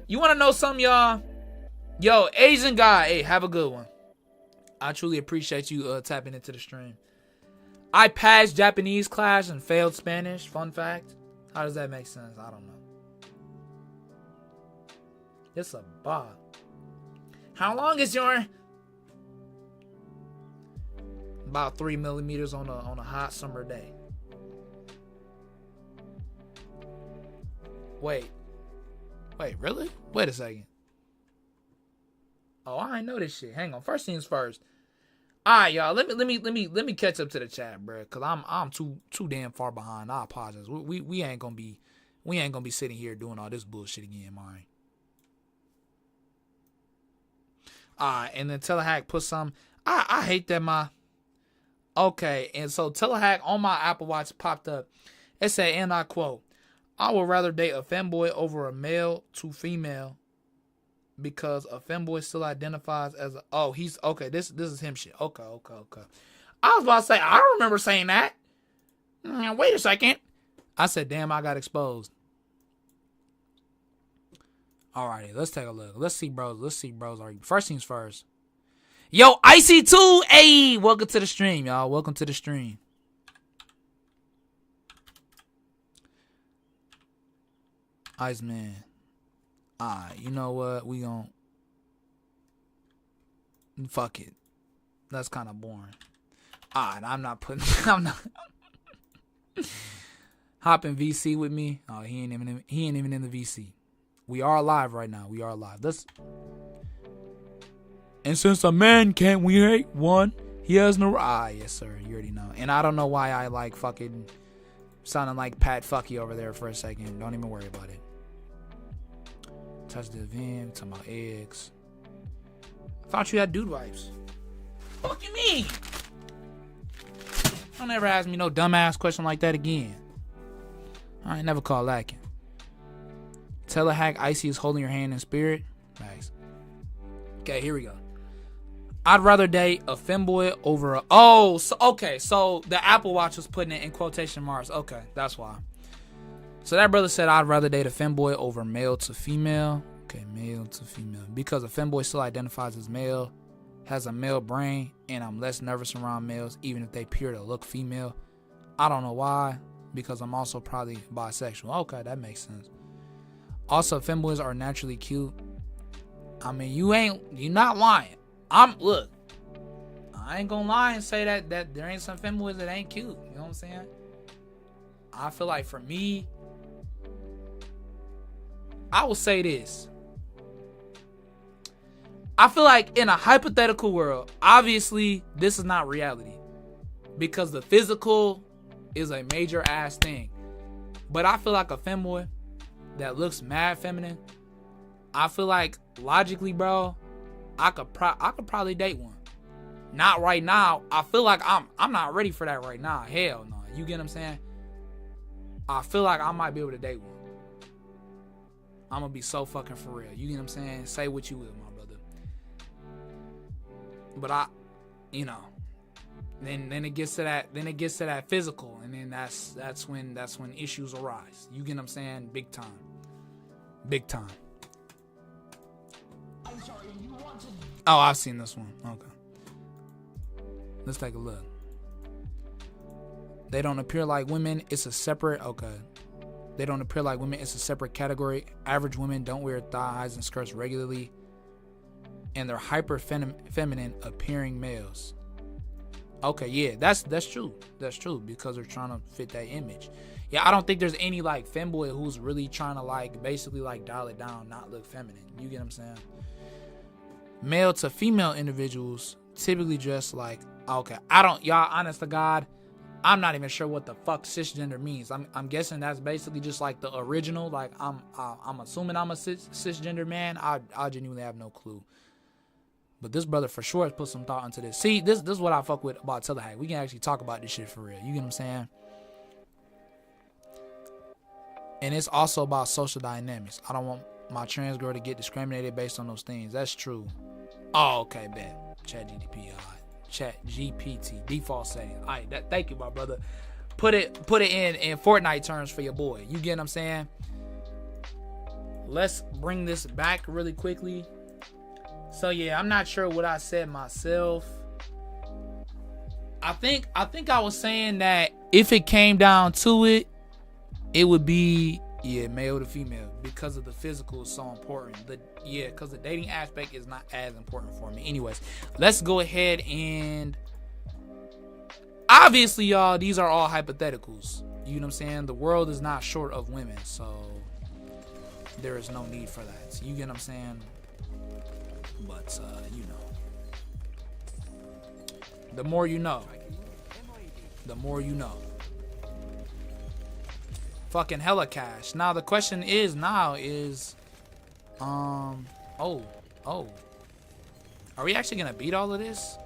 You wanna know something, y'all? Yo, Asian guy, hey, have a good one. I truly appreciate you tapping into the stream. I passed Japanese class and failed Spanish. Fun fact. How does that make sense? I don't know. It's a bob. How long is your? About 3 millimeters on a hot summer day. Wait, really? Wait a second. Oh, I ain't know this shit. Hang on. First things first. All right, y'all. Let me catch up to the chat, bro. Cause I'm too damn far behind. I apologize. We ain't gonna be sitting here doing all this bullshit again, man. And then Telehack put some. I hate that my. Okay, and so Telehack on my Apple Watch popped up. It said, and I quote, "I would rather date a femboy over a male to female, because a femboy still identifies as a." Oh, he's okay. This is him shit. Okay. I was about to say, I don't remember saying that. Wait a second. I said, damn, I got exposed. Alrighty, let's take a look. Let's see, bros. First things first. Yo, Icy2, hey, welcome to the stream, y'all. Welcome to the stream. Iceman. Alright, you know what? We gon' fuck it. That's kind of boring. Alright, I'm not hop in VC with me. Oh, he ain't even in the VC. We are live right now. We are live. And since a man can't create one, he has no. Yes, sir. You already know. And I don't know why I like fucking sounding like Pat Fucky over there for a second. Don't even worry about it. Touch the event. Talking about eggs. I thought you had dude vibes. What you mean? Don't ever ask me no dumbass question like that again. I ain't never called lacking. Telehack Icy is holding your hand in spirit. Nice. Okay, here we go. I'd rather date a femboy over a... Oh, so the Apple Watch was putting it in quotation marks. Okay, that's why. So that brother said I'd rather date a femboy over male to female. Okay, male to female. Because a femboy still identifies as male, has a male brain, and I'm less nervous around males, even if they appear to look female. I don't know why, because I'm also probably bisexual. Okay, that makes sense. Also, femboys are naturally cute. I mean, you're not lying. Look, I ain't gonna lie and say that there ain't some femboys that ain't cute. You know what I'm saying? I feel like for me, I will say this. I feel like in a hypothetical world, obviously this is not reality, because the physical is a major ass thing. But I feel like a femboy that looks mad feminine, I feel like logically, bro, I could probably date one. Not right now. I feel like I'm not ready for that right now. Hell no. You get what I'm saying? I feel like I might be able to date one. I'm gonna be so fucking for real. You get what I'm saying? Say what you will, my brother. But then it gets to that physical, and then that's when issues arise. You get what I'm saying? Big time. I'm sorry, you wanted. Oh, I've seen this one. Okay. Let's take a look. They don't appear like women. It's a separate. Okay. They don't appear like women. It's a separate category. Average women don't wear thigh highs and skirts regularly, and they're hyper feminine appearing males. Okay, yeah, that's true. That's true because they're trying to fit that image. Yeah, I don't think there's any like femboy who's really trying to like basically like dial it down, not look feminine. You get what I'm saying? Male to female individuals typically dress like, okay, y'all, honest to God, I'm not even sure what the fuck cisgender means. I'm guessing that's basically just like the original. Like I'm assuming I'm a cisgender man. I genuinely have no clue. But this brother for sure has put some thought into this. See, this is what I fuck with about Telehack. We can actually talk about this shit for real. You get what I'm saying? And it's also about social dynamics. I don't want my trans girl to get discriminated based on those things. That's true. Oh, okay, bet. ChatGPT default setting. All right, thank you, my brother. Put it in Fortnite terms for your boy. You get what I'm saying? Let's bring this back really quickly. So yeah, I'm not sure what I said myself. I think I was saying that if it came down to it, it would be male to female because of the physical is so important. Because the dating aspect is not as important for me. Anyways, let's go ahead and obviously, y'all, these are all hypotheticals. You know what I'm saying? The world is not short of women, so there is no need for that. So you get what I'm saying? But the more you know. The more you know. Fucking hella cash. Now the question is are we actually gonna beat all of this?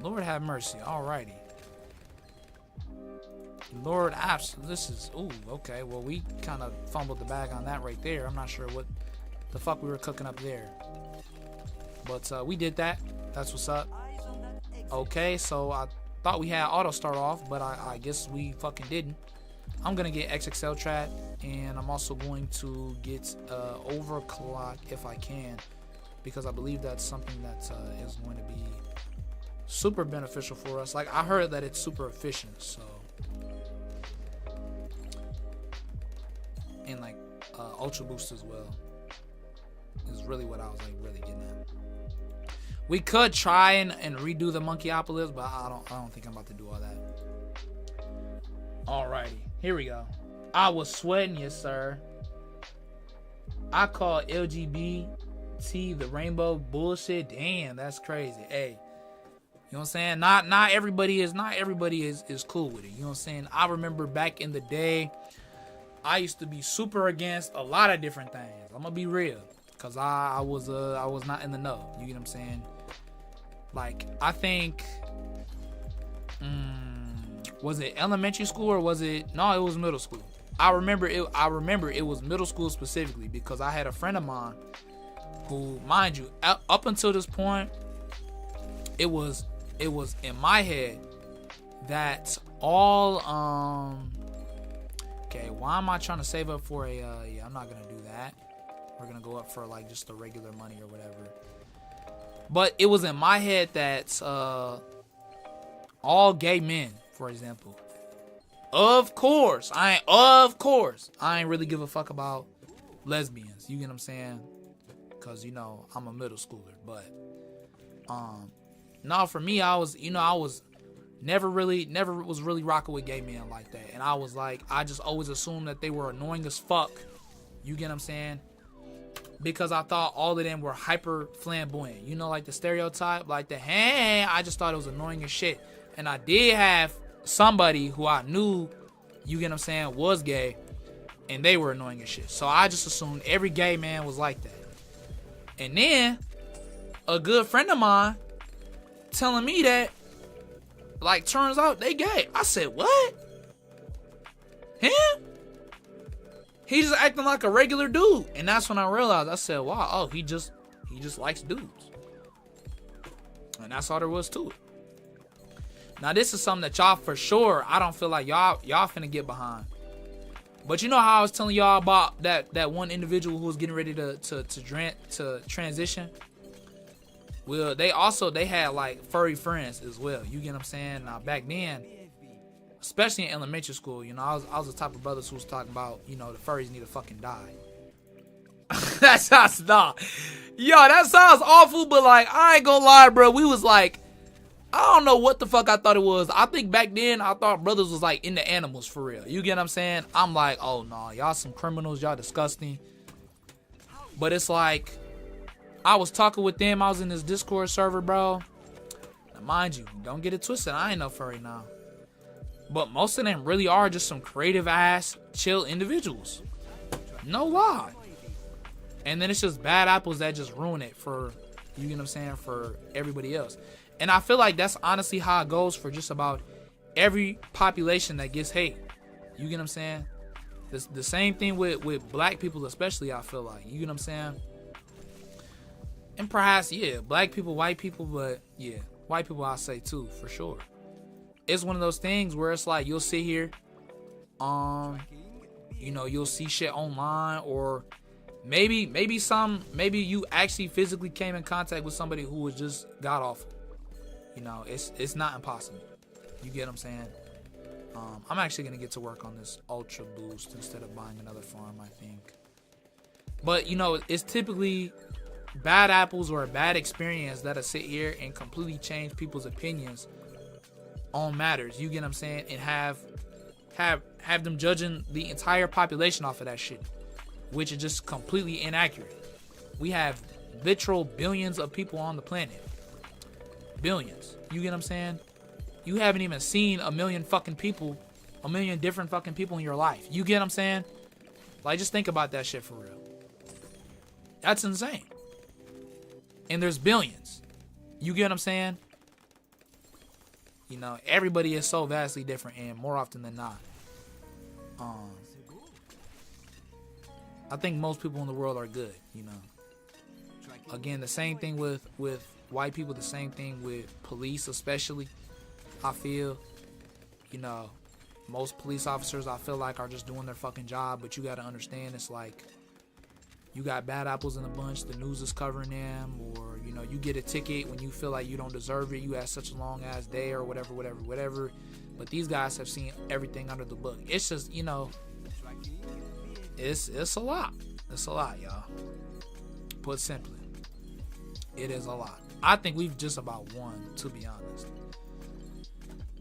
Lord have mercy. Alrighty. Lord absolutely. This is okay. Well, we kind of fumbled the bag on that right there. I'm not sure what the fuck we were cooking up there. But we did that. That's what's up. Okay, so I thought we had auto start off, but I guess we fucking didn't. I'm gonna get XXL trap, and I'm also going to get overclock if I can, because I believe that's something that is going to be super beneficial for us. Like I heard that it's super efficient, so and like ultra boost as well is really what I was like really getting at. We could try and redo the Monkeyopolis, but I don't think I'm about to do all that. Alrighty, here we go. I was sweating, yes sir. I call LGBT the rainbow bullshit. Damn, that's crazy. Hey, you know what I'm saying? Not everybody is cool with it. You know what I'm saying? I remember back in the day, I used to be super against a lot of different things. I'm gonna be real, cause I was not in the know. You get what I'm saying? Like I think, was it elementary school or was it? No, it was middle school. I remember it was middle school specifically because I had a friend of mine who, mind you, up until this point, it was in my head that all okay, why am I trying to save up for a I'm not gonna do that. We're gonna go up for like just the regular money or whatever. But it was in my head that all gay men, for example, of course I ain't really give a fuck about lesbians. You get what I'm saying? Cause I'm a middle schooler. But no, for me, I was never was really rocking with gay men like that. And I was like, I just always assumed that they were annoying as fuck. You get what I'm saying? Because I thought all of them were hyper flamboyant. Like the stereotype, like the hey, I just thought it was annoying as shit. And I did have somebody who I knew, you get what I'm saying, was gay, And they were annoying as shit. So I just assumed every gay man was like that. And then a good friend of mine telling me that, like, turns out they gay. I said, what? Him? He just acting like a regular dude. And that's when I realized, I said, wow, oh, he just likes dudes. And that's all there was to it. Now this is something that y'all for sure, I don't feel like y'all finna get behind. But you know how I was telling y'all about that one individual who was getting ready to transition? Well, they had like furry friends as well. You get what I'm saying? Now back then, especially in elementary school, you know, I was the type of brothers who was talking about, you know, the furries need to fucking die. That sounds that sounds awful, but like, I ain't gonna lie, bro. We was like, I don't know what the fuck I thought it was. I think back then I thought brothers was like into animals for real. You get what I'm saying? I'm like, oh no, y'all some criminals, y'all disgusting. But it's like, I was talking with them. I was in this Discord server, bro. Now, mind you, don't get it twisted. I ain't no furry now. But most of them really are just some creative ass, chill individuals. No lie. And then it's just bad apples that just ruin it for, you get what I'm saying, for everybody else. And I feel like that's honestly how it goes for just about every population that gets hate. You get what I'm saying? The same thing with black people especially, I feel like. You get what I'm saying? And perhaps, yeah, black people, white people, but yeah, white people I'll say too, for sure. It's one of those things where it's like you'll sit here, you know, you'll see shit online, or maybe you actually physically came in contact with somebody who was just god awful. You know, it's not impossible. You get what I'm saying? I'm actually gonna get to work on this Ultra Boost instead of buying another farm, I think. But you know, it's typically bad apples or a bad experience that'll sit here and completely change people's opinions on matters. You get what I'm saying? And have them judging the entire population off of that shit, which is just completely inaccurate. We have literal billions of people on the planet. Billions. You get what I'm saying? You haven't even seen a million different fucking people in your life. You get what I'm saying? Like, just think about that shit for real. That's insane. And there's billions. You get what I'm saying? You know, everybody is so vastly different, and more often than not, I think most people in the world are good, you know. Again, the same thing with white people, the same thing with police especially. I feel, you know, most police officers I feel like are just doing their fucking job, but you gotta understand, it's like, you got bad apples in a bunch, the news is covering them, or, you know, you get a ticket when you feel like you don't deserve it, you had such a long ass day or whatever, but these guys have seen everything under the book. It's just, you know, it's a lot. It's a lot, y'all. Put simply, it is a lot. I think we've just about won, to be honest.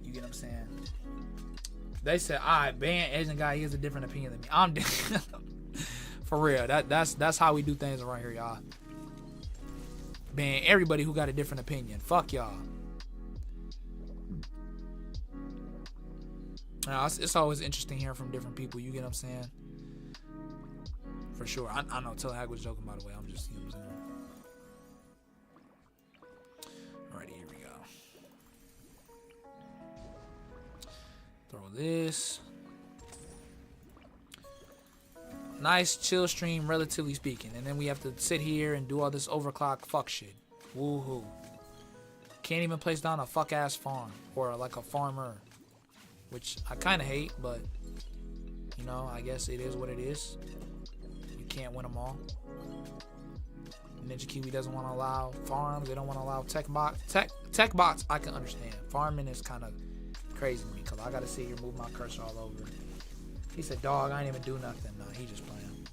You get what I'm saying? They said, alright, ban Asian guy, he has a different opinion than me. I'm for real. That's how we do things around here, y'all. Ban everybody who got a different opinion. Fuck y'all. Now, it's always interesting hearing from different people. You get what I'm saying? For sure. I know Telehag was joking, by the way. I'm just, you know what I'm saying? Alrighty, here we go. Throw this. Nice chill stream, relatively speaking. And then we have to sit here and do all this overclock fuck shit. Woohoo. Can't even place down a fuck ass farm. Or like a farmer. Which I kind of hate, but you know, I guess it is what it is. You can't win them all. Ninja Kiwi doesn't want to allow farms. They don't want to allow tech bots. Tech bots, I can understand. Farming is kind of crazy to me because I got to sit here move my cursor all over. He said, dog, I ain't even do nothing. No, he just playing.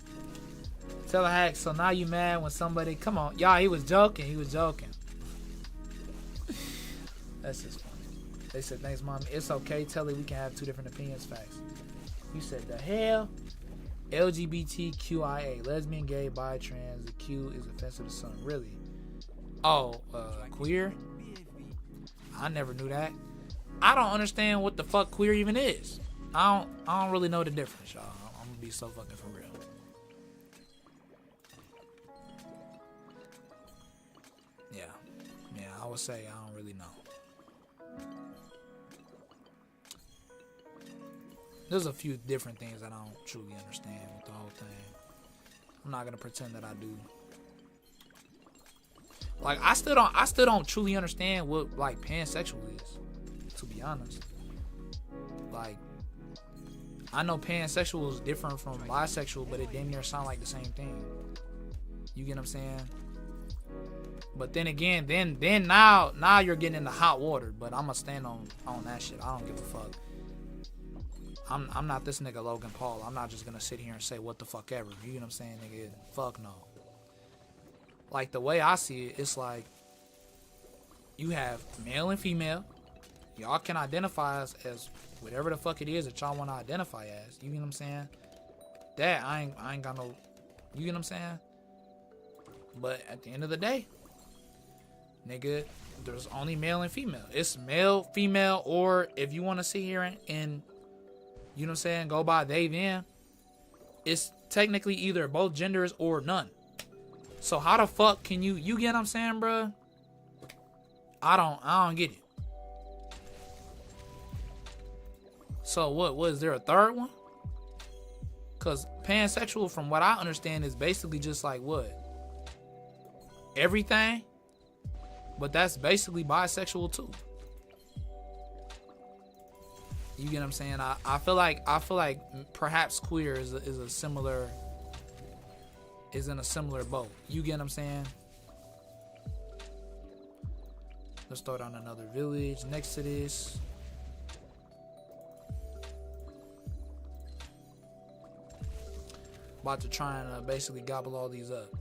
Tell a hack, so now you mad when somebody, come on. Y'all, he was joking. That's just funny. They said, thanks, mommy. It's okay. Tell it we can have two different opinions. Facts. You said, the hell? LGBTQIA. Lesbian, gay, bi, trans. The Q is offensive to some. Really? Oh, queer? I never knew that. I don't understand what the fuck queer even is. I don't really know the difference, y'all. I'm gonna be so fucking for real. Yeah. Yeah, I would say I don't really know. There's a few different things that I don't truly understand with the whole thing. I'm not gonna pretend that I do. Like I still don't truly understand what like pansexual is, to be honest. Like I know pansexual is different from bisexual, but it damn near sound like the same thing. You get what I'm saying? But then again, then now you're getting into hot water. But I'ma stand on that shit. I don't give a fuck. I'm not this nigga Logan Paul. I'm not just gonna sit here and say what the fuck ever. You get what I'm saying, nigga? Fuck no. Like the way I see it, it's like you have male and female. Y'all can identify as whatever the fuck it is that y'all want to identify as. You get what I'm saying? That I ain't got no. You get what I'm saying? But at the end of the day, nigga, there's only male and female. It's male, female, or if you want to sit here and you know what I'm saying, go by they, them, it's technically either both genders or none. So how the fuck can you get what I'm saying, bruh? I don't get it. So what was there a third one? Cause pansexual, from what I understand, is basically just like what? Everything. But that's basically bisexual too. You get what I'm saying? I feel like perhaps queer is a similar, is in a similar boat. You get what I'm saying? Let's start on another village next to this. About to try and basically gobble all these up.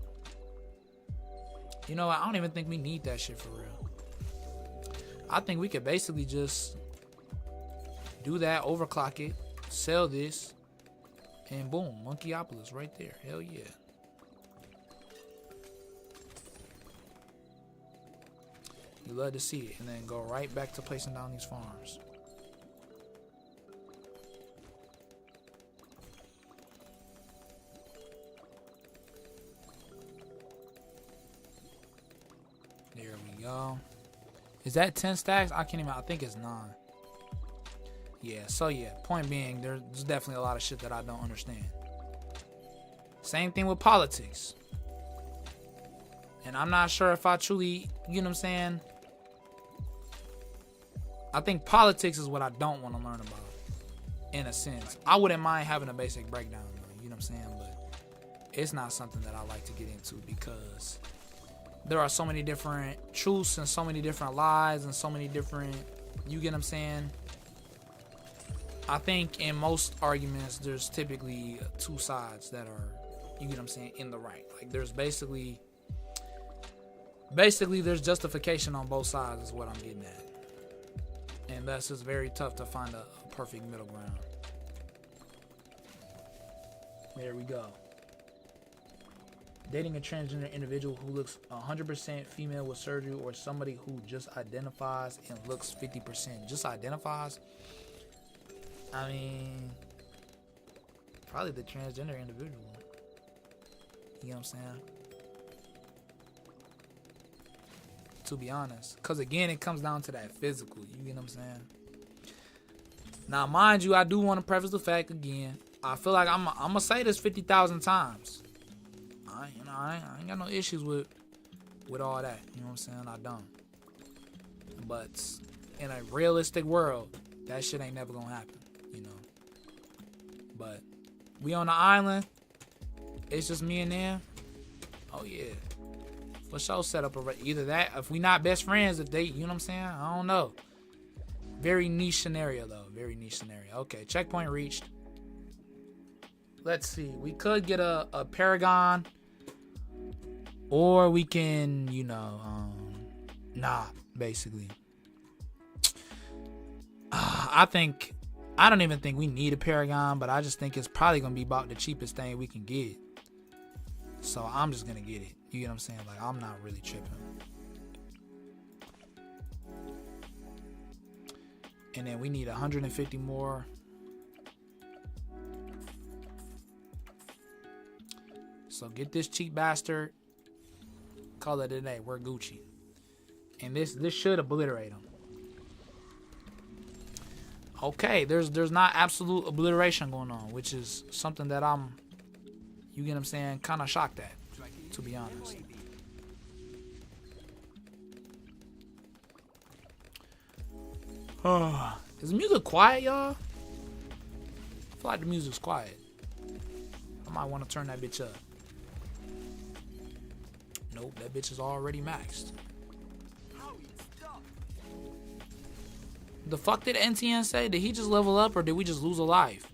You know what? I don't even think we need that shit for real. I think we could basically just do that, overclock it, sell this, and boom, Monkeyopolis right there. Hell yeah. You love to see it, and then go right back to placing down these farms. There we go. Is that 10 stacks? I can't even, I think it's 9. Yeah, so yeah, point being, there's definitely a lot of shit that I don't understand. Same thing with politics. And I'm not sure if I truly, you know what I'm saying? I think politics is what I don't want to learn about, in a sense. I wouldn't mind having a basic breakdown, you know what I'm saying? But it's not something that I like to get into because there are so many different truths and so many different lies and so many different, you get what I'm saying? I think in most arguments, there's typically two sides that are, you get what I'm saying, in the right. Like there's basically there's justification on both sides is what I'm getting at. And thus it's very tough to find a perfect middle ground. There we go. Dating a transgender individual who looks 100% female with surgery, or somebody who just identifies and looks 50%. Just identifies? I mean, probably the transgender individual. You know what I'm saying? To be honest. Because again, it comes down to that physical. You get what I'm saying? Now, mind you, I do want to preface the fact again. I feel like I'm going to say this 50,000 times. I ain't got no issues with all that. You know what I'm saying? I don't. But in a realistic world, that shit ain't never going to happen. You know. But we on the island. It's just me and them. Oh, yeah. For sure set up either that. If we not best friends, if they, you know what I'm saying? I don't know. Very niche scenario, though. Very niche scenario. Okay, checkpoint reached. Let's see. We could get a Paragon. Or we can, you know, basically. I don't even think we need a Paragon, but I just think it's probably going to be about the cheapest thing we can get. So I'm just going to get it. You get what I'm saying? Like, I'm not really tripping. And then we need 150 more. So get this cheap bastard. Call it a day. We're Gucci. And this should obliterate him. Okay, there's not absolute obliteration going on, which is something that I'm, you get what I'm saying, kind of shocked at, to be honest. Is the music quiet, y'all? I feel like the music's quiet. I might want to turn that bitch up. Nope, that bitch is already maxed. The fuck did NTN say? Did he just level up or did we just lose a life?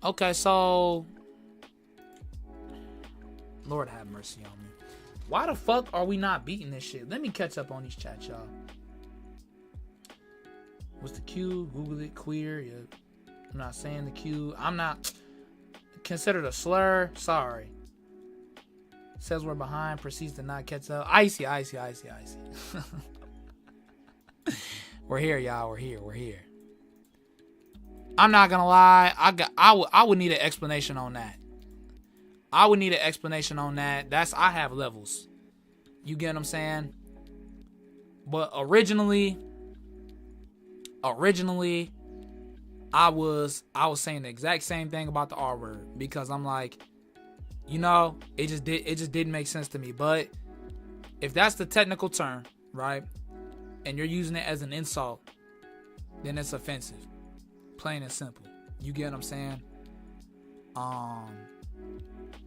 Okay, so Lord have mercy on me. Why the fuck are we not beating this shit? Let me catch up on these chats, y'all. What's the Q? Google it. Queer. Yeah. I'm not saying the Q. I'm not considered a slur. Sorry. Says we're behind. Proceeds to not catch up. Icy. We're here, y'all. We're here. I'm not gonna lie. I would need an explanation on that. That's I have levels. You get what I'm saying? But originally, I was saying the exact same thing about the R word because I'm like, you know, it just didn't make sense to me. But if that's the technical term, right, and you're using it as an insult, then it's offensive. Plain and simple. You get what I'm saying?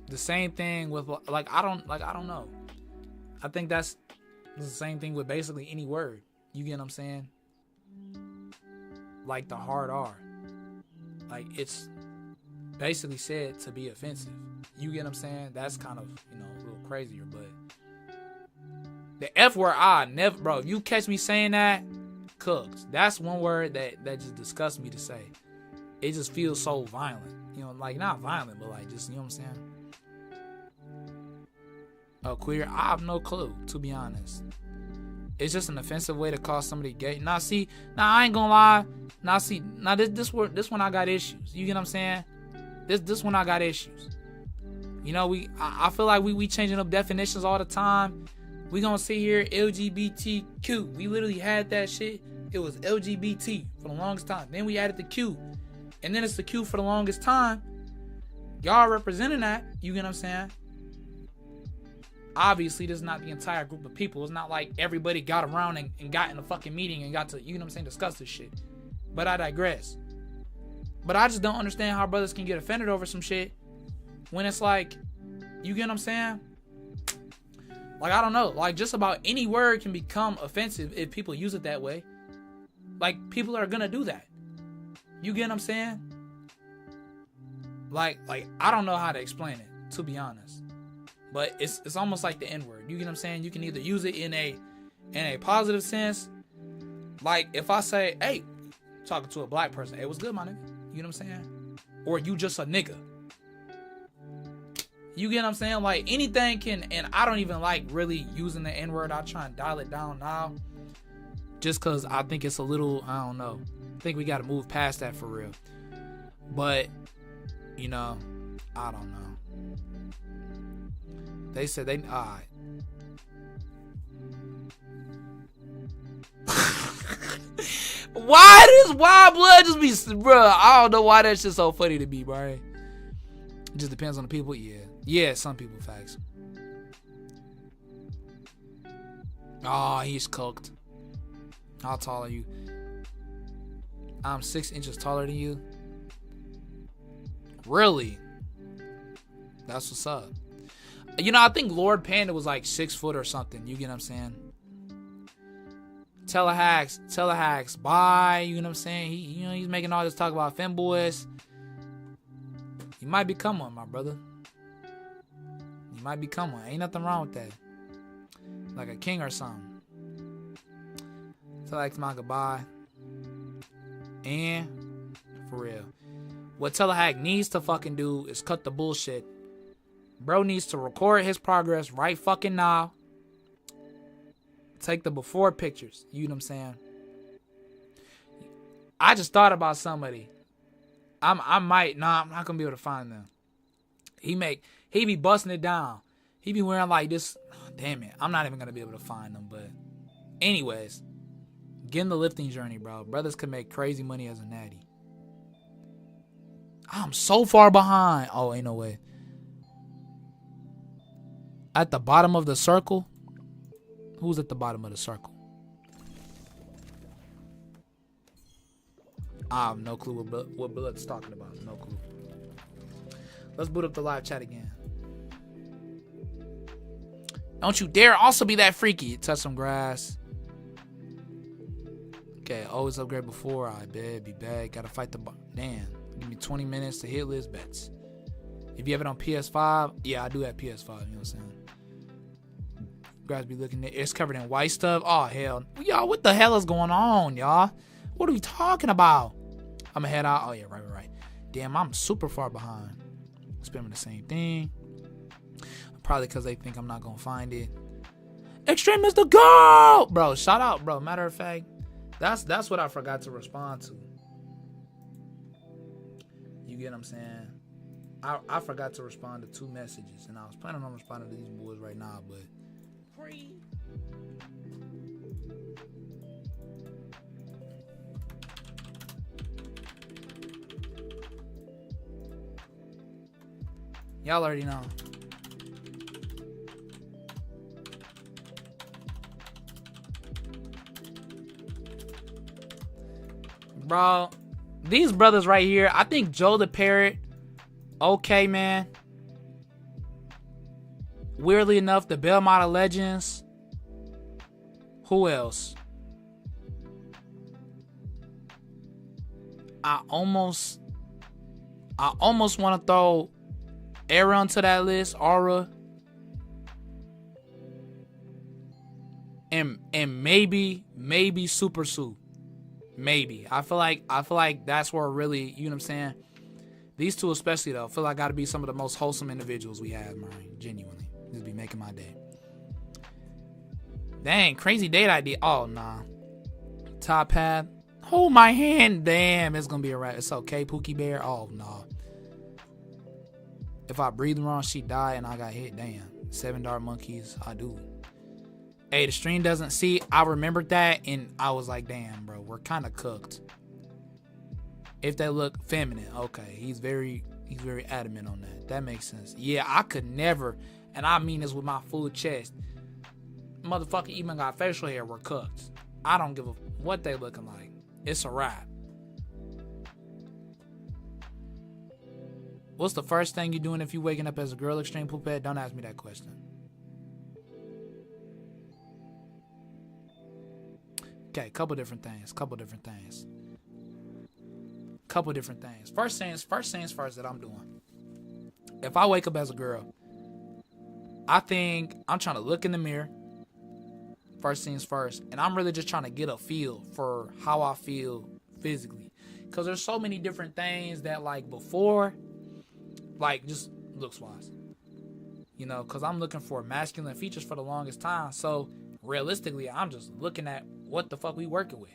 The same thing with I don't know. I think that's the same thing with basically any word. You get what I'm saying? Like the hard R. Like it's basically said to be offensive. You get what I'm saying? That's kind of, you know, a little crazier, but the F word, I never, bro, if you catch me saying that, cooked. That's one word that just disgusts me to say. It just feels so violent. You know, like not violent, but like just, you know what I'm saying? Queer, I have no clue, to be honest. It's just an offensive way to call somebody gay. Now I ain't gonna lie. This one I got issues. You get what I'm saying? This one I got issues. You know, I feel like we changing up definitions all the time. We gonna sit here LGBTQ. We literally had that shit. It was LGBT for the longest time. Then we added the Q. And then it's the Q for the longest time. Y'all representing that. You get what I'm saying? Obviously, this is not the entire group of people. It's not like everybody got around and got in a fucking meeting and got to, you know what I'm saying, discuss this shit. But I digress. But I just don't understand how brothers can get offended over some shit when it's like, you get what I'm saying? Like, I don't know. Like, just about any word can become offensive if people use it that way. Like, people are gonna do that. You get what I'm saying? Like I don't know how to explain it, to be honest. But it's almost like the N-word. You get what I'm saying? You can either use it in a positive sense. Like if I say, hey, talking to a black person, hey, what's good, my nigga? You know what I'm saying? Or you just a nigga. You get what I'm saying? Like anything can, and I don't even like really using the N-word. I try and dial it down now. Just because I think it's a little, I don't know. I think we got to move past that for real. But, you know, I don't know. They said they, alright. Why does wild blood just be, bro? I don't know why that shit's so funny to me, bro. It just depends on the people. Yeah, some people, facts. Oh, he's cooked. How tall are you? I'm 6 inches taller than you. Really? That's what's up. You know, I think Lord Panda was like 6 foot or something. You get what I'm saying? Telehacks, bye. You know what I'm saying? He's making all this talk about femboys. You might become one, my brother. You might become one. Ain't nothing wrong with that. Like a king or something. Telehacks, my goodbye. And for real, what Telehack needs to fucking do is cut the bullshit. Bro needs to record his progress right fucking now. Take the before pictures. You know what I'm saying? I just thought about somebody. I might. Nah, I'm not gonna be able to find them. He be busting it down. He be wearing like this. Damn it. I'm not even gonna be able to find them. But anyways, get in the lifting journey, bro. Brothers can make crazy money as a natty. I'm so far behind. Oh, ain't no way. At the bottom of the circle? Who's at the bottom of the circle? I have no clue what Bullet's talking about. No clue. Let's boot up the live chat again. Don't you dare also be that freaky. Touch some grass. Okay, always upgrade before. I bet. Be bad. Gotta fight the... Damn. Give me 20 minutes to hit list bets. If you have it on PS5, yeah, I do have PS5. You know what I'm saying? Guys be looking at it's covered in white stuff. Oh, hell. Y'all, what the hell is going on, y'all? What are we talking about? I'm gonna head out. Oh, yeah, right. Damn, I'm super far behind. Spamming the same thing. Probably because they think I'm not gonna find it. Extreme is the goal! Bro, shout out, bro. Matter of fact, that's what I forgot to respond to. You get what I'm saying? I forgot to respond to 2 messages, and I was planning on responding to these boys right now, but... Y'all already know. Bro, these brothers right here, I think Joe the Parrot, okay, man. Weirdly enough, the Belmont of Legends. Who else? I almost want to throw Aaron to that list, Aura. And maybe Super Sue. Maybe. I feel like that's where really, you know what I'm saying? These two especially though, I feel like gotta be some of the most wholesome individuals we have, man. Genuinely. Just be making my day. Dang, crazy date idea. Oh nah. Top path. Hold my hand. Damn, it's gonna be alright. It's okay, Pookie Bear. Oh no. If I breathe wrong, she die and I got hit. Damn. 7 Dark Monkeys. I do. Hey, the stream doesn't see. I remembered that and I was like, damn, bro, we're kind of cooked. If they look feminine, okay. He's very adamant on that. That makes sense. Yeah, I could never, and I mean this with my full chest. Motherfucker even got facial hair. We're cooked. I don't give a what they looking like. It's a wrap. What's the first thing you doing if you waking up as a girl, Xtremepoophead? Don't ask me that question. Okay, couple different things. First things first that I'm doing. If I wake up as a girl, I think I'm trying to look in the mirror. First things first. And I'm really just trying to get a feel for how I feel physically. Because there's so many different things that like before, like just looks wise. You know, because I'm looking for masculine features for the longest time. So realistically, I'm just looking at what the fuck we working with.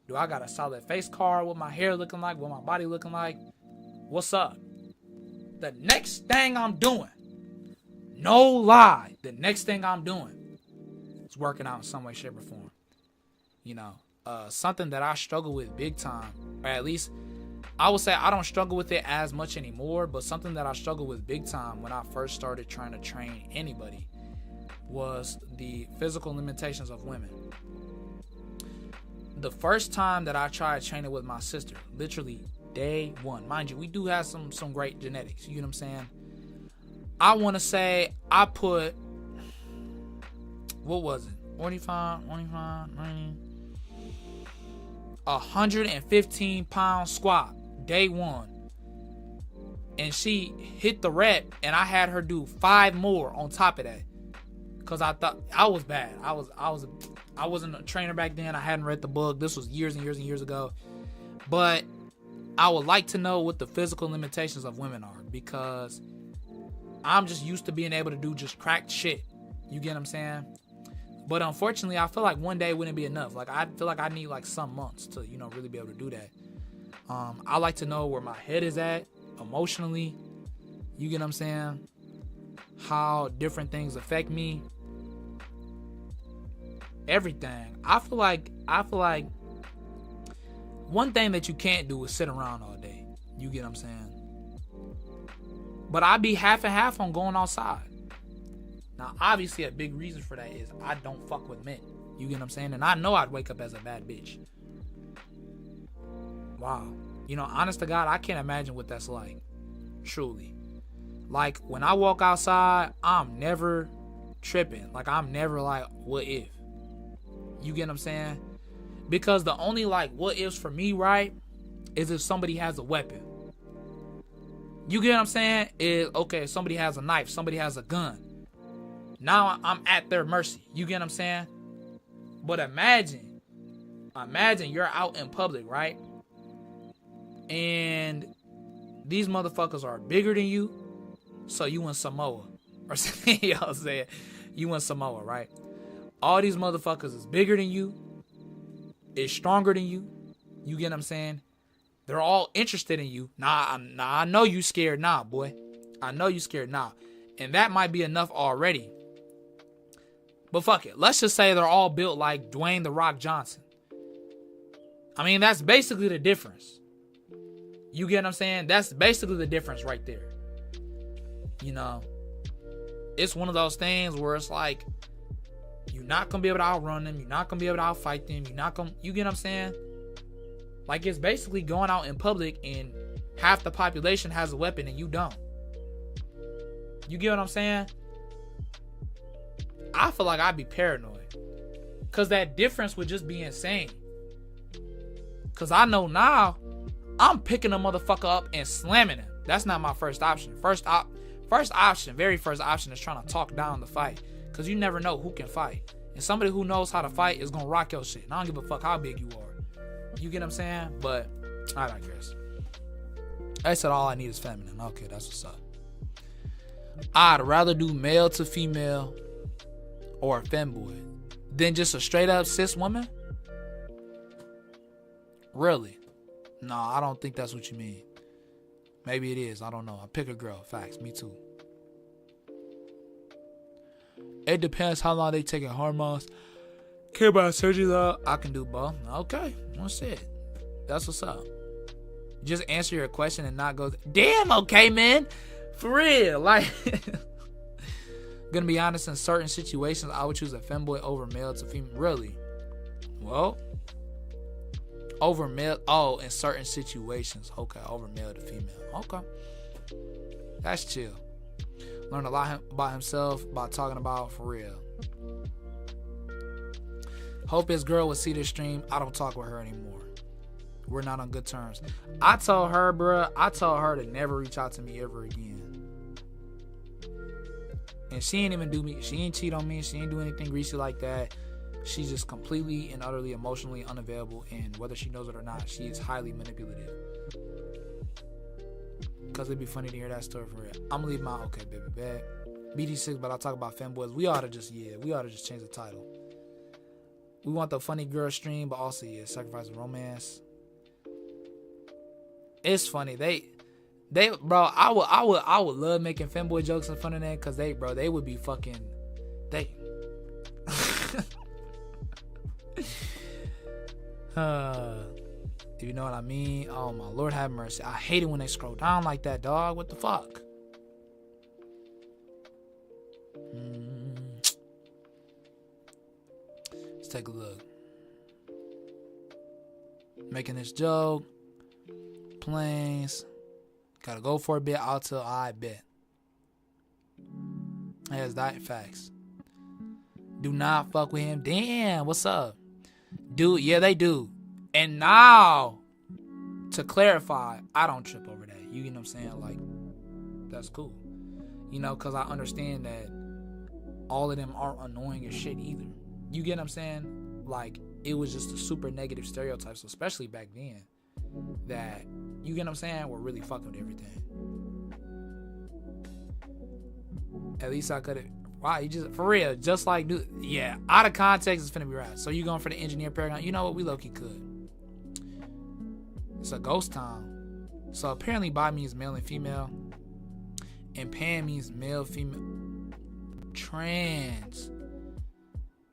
Do I got a solid face card? What my hair looking like? What my body looking like? What's up? The next thing I'm doing, no lie, the next thing I'm doing is working out in some way, shape, or form. You know, something that I struggle with big time, or at least I would say I don't struggle with it as much anymore, but something that I struggled with big time when I first started trying to train anybody was the physical limitations of women. The first time that I tried training with my sister, literally day one. Mind you, we do have some great genetics. You know what I'm saying? I want to say I put, what was it? 115 pound squat, day one. And she hit the rep and I had her do 5 more on top of that. Cause I thought I was bad. I wasn't a trainer back then. I hadn't read the book. This was years and years and years ago. But I would like to know what the physical limitations of women are, because I'm just used to being able to do just cracked shit. You get what I'm saying? But unfortunately, I feel like one day wouldn't be enough. Like I feel like I need like some months to, you know, really be able to do that. I like to know where my head is at emotionally. You get what I'm saying? How different things affect me. Everything. I feel like one thing that you can't do is sit around all day. You get what I'm saying? But I be half and half on going outside. Now, obviously, a big reason for that is I don't fuck with men. You get what I'm saying? And I know I'd wake up as a bad bitch. Wow. You know, honest to God, I can't imagine what that's like. Truly. Like, when I walk outside, I'm never tripping. Like, I'm never like, what if? You get what I'm saying? Because the only, like, what ifs for me, right, is if somebody has a weapon. You get what I'm saying? Is, okay, if somebody has a knife, somebody has a gun. Now I'm at their mercy. You get what I'm saying? But imagine you're out in public, right? And these motherfuckers are bigger than you. So you in Samoa. Or y'all say it. You in Samoa, right? All these motherfuckers is bigger than you. Is stronger than you. You get what I'm saying? They're all interested in you. Nah, I know you scared now, boy. I know you scared now. And that might be enough already. But fuck it. Let's just say they're all built like Dwayne "The Rock" Johnson. I mean, that's basically the difference. You get what I'm saying? That's basically the difference right there. You know, it's one of those things where it's like, you're not going to be able to outrun them. You're not going to be able to outfight them. You get what I'm saying? Like, it's basically going out in public and half the population has a weapon and you don't. You get what I'm saying? I feel like I'd be paranoid. Because that difference would just be insane. Because I know now, I'm picking a motherfucker up and slamming him. That's not my first option. Very first option is trying to talk down the fight. Because you never know who can fight. And somebody who knows how to fight is going to rock your shit. And I don't give a fuck how big you are. You get what I'm saying? But I digress. I said all I need is feminine. Okay, that's what's up. I'd rather do male to female or a femboy than just a straight up cis woman. Really? No, I don't think that's what you mean. Maybe it is. I don't know. I pick a girl. Facts. Me too. It depends how long they taking hormones. Care about surgery though. I can do both. Okay. That's it. That's what's up. Just answer your question and not go, damn, okay, man. For real. Like, gonna be honest, in certain situations, I would choose a femboy over male to female. Really? Well, over male. Oh, in certain situations. Okay, over male to female. Okay. That's chill. Learn a lot about himself by talking about for real. Hope his girl will see this stream. I don't talk with her anymore. We're not on good terms. I told her to never reach out to me ever again. And she ain't even do me. She ain't cheat on me. She ain't do anything greasy like that. She's just completely and utterly emotionally unavailable. And whether she knows it or not, she is highly manipulative. Because it'd be funny to hear that story for real. I'm gonna leave my okay, baby, bad. BD6, but I'll talk about femboys. We ought to just change the title. We want the funny girl stream, but also, sacrifice of romance. It's funny. They, bro, I would love making femboy jokes in front of them, because they would be fucking, if you know what I mean. Oh my Lord, have mercy. I hate it when they scroll down like that, dog. What the fuck? Let's take a look. Making this joke. Planes. Gotta go for a bit. I'll tell I bet. Yes, that facts. Do not fuck with him. Damn, what's up? Dude, yeah, they do. And now, to clarify, I don't trip over that. You know what I'm saying? Like, that's cool. You know, because I understand that all of them aren't annoying as shit either. You get what I'm saying? Like, it was just a super negative stereotypes, especially back then, that, you get what I'm saying, were really fucking with everything. At least I could have. Wow, you just, for real, just like, dude, yeah, out of context, it's finna be right. So you going for the engineer paragon? You know what? We low-key could. It's a ghost town. So apparently bi means male and female. And pan means male, female. Trans.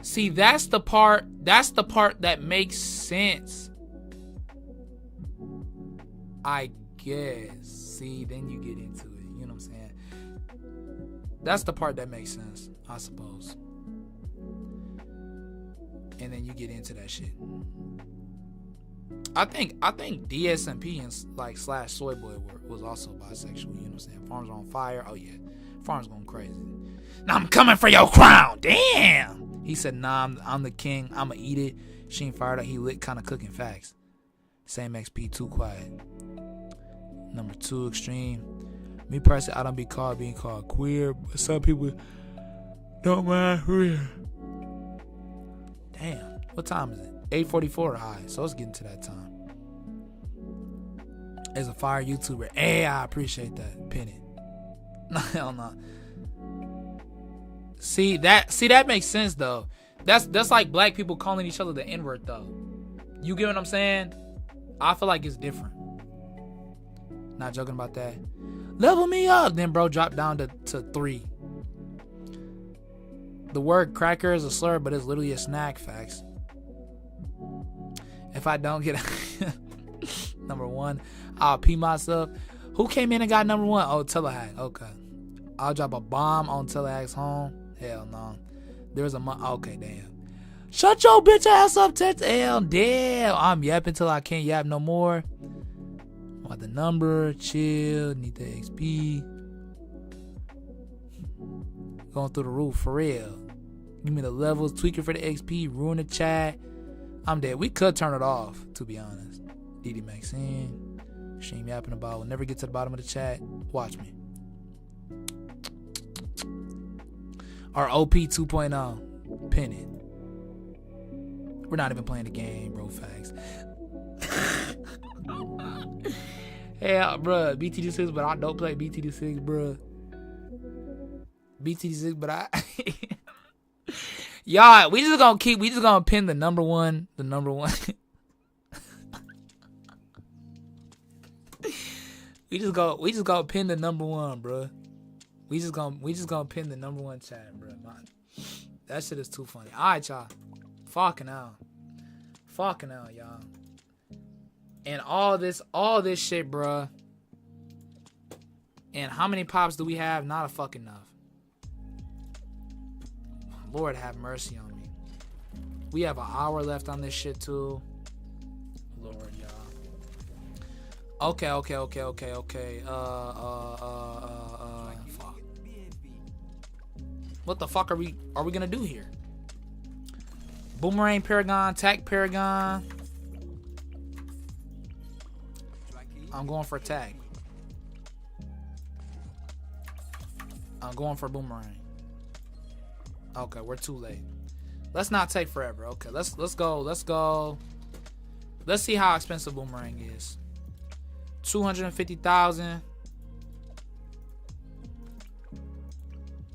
See, that's the part that makes sense. I guess. See, then you get into it. You know what I'm saying? That's the part that makes sense, I suppose. And then you get into that shit. I think DSMP and like slash Soy Boy was also bisexual. You know what I'm saying? Farms on fire. Oh yeah, Farms going crazy. Now I'm coming for your crown. Damn. He said, nah, I'm the king. I'ma eat it. She ain't fired up. He lit, kind of cooking facts. Same XP, too quiet. Number 2, extreme. Me personally, I don't be being called queer, but some people don't mind queer. Damn, what time is it? 8:44 high, so it's getting to that time. As a fire YouTuber, hey, I appreciate that. Pin it. No, hell no. See that makes sense though. That's like black people calling each other the N-word though. You get what I'm saying? I feel like it's different. Not joking about that. Level me up. Then bro dropped down to 3. The word cracker is a slur, but it's literally a snack. Facts. If I don't get number 1, I'll pee myself. Who came in and got number 1? Oh, Telehack. Okay. I'll drop a bomb on Telehack's home. Hell no. There's a okay, damn. Shut your bitch ass up, Hell, damn. I'm yapping till I can't yap no more. Want the number, chill, need the XP. Going through the roof, for real. Give me the levels, tweaking for the XP, ruin the chat. I'm dead. We could turn it off, to be honest. DD Maxine. Shame yapping about. We'll never get to the bottom of the chat. Watch me. Our OP 2.0. Pin it. We're not even playing the game, bro. Facts. Yeah, bruh. BTD 6, but I don't play BTD 6, bruh. BTD 6, but I. Y'all, we just gonna pin the number one. The number one. we just gonna pin the number 1, bruh. We just gonna pin the number 1 chat, bruh. Man, that shit is too funny. Alright, y'all. Fucking out, y'all. And all this shit, bruh. And how many pops do we have? Not a fucking enough. Lord have mercy on me. We have an hour left on this shit too. Lord, y'all. Okay. Fuck. What the fuck are we gonna do here? Boomerang Paragon, Tag Paragon. I'm going for tag. I'm going for boomerang. Okay, we're too late. Let's not take forever. Okay, let's go. Let's see how expensive boomerang is. 250,000.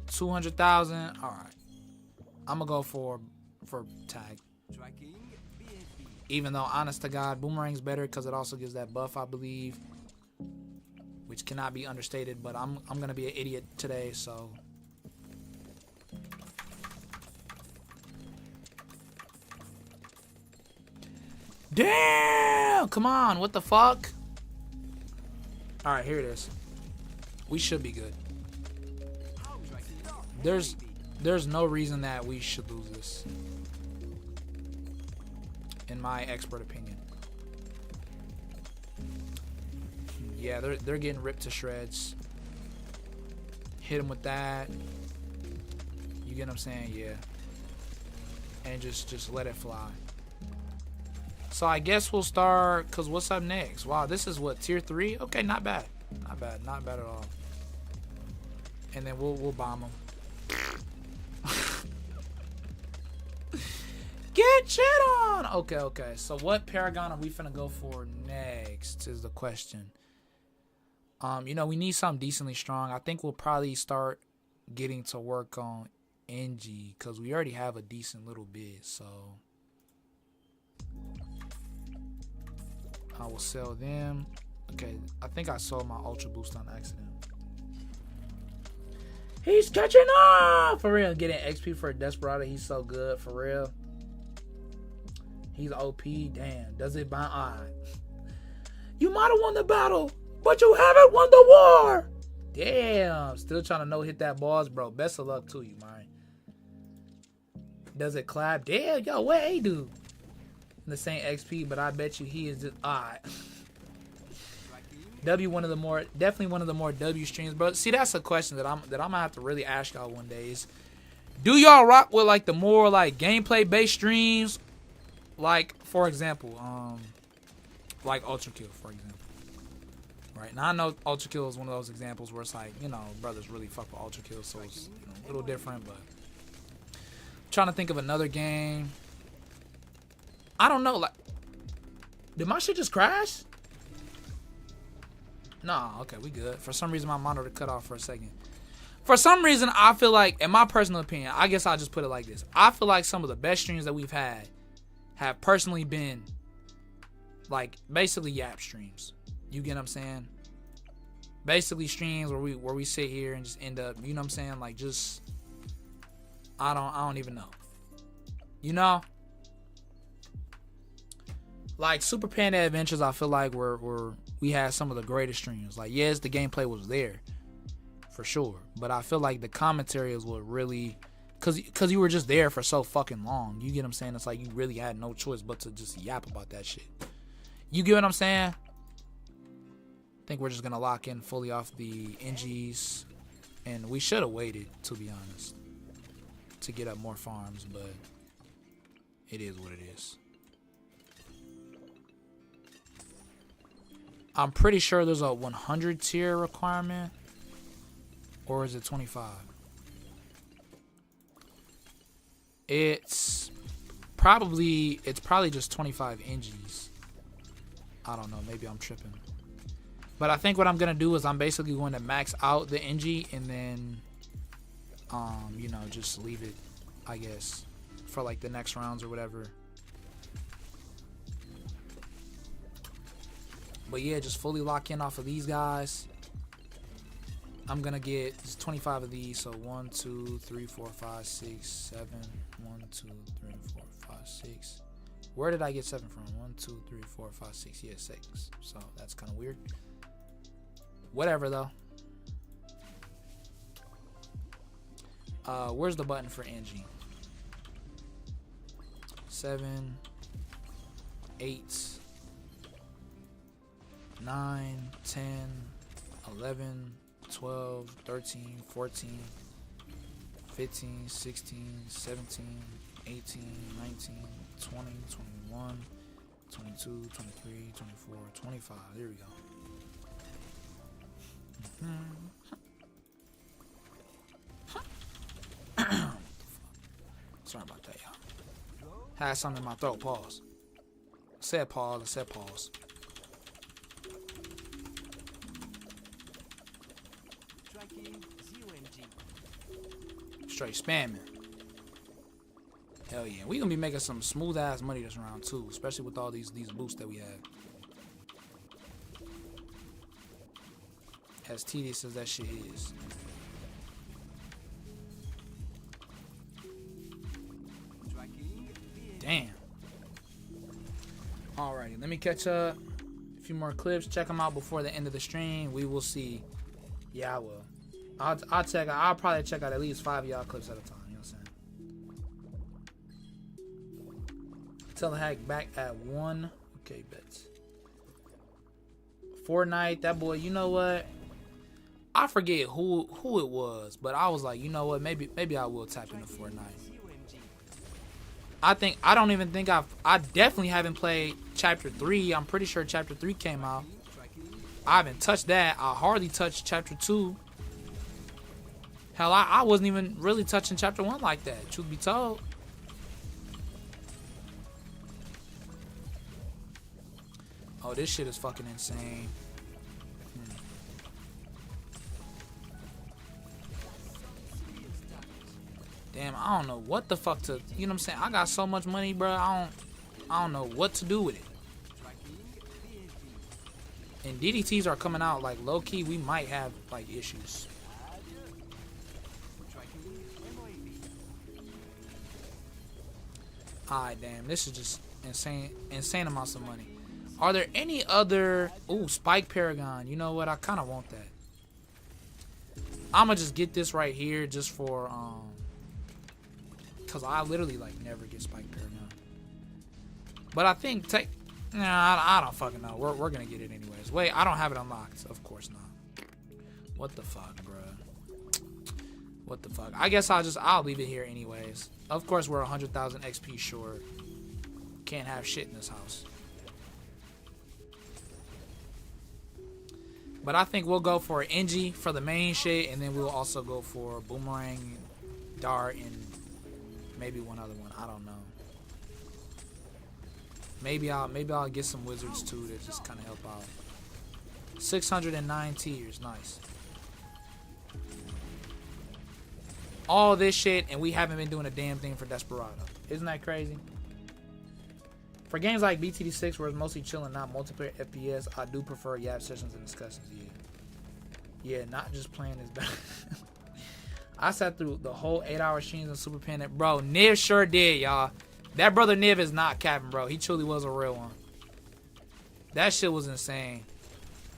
200,000. All right. I'm gonna go for tag. Even though, honest to God, boomerang's better because it also gives that buff, I believe, which cannot be understated. But I'm gonna be an idiot today, so. Damn! Come on, what the fuck? All right, here it is. We should be good. There's no reason that we should lose this, in my expert opinion. Yeah, they're getting ripped to shreds. Hit them with that. You get what I'm saying? Yeah. And just let it fly. So I guess we'll start, because what's up next? Wow, this is what, tier 3? Okay, not bad. Not bad at all. And then we'll bomb them. Get shit on! Okay. So what Paragon are we finna go for next is the question. We need something decently strong. I think we'll probably start getting to work on NG, because we already have a decent little bit, so. I will sell them. Okay, I think I sold my Ultra Boost on accident. He's catching up! For real, getting XP for a Desperado. He's so good, for real. He's OP. Damn, does it bind? Alright. You might have won the battle, but you haven't won the war! Damn, still trying to no-hit that boss, bro. Best of luck to you, man. Does it clap? Damn, yo, what he do? The same XP, but I bet you he is just alright. Definitely one of the more W streams, bro. See, that's a question that I'm gonna have to really ask y'all one day. Is do y'all rock with like the more like gameplay based streams, like for example, like Ultra Kill, for example. Right now, I know Ultra Kill is one of those examples where it's like, you know, brothers really fuck with Ultra Kill, so it's, you know, a little different. But I'm trying to think of another game. I don't know, like, did my shit just crash? Nah, okay, we good. For some reason, my monitor cut off for a second. For some reason, I feel like, in my personal opinion, I guess I'll just put it like this. I feel like some of the best streams that we've had have personally been, like, basically Yap streams. You get what I'm saying? Basically streams where we sit here and just end up, you know what I'm saying? Like, just, I don't even know. You know? Like, Super Panda Adventures, I feel like we had some of the greatest streams. Like, yes, the gameplay was there, for sure. But I feel like the commentary is what really, cause you were just there for so fucking long. You get what I'm saying? It's like you really had no choice but to just yap about that shit. You get what I'm saying? I think we're just gonna lock in fully off the NGs, and we should have waited, to be honest, to get up more farms. But it is what it is. I'm pretty sure there's a 100 tier requirement, or is it 25? It's probably just 25 NGs. I don't know, maybe I'm tripping. But I think what I'm gonna do is I'm basically going to max out the NG and then you know, just leave it, I guess, for like the next rounds or whatever. But yeah, just fully lock in off of these guys. I'm gonna get 25 of these, so 1, 2, 3, 4, 5, 6, 7. 1, 2, 3, 4, 5, 6. Where did I get 7 from? 1, 2, 3, 4, 5, 6. Yeah, 6. So that's kind of weird. Whatever though. Where's the button for NG? 7, 8, 9, 10, 11, 12, 13, 14, 15, 16, 17, 18, 19, 20, 21, 22, 23, 24, 25. There we go. Sorry about that, y'all. Had something in my throat. Pause. I said pause. I said pause. Straight spamming. Hell yeah. We gonna be making some smooth ass money this round too, especially with all these boosts that we have. As tedious as that shit is. Damn. Alrighty, let me catch up. A few more clips. Check them out before the end of the stream. We will see. Yeah, I will. I'll probably check out at least 5 of y'all clips at a time. You know what I'm saying? Tell the hack back at 1. Okay, bets. Fortnite, that boy. You know what? I forget who it was, but I was like, you know what? Maybe I will tap into Fortnite. I definitely haven't played Chapter 3. I'm pretty sure Chapter 3 came out. I haven't touched that. I hardly touched Chapter 2. Hell, I wasn't even really touching Chapter 1 like that, truth be told. Oh, this shit is fucking insane. Damn, I don't know what the fuck to, you know what I'm saying? I got so much money, bro. I don't know what to do with it. and DDTs are coming out like low key. We might have like issues. Alright, damn, this is just insane amounts of money. Are there any other... Ooh, Spike Paragon. You know what? I kind of want that. I'm going to just get this right here just for... Because I literally, like, never get Spike Paragon. But I think... Nah, I don't fucking know. We're going to get it anyways. Wait, I don't have it unlocked. Of course not. What the fuck, bruh? What the fuck? I guess I'll leave it here anyways. Of course, we're 100,000 XP short. Can't have shit in this house. But I think we'll go for NG for the main shit, and then we'll also go for Boomerang, Dart, and maybe one other one. I don't know. Maybe I'll get some wizards too to just kind of help out. 609 tiers, nice. All this shit, and we haven't been doing a damn thing for Desperado. Isn't that crazy? For games like BTD 6, where it's mostly chilling, not multiplayer FPS, I do prefer YAP sessions and discussions. Yeah, not just playing this better. I sat through the whole 8-hour streams in Super Panic. Bro, Niv sure did, y'all. That brother Niv is not capping, bro. He truly was a real one. That shit was insane.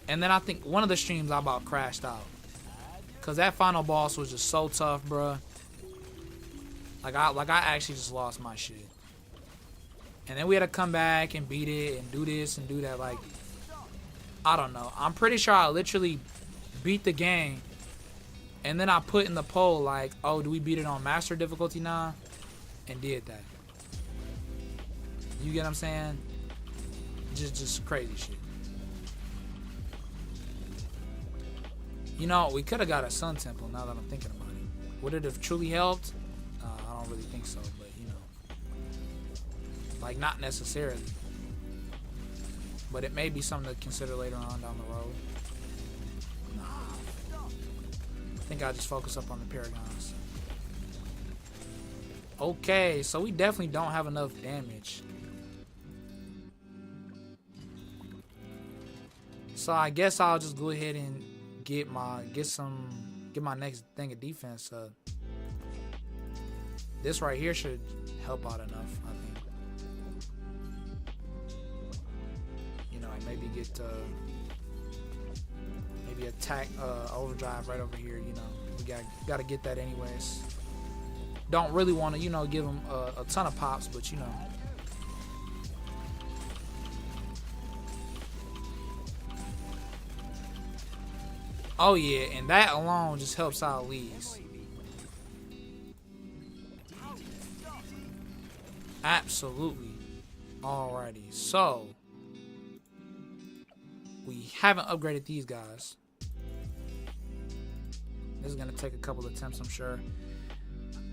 And then I think one of the streams I about crashed out. Cause that final boss was just so tough, bro. Like I actually just lost my shit. And then we had to come back and beat it and do this and do that. Like, I don't know. I'm pretty sure I literally beat the game. And then I put in the poll like, oh, do we beat it on master difficulty now? And did that. You get what I'm saying? Just crazy shit. You know, we could have got a Sun Temple now that I'm thinking about it. Would it have truly helped? I don't really think so, but you know. Like, not necessarily. But it may be something to consider later on down the road. Nah. I think I just focus up on the Paragons. Okay, so we definitely don't have enough damage. So I guess I'll just go ahead and get my next thing of defense up. This right here should help out enough, I think. You know, maybe get maybe attack overdrive right over here. You know, we gotta get that anyways. Don't really want to, you know, give him a ton of pops, but you know. Oh yeah, and that alone just helps out Lee's. Absolutely. Alrighty, so we haven't upgraded these guys. This is gonna take a couple attempts, I'm sure.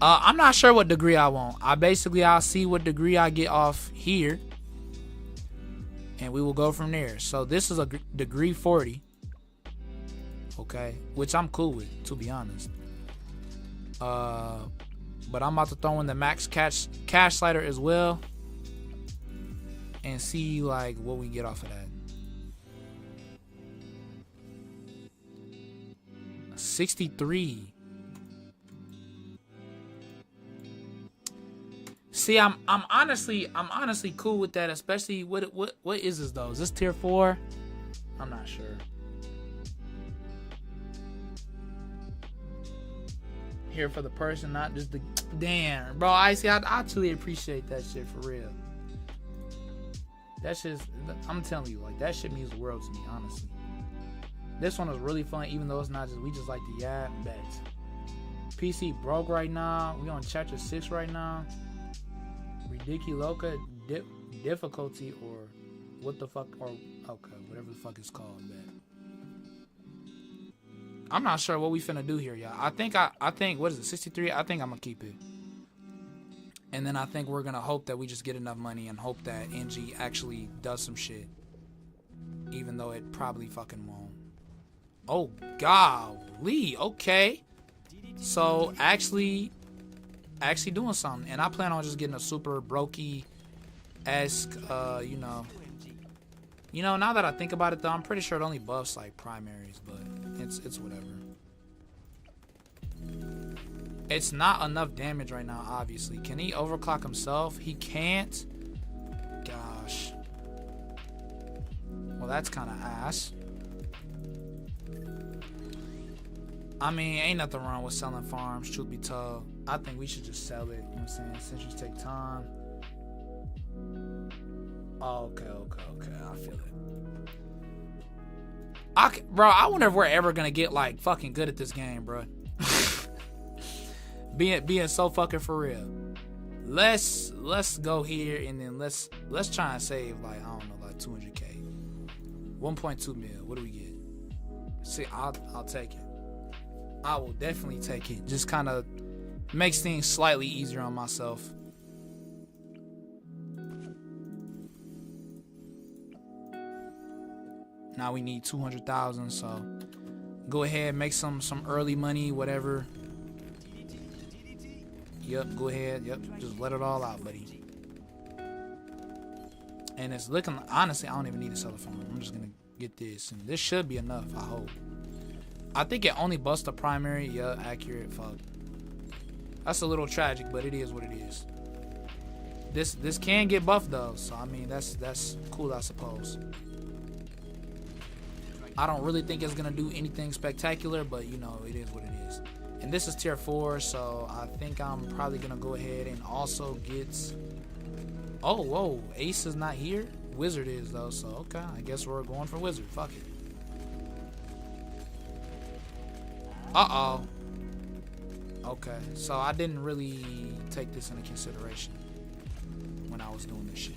I'm not sure what degree I want. I'll see what degree I get off here, and we will go from there. So this is a degree 40. Okay, which I'm cool with, to be honest. But I'm about to throw in the max cash slider as well, and see like what we get off of that. 63. See, I'm honestly cool with that, especially what is this though? Is this tier 4? I'm not sure. Here for the person, not just the damn, bro. I truly appreciate that shit for real. That shit, I'm telling you, like that shit means the world to me, honestly. This one was really fun, even though it's not just we just like the yap bets. PC broke right now. We on chapter 6 right now. Ridiculoca difficulty or what the fuck, or okay, whatever the fuck it's called, man. I'm not sure what we finna do here, y'all. I think what is it, 63? I think I'm gonna keep it. And then I think we're gonna hope that we just get enough money and hope that NG actually does some shit. Even though it probably fucking won't. Oh golly, okay. So actually doing something. And I plan on just getting a super brokey-esque, you know, You know, now that I think about it though, I'm pretty sure it only buffs like primaries, but it's whatever. It's not enough damage right now, obviously. Can he overclock himself? He can't. Gosh. Well, that's kind of ass. I mean, ain't nothing wrong with selling farms, truth be told. I think we should just sell it, you know what I'm saying? Centuries take time. Oh, okay. I feel it. Bro, I wonder if we're ever gonna get like fucking good at this game, bro. being so fucking for real. Let's go here and then let's try and save like, I don't know, like 200k. 1.2 mil. What do we get? See, I'll take it. I will definitely take it. Just kind of makes things slightly easier on myself. Now we need 200,000, so go ahead, make some early money, whatever. Yep, go ahead. Yep, just let it all out, buddy. And it's looking, honestly, I don't even need to sell the farm. I'm just gonna get this, and this should be enough, I hope. I think it only busts the primary. Yeah, accurate. Fuck. That's a little tragic, but it is what it is. This can get buffed though, so I mean that's cool, I suppose. I don't really think it's gonna do anything spectacular, but you know, it is what it is. And this is tier 4, so I think I'm probably gonna go ahead and also get. Oh, whoa, Ace is not here. Wizard is though, so okay. I guess we're going for Wizard. Fuck it. Uh-oh. Okay, so I didn't really take this into consideration when I was doing this shit.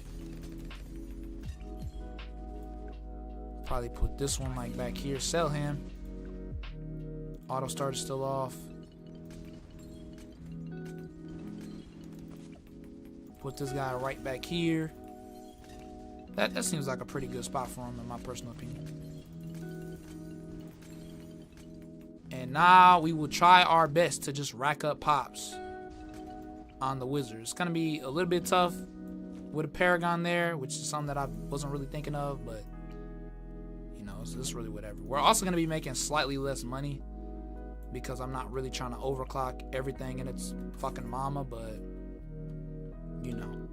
Probably put this one like back here. Sell him. Auto start is still off. Put this guy right back here. That seems like a pretty good spot for him in my personal opinion. And now we will try our best to just rack up pops on the Wizard. It's going to be a little bit tough with a Paragon there, which is something that I wasn't really thinking of, but you know, it's really whatever. We're also going to be making slightly less money because I'm not really trying to overclock everything in its fucking mama, but you know.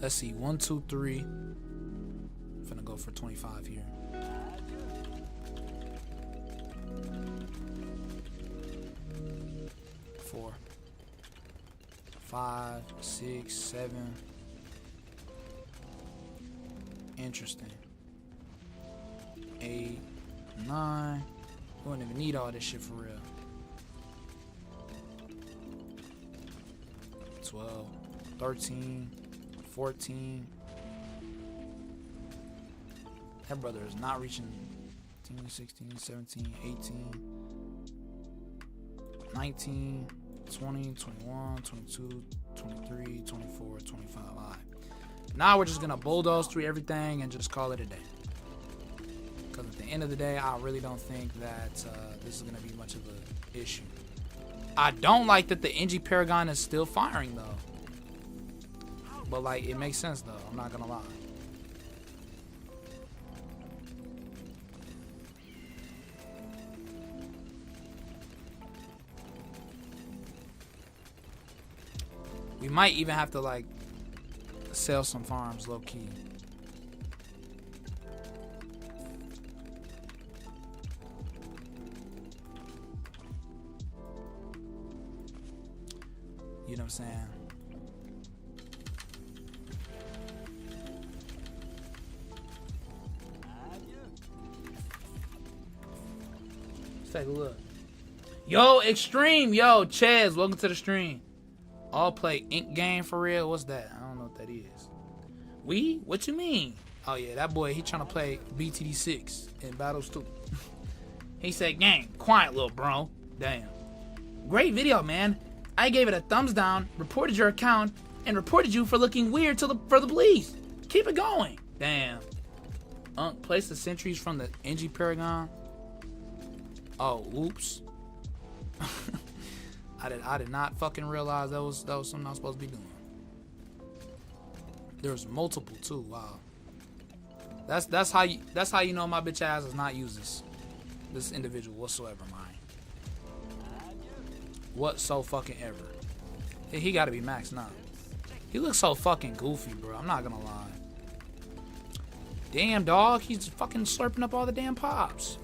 Let's see, 1, 2, 3. I'm finna go for 25 here. Four, 5, 6, 7. Interesting. 8, 9. We wouldn't even need all this shit for real. 12, 13, 14. That brother is not reaching 15, 16, 17, 18, 19, 20, 21, 22, 23, 24, 25. All right. Now we're just going to bulldoze through everything and just call it a day. Because at the end of the day, I really don't think that this is going to be much of an issue. I don't like that the NG Paragon is still firing, though. But, like, it makes sense, though. I'm not going to lie. We might even have to, like, sell some farms low-key. You know what I'm saying? Let's take a look. Yo, Extreme. Yo, Chaz, welcome to the stream. All play ink game for real? What's that? I don't know what that is. We? What you mean? Oh yeah, that boy, he trying to play BTD 6 in Battles 2. He said, gang, quiet little bro. Damn. Great video, man. I gave it a thumbs down, reported your account, and reported you for looking weird for the police. Keep it going. Damn. Place the sentries from the NG Paragon. Oh, oops. I did not fucking realize that was something I was supposed to be doing. There's multiple too. Wow. That's how you know my bitch ass does not use this individual whatsoever, mine. What so fucking ever. He gotta be max now. He looks so fucking goofy, bro. I'm not gonna lie. Damn, dog. He's fucking slurping up all the damn pops.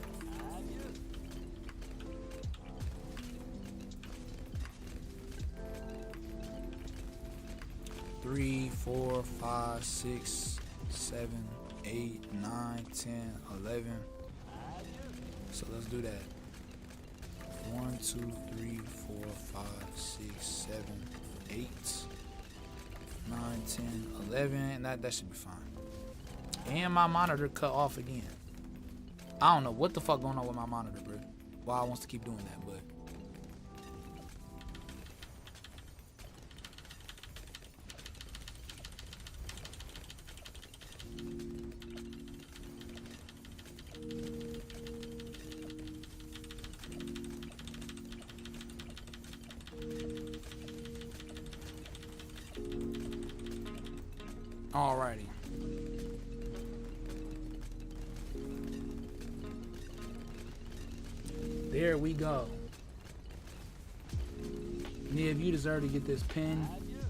Three, 4, 5, 6, 7, 8, 9, 10, 11. So let's do that. 1, 2, 3, 4, 5, 6, 7, 8, 9, 10, 11. And that should be fine. And my monitor cut off again. I don't know what the fuck going on with my monitor, bro. Why it wants to keep doing that, but. Alrighty. There we go. Niv, you deserve to get this pin.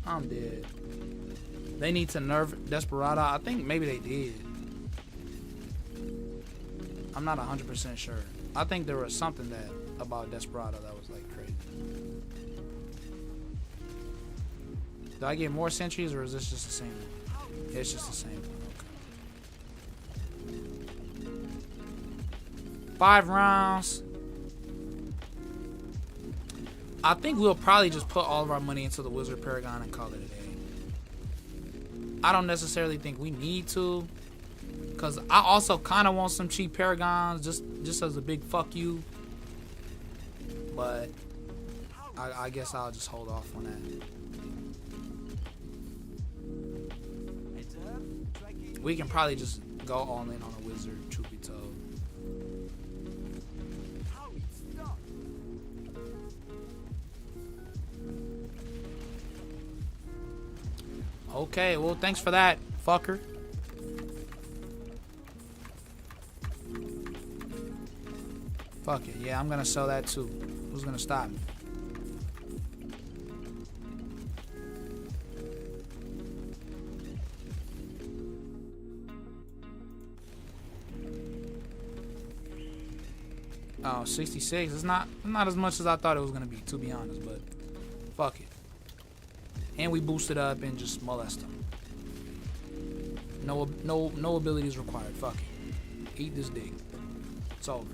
I'm dead. They need to nerf Desperado. I think maybe they did. I'm not 100% sure. I think there was something about Desperado that was like crazy. Do I get more centuries or is this just the same one? It's just the same one. Okay. 5 rounds. I think we'll probably just put all of our money into the Wizard Paragon and call it a day. I don't necessarily think we need to, because I also kind of want some cheap Paragons just as a big fuck you. But I guess I'll just hold off on that. We can probably just go all in on a Wizard, truth be told. Okay, well, thanks for that, fucker. Fuck it, yeah, I'm gonna sell that too. Who's gonna stop me? Oh, 66. It's not as much as I thought it was gonna be, to be honest, but fuck it. And we boost it up and just molest them. No abilities required. Fuck it. Eat this dick. It's over.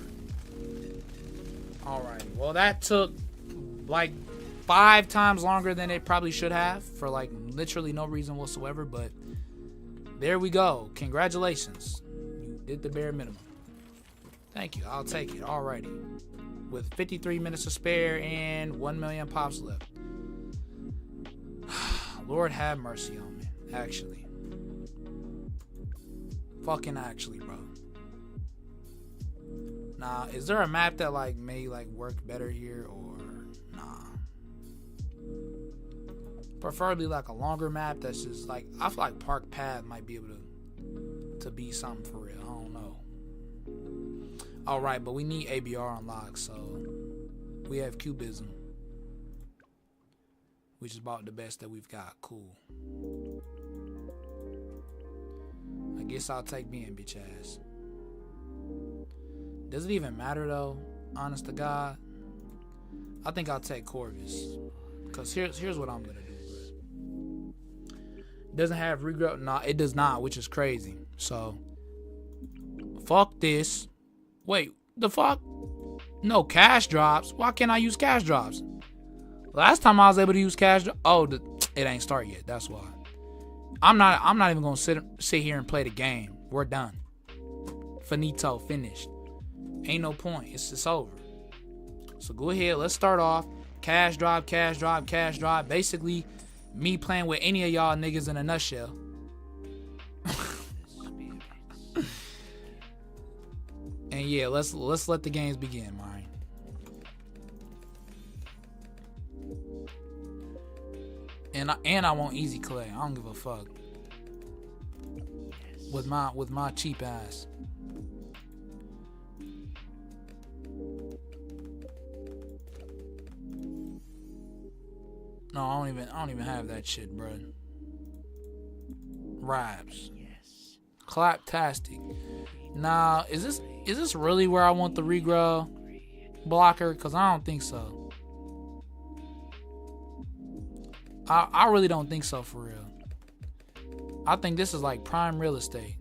Alright. Well, that took like 5 times longer than it probably should have for like literally no reason whatsoever. But there we go. Congratulations. You did the bare minimum. Thank you. I'll take it. Alrighty. With 53 minutes to spare and 1 million pops left. Lord have mercy on me. Actually. Fucking actually, bro. Nah, is there a map that like may like work better here or nah? Preferably like a longer map that's just like, I feel like Park Path might be able to be something for real. I don't know. Alright, but we need ABR unlocked, so we have Cubism, which is about the best that we've got. Cool. I guess I'll take being bitch ass. Does it even matter though? Honest to God, I think I'll take Corvus. Cause here's what I'm gonna do. Doesn't have regrowth? Nah, it does not, which is crazy. So fuck this. Wait, the fuck? No cash drops. Why can't I use cash drops? Last time I was able to use cash drops. Oh, it ain't start yet. That's why. I'm not even gonna sit here and play the game. We're done. Finito, finished. Ain't no point. It's over. So go ahead. Let's start off. Cash drop, cash drop, cash drop. Basically, me playing with any of y'all niggas in a nutshell. And yeah, let's let the games begin, Mari. And I want easy clay. I don't give a fuck. with my cheap ass. No, I don't even have that shit, bro. Raps. Claptastic. Now, is this really where I want the regrow blocker? Cause I don't think so. I really don't think so for real. I think this is like prime real estate.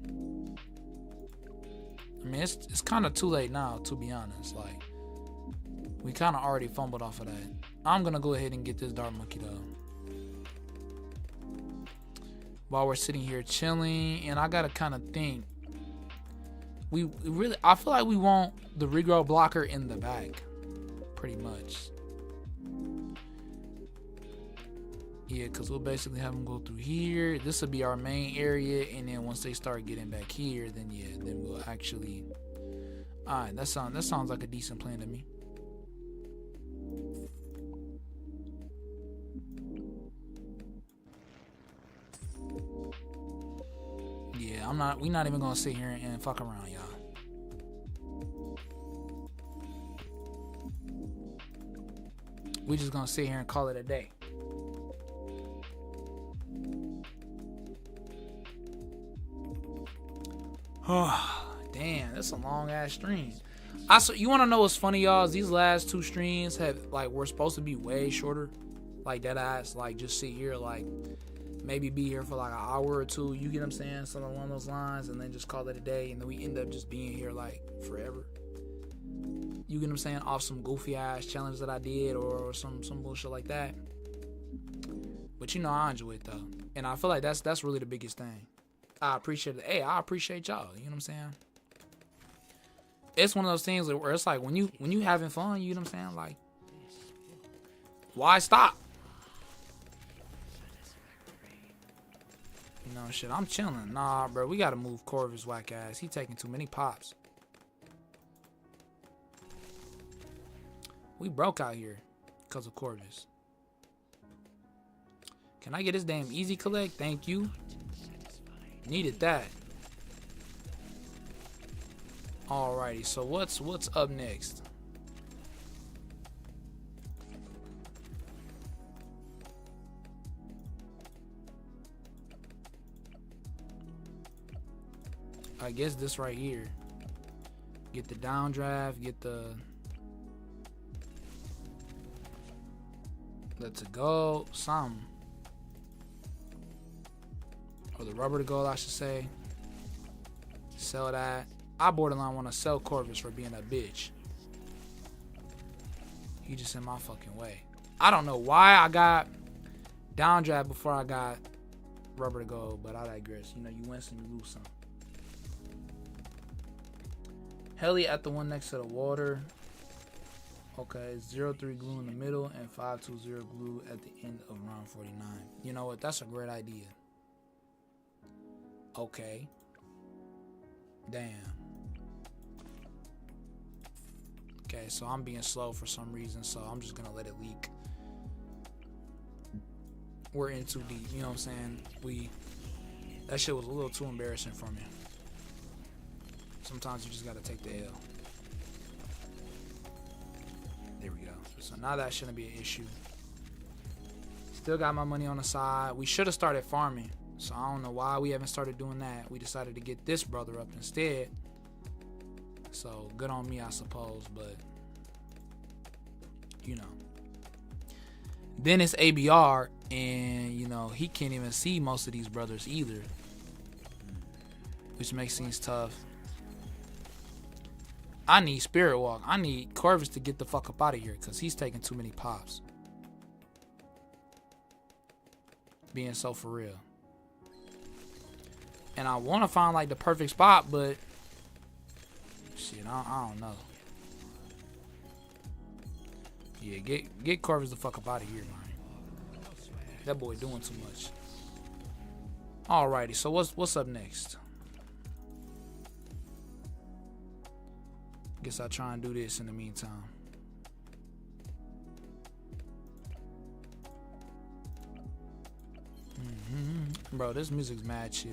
I mean, it's kind of too late now, to be honest. Like, we kind of already fumbled off of that. I'm gonna go ahead and get this Dart Monkey though. While we're sitting here chilling, and I gotta kind of think. We really, I feel like we want the regrow blocker in the back, pretty much. Yeah, because we'll basically have them go through here. This will be our main area, and then once they start getting back here, then yeah, then we'll actually. All right, that sounds like a decent plan to me. Yeah, we not even gonna sit here and fuck around, y'all. We just gonna sit here and call it a day. Damn, that's a long ass stream. You wanna know what's funny, y'all? These last two streams were supposed to be way shorter. Like that ass, like just sit here, like maybe be here for like an hour or two. You get what I'm saying? Something along those lines, and then just call it a day, and then we end up just being here like forever. You get what I'm saying? Off some goofy ass challenge that I did, or some bullshit like that. But you know, I enjoy it though, and I feel like that's really the biggest thing. I appreciate it. Hey, I appreciate y'all. You know what I'm saying? It's one of those things where it's like when you having fun, you know what I'm saying? Like, why stop? You know, shit, I'm chilling. Nah, bro, we gotta move Corvus whack ass. He taking too many pops. We broke out here because of Corvus. Can I get this damn easy collect? Thank you. Needed that. Alrighty, so what's up next? I guess this right here. Get the downdraft, get the to go, some. Or the rubber to go, I should say. Sell that. I borderline want to sell Corvus for being a bitch. He just in my fucking way. I don't know why I got downdraft before I got rubber to go, but I digress. You know, you win some, you lose some. Heli at the one next to the water. Okay, 0-3 glue in the middle and 5-2-0 glue at the end of round 49. You know what? That's a great idea. Okay. Damn. Okay, so I'm being slow for some reason, so I'm just gonna let it leak. We're in too deep, you know what I'm saying? That shit was a little too embarrassing for me. Sometimes you just gotta take the L. There we go. So now that shouldn't be an issue. Still got my money on the side. We should have started farming. So I don't know why we haven't started doing that. We decided to get this brother up instead. So good on me, I suppose. But, you know. Then it's ABR. And, you know, he can't even see most of these brothers either. Which makes things tough. I need Spirit Walk. I need Corvus to get the fuck up out of here. Because he's taking too many pops. Being so for real. And I want to find like the perfect spot, but shit, I don't know. Yeah, get Corvus the fuck up out of here, man. That boy doing too much. Alrighty, so what's up next? Guess I'll try and do this in the meantime. Bro, this music's mad chill.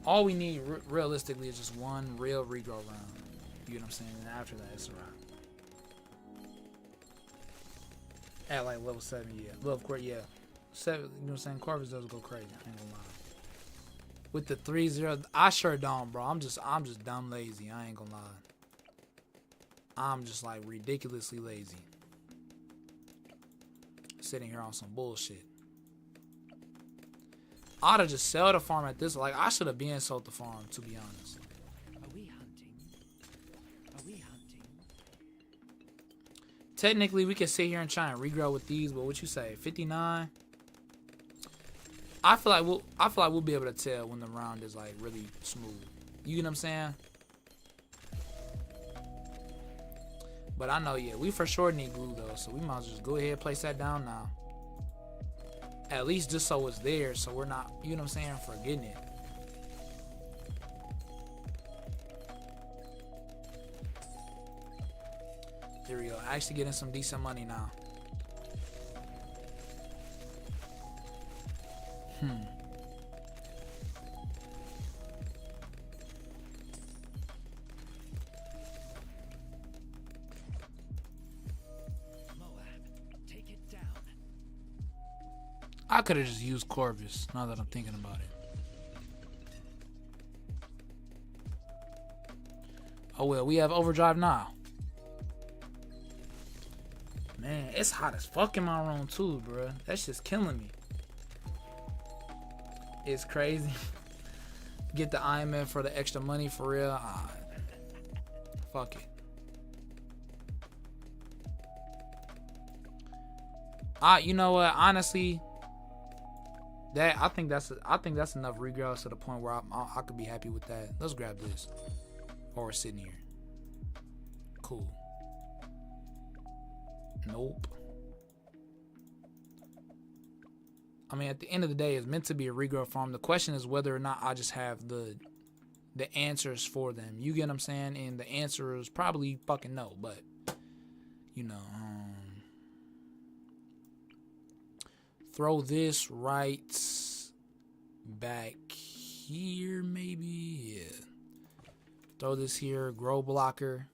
All we need realistically is just one real regrow round. You know what I'm saying? And after that, it's a wrap. At like level 7, yeah. Well, of course, yeah. 7, you know what I'm saying? Corvus does go crazy. I ain't gonna lie. With the 3-0, I sure don't, bro. I'm just dumb lazy. I ain't gonna lie. I'm just like ridiculously lazy. Sitting here on some bullshit. I'd have just sell the farm at this. Like, I should have been sold the farm, to be honest. Are we hunting? Are we hunting? Technically, we can sit here and try and regrow with these, but what you say, 59? I feel like we'll be able to tell when the round is like really smooth. You get what I'm saying? But I know, yeah, we for sure need glue though, so we might as well just go ahead and place that down now. At least just so it's there, so we're not, you know what I'm saying, forgetting it. There we go. Actually getting some decent money now. Take it down. I could have just used Corvus, now that I'm thinking about it. Oh well, we have overdrive now. Man, it's hot as fuck in my room too, bro. That's just killing me. It's crazy. Get the IMF for the extra money for real. Fuck it. You know what? Honestly, I think that's enough regrowth to the point where I could be happy with that. Let's grab this. Or we're sitting here. Cool. Nope. I mean, at the end of the day, it's meant to be a regrow farm. The question is whether or not I just have the answers for them. You get what I'm saying? And the answer is probably fucking no. But, you know, throw this right back here, maybe. Yeah. Throw this here. Grow blocker.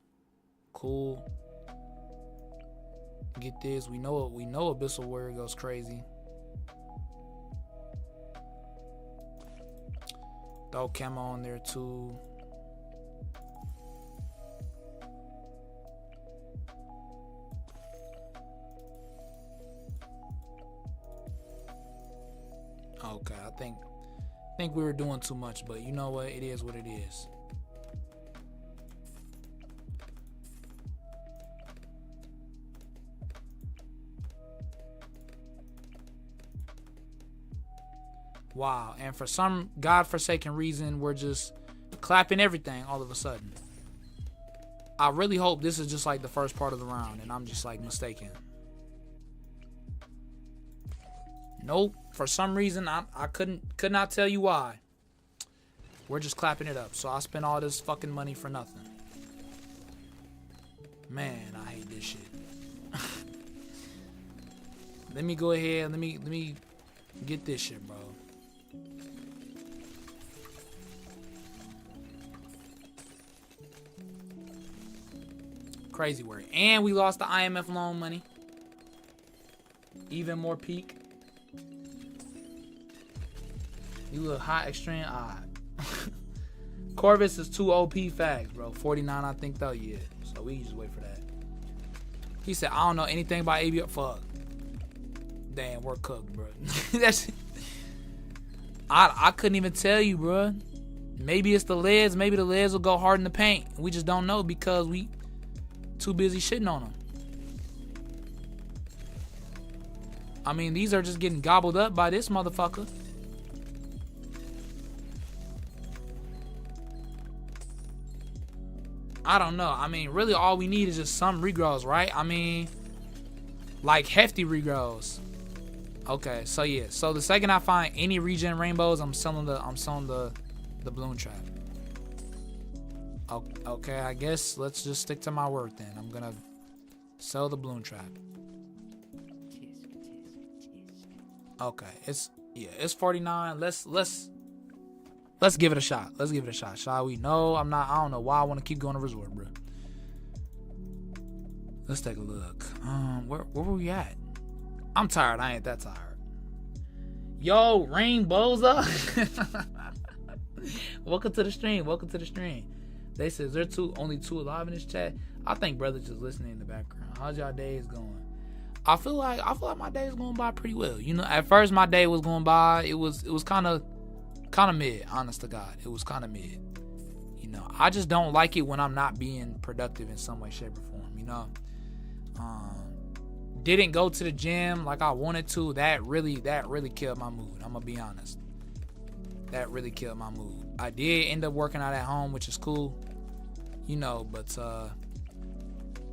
Cool. Get this. We know Abyssal Warrior goes crazy. Throw camo on there too. Okay, I think we were doing too much, but you know what? It is what it is. Wow, and for some godforsaken reason, we're just clapping everything all of a sudden. I really hope this is just like the first part of the round, and I'm just like mistaken. Nope, for some reason, I could not tell you why. We're just clapping it up, so I spent all this fucking money for nothing. Man, I hate this shit. Let me go ahead, let me get this shit, bro. Crazy work. And we lost the IMF loan money. Even more peak. You look hot, extreme odd. Corvus is 2 OP facts, bro. 49, I think, though, yeah. So we just wait for that. He said, I don't know anything about ABR. Fuck. Damn, we're cooked, bro. That's. I couldn't even tell you, bro. Maybe it's the leads. Maybe the leads will go hard in the paint. We just don't know because we too busy shitting on them. I mean, these are just getting gobbled up by this motherfucker. I don't know. I mean, really all we need is just some regrows, right? I mean, like hefty regrows. Okay, so yeah. So the second I find any regen rainbows, I'm selling the bloom trap. Okay, I guess let's just stick to my word then. I'm gonna sell the bloom trap. Okay, it's 49. Let's Let's give it a shot. Let's give it a shot. Shall we? No, I'm not. I don't know why I want to keep going to resort, bro. Let's take a look. Where were we at? I'm tired. I ain't that tired. Yo, Rain Boza. Welcome to the stream. Welcome to the stream. They says there only two alive in this chat. I think brother just listening in the background. How's y'all days going? I feel like my day is going by pretty well. You know, at first my day was going by. It was kind of mid. Honest to God, it was kind of mid. You know, I just don't like it when I'm not being productive in some way, shape, or form. You know, didn't go to the gym like I wanted to. That really killed my mood. I'm gonna be honest. That really killed my mood. I did end up working out at home, which is cool. You know, but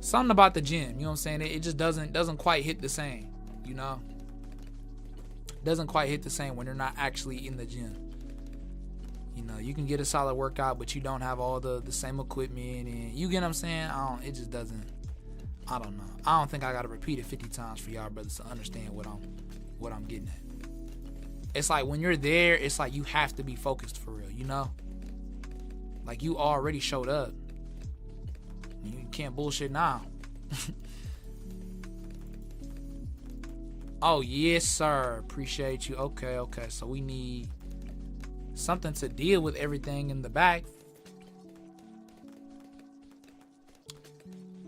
something about the gym, you know what I'm saying? It just doesn't quite hit the same, you know? Doesn't quite hit the same when you're not actually in the gym. You know, you can get a solid workout, but you don't have all the same equipment, and you get what I'm saying? It just doesn't, I don't know. I don't think I gotta repeat it 50 times for y'all brothers to understand what I'm getting at. It's like when you're there, it's like you have to be focused for real, you know? Like you already showed up. You can't bullshit now. Oh, yes, sir. Appreciate you. Okay. So we need something to deal with everything in the back.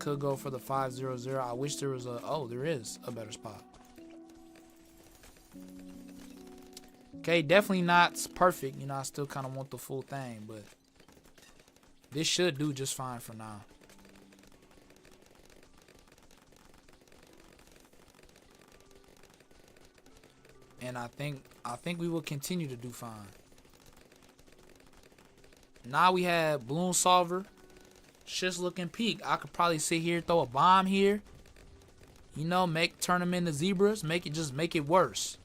Could go for the 500. I wish there was there is a better spot. Okay, definitely not perfect. You know, I still kind of want the full thing, but this should do just fine for now. And I think we will continue to do fine. Now we have Balloon Solver. Shit's looking peak. I could probably sit here, throw a bomb here. You know, turn them into zebras. Make it worse.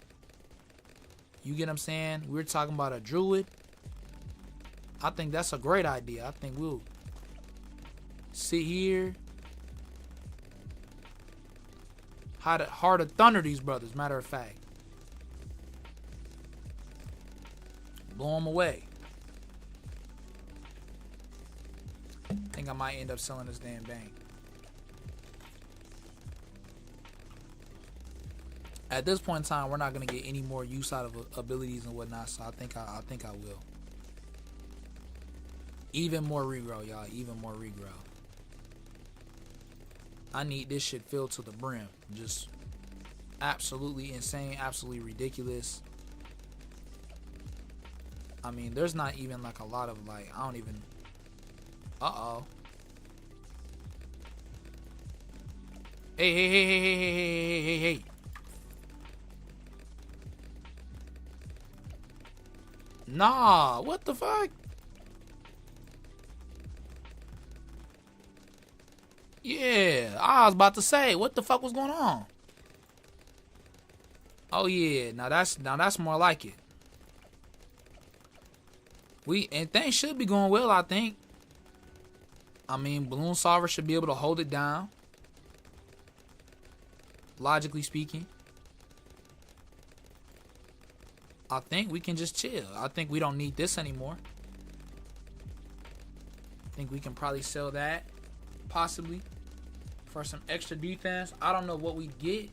You get what I'm saying? We're talking about a druid. I think that's a great idea. I think we'll sit here. Hard to thunder these brothers, matter of fact. Blow them away. I think I might end up selling this damn bank. At this point in time, we're not gonna get any more use out of abilities and whatnot, so I think I will. Even more regrow, y'all. Even more regrow. I need this shit filled to the brim. Just absolutely insane, absolutely ridiculous. I mean, there's not even like a lot of like, I don't even. Uh-oh. Hey. Nah, what the fuck? Yeah, I was about to say, what the fuck was going on? Oh yeah, now that's more like it. And things should be going well, I think. I mean, Balloon Solver should be able to hold it down. Logically speaking. I think we can just chill. I think we don't need this anymore. I think we can probably sell that. Possibly. For some extra defense. I don't know what we get.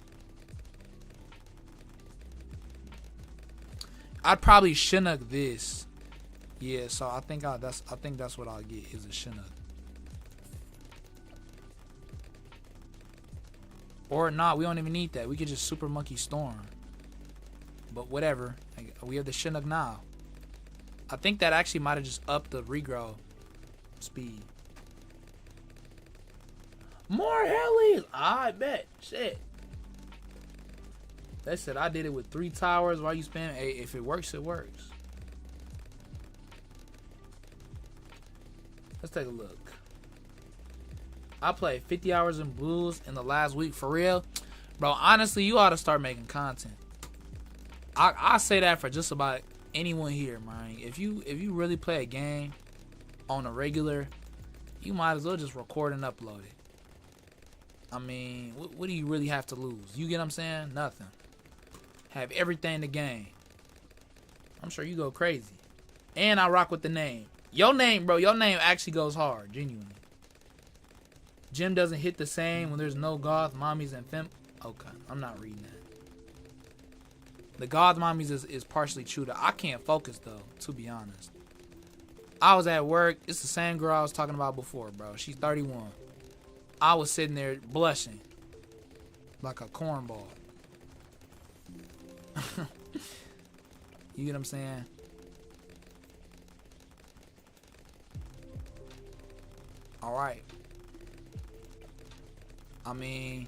I'd probably Chinook this. Yeah, so I think that's what I'll get is a Chinook. Or not, we don't even need that. We could just Super Monkey Storm. But whatever. We have the Chinook now. I think that actually might have just upped the regrow speed. More helis! I bet. Shit. They said I did it with 3 towers while you spam. Hey, if it works, it works. Let's take a look. I played 50 hours in Blues in the last week. For real? Bro, honestly, you ought to start making content. I say that for just about anyone here, man. If you really play a game on a regular, you might as well just record and upload it. I mean, what do you really have to lose? You get what I'm saying? Nothing. Have everything in the game. I'm sure you go crazy. And I rock with the name. Your name, bro. Your name actually goes hard. Genuinely. Gym doesn't hit the same when there's no goth, mommies, and fem. Okay, I'm not reading that. The goth mommies is partially true. I can't focus, though, to be honest. I was at work. It's the same girl I was talking about before, bro. She's 31. I was sitting there blushing like a cornball. You get what I'm saying? All right. I mean,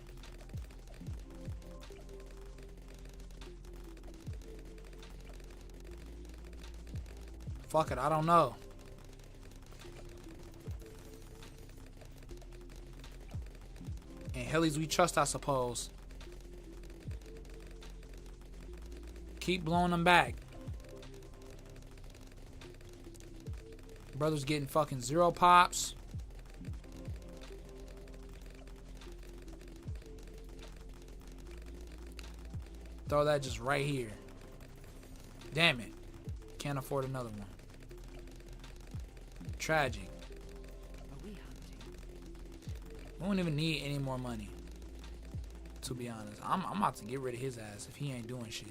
fuck it, I don't know. And Hellies we trust, I suppose. Keep blowing them back. Brother's getting fucking 0 pops. Throw that just right here. Damn it. Can't afford another one. Tragic. Are we hunting? We don't even need any more money. To be honest. I'm about to get rid of his ass if he ain't doing shit.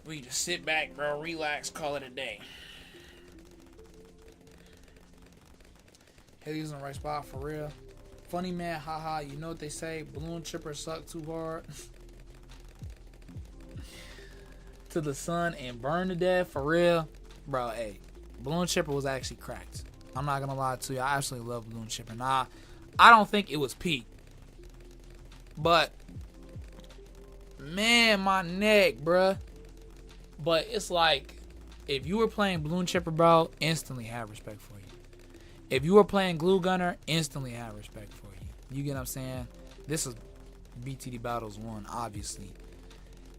We just sit back, bro. Relax. Call it a day. Haley's in the right spot for real. Funny man, haha. You know what they say? Balloon chippers suck too hard to the sun and burn to death for real, bro. Hey, balloon chipper was actually cracked. I'm not gonna lie to you. I absolutely love balloon chipper. Nah, I don't think it was peak, but man, my neck, bruh. But it's like if you were playing balloon chipper, bro, instantly have respect for you. If you were playing glue gunner, instantly have respect for you. You get what I'm saying? This is BTD Battles 1, obviously.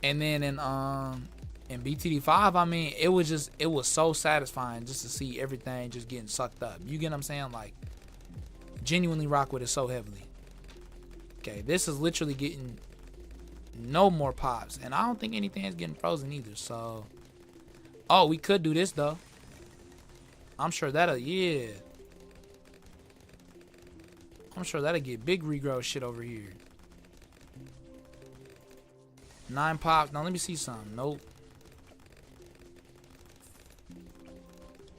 And then in BTD 5, I mean, it was so satisfying just to see everything just getting sucked up. You get what I'm saying? Like, genuinely rock with it so heavily. Okay, this is literally getting no more pops. And I don't think anything is getting frozen either. So, oh, we could do this, though. I'm sure that'll, yeah. I'm sure that'll get big regrowth shit over here. 9 pops. Now let me see something. Nope.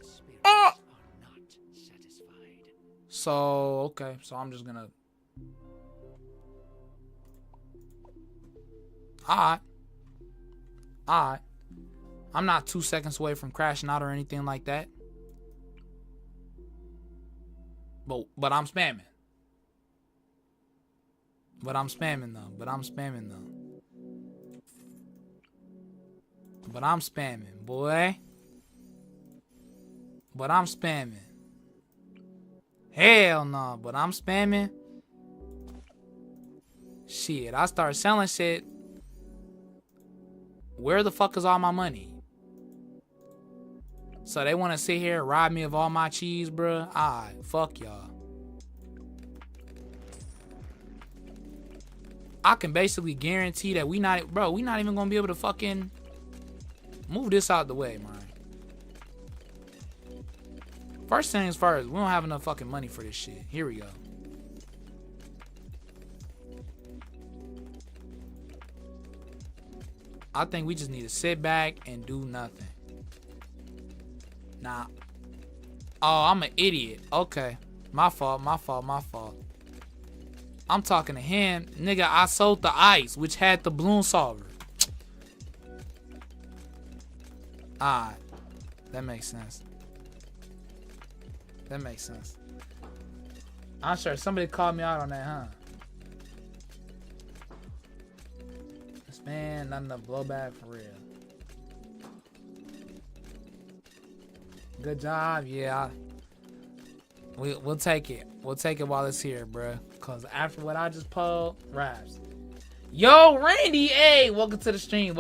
Spirits are not satisfied. So, okay. So I'm just gonna... Alright. Alright. I'm not 2 seconds away from crashing out or anything like that. But I'm spamming. But I'm spamming though. But I'm spamming, boy. But I'm spamming. Hell no. But I'm spamming. Shit, I start selling shit. Where the fuck is all my money? So they want to sit here and rob me of all my cheese, bruh? Alright, fuck y'all. I can basically guarantee that we not even gonna be able to fucking move this out the way, man. First things first, we don't have enough fucking money for this shit. Here we go. I think we just need to sit back and do nothing. Nah. Oh, I'm an idiot. Okay. My fault. I'm talking to him. Nigga, I sold the ice, which had the balloon solver. Alright. That makes sense. I'm sure somebody called me out on that, huh? This man, not enough blowback for real. Good job, yeah. We'll take it. We'll take it while it's here, bruh. Cause after what I just pulled, raps. Yo, Randy, hey, welcome to the stream.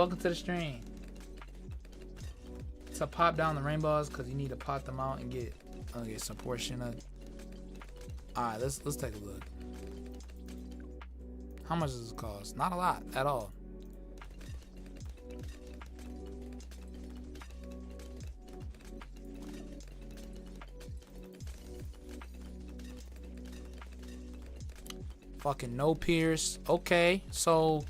To pop down the rainbows, cause you need to pop them out and get some portion of. All right, let's take a look. How much does this cost? Not a lot at all. Fucking no pierce. Okay, so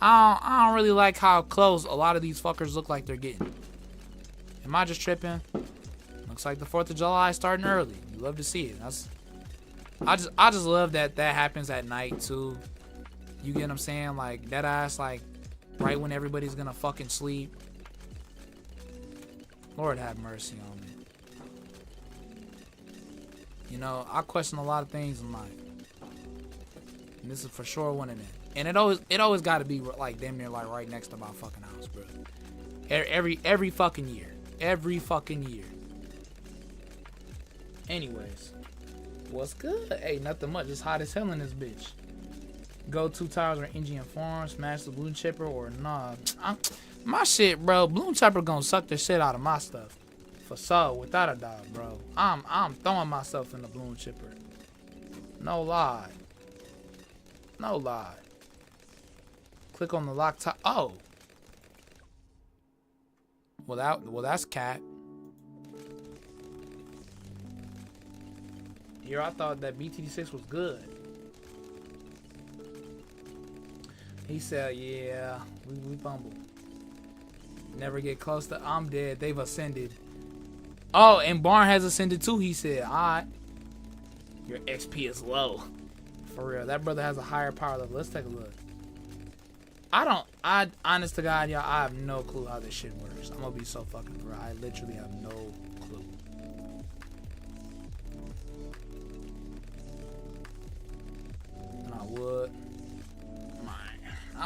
I don't really like how close a lot of these fuckers look like they're getting. Am I just tripping? Looks like the 4th of July is starting early. You love to see it. I just love that happens at night too. You get what I'm saying? Like that ass, like right when everybody's gonna fucking sleep. Lord have mercy on me. You know, I question a lot of things in life, and this is for sure one of them. And it always got to be like damn near like right next to my fucking house, bro. Every fucking year, every fucking year. Anyways, what's good? Hey, nothing much. It's hot as hell in this bitch. Go 2 tires or engine farm, smash the balloon chipper or nah. My shit, bro. Balloon chipper gonna suck the shit out of my stuff. For so, without a doubt, bro. I'm throwing myself in the balloon chipper. No lie. No lie. Click on the lock top. Oh. Well, that's cat. Here, I thought that BTD 6 was good. He said, yeah, we fumble. Never get close to I'm dead. They've ascended. Oh, and Barn has ascended too, he said. Alright. Your XP is low. For real. That brother has a higher power level. Let's take a look. I honest to God, y'all, I have no clue how this shit works. I'm gonna be so fucking real. I literally have no clue. And I would.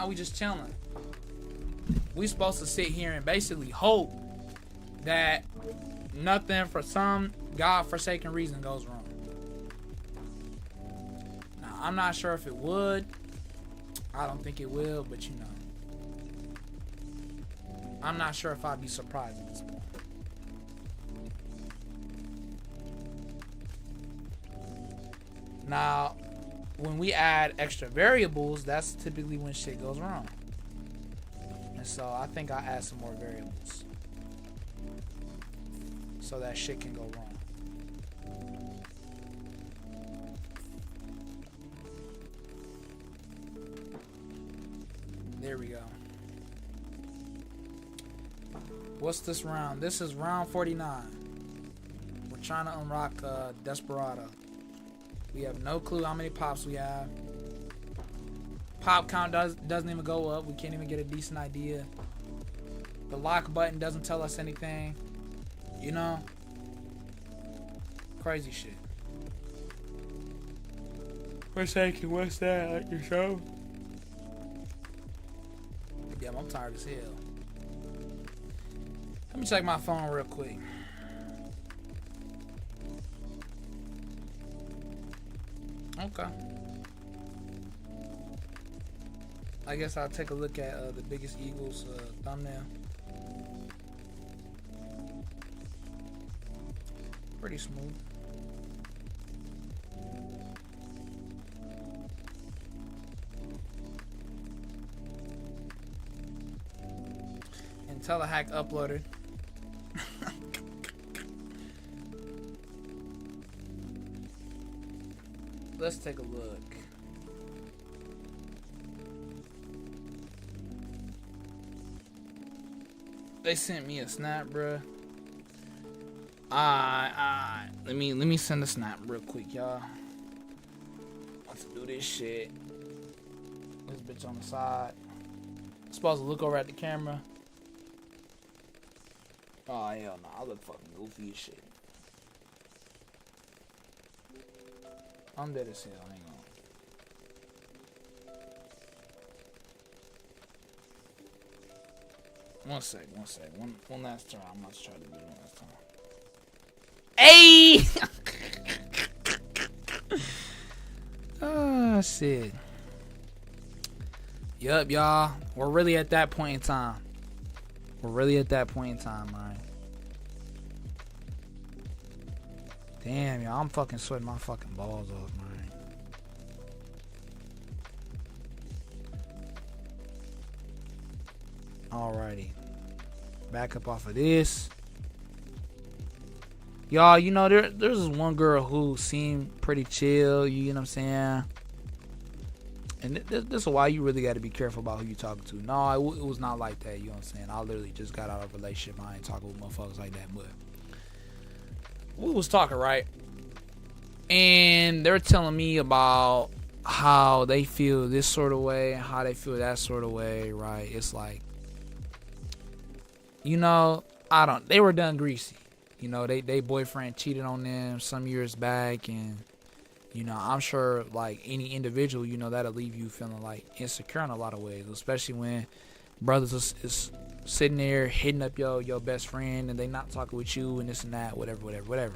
We just chilling. We supposed to sit here and basically hope that nothing for some God-forsaken reason goes wrong. Now, I'm not sure if it would. I don't think it will, but you know. I'm not sure if I'd be surprised at this point. Now, when we add extra variables, that's typically when shit goes wrong. And so I think I'll add some more variables so that shit can go wrong. There we go. What's this round? This is round 49. We're trying to unlock Desperado. We have no clue how many pops we have. Pop count doesn't even go up. We can't even get a decent idea. The lock button doesn't tell us anything. You know? Crazy shit. What's that? Like your show? Damn, I'm tired as hell. Let me check my phone real quick. Okay. I guess I'll take a look at the Biggest Eagles thumbnail. Pretty smooth. And Telehack uploaded. Let's take a look. They sent me a snap, bruh. Let me send a snap real quick, y'all. Let's do this shit. This bitch on the side. I'm supposed to look over at the camera. Oh hell no, I look fucking goofy as shit. I'm dead as hell, hang on. One sec. One last try. I'm not trying to do it one last time. Hey! Oh, shit. Yup, y'all. We're really at that point in time. Man. Damn, y'all. I'm fucking sweating my fucking balls off, man. Alrighty. Back up off of this. Y'all, you know, there's this one girl who seemed pretty chill, you know what I'm saying? And this is why you really got to be careful about who you talking to. No, it was not like that. You know what I'm saying? I literally just got out of a relationship. I ain't talking with motherfuckers like that. But we was talking, right? And they're telling me about how they feel this sort of way and how they feel that sort of way, right? It's like, you know, they were done greasy. You know, they boyfriend cheated on them some years back, and you know, I'm sure like any individual, you know, that'll leave you feeling like insecure in a lot of ways, especially when brothers is sitting there hitting up your best friend and they not talking with you and this and that, whatever.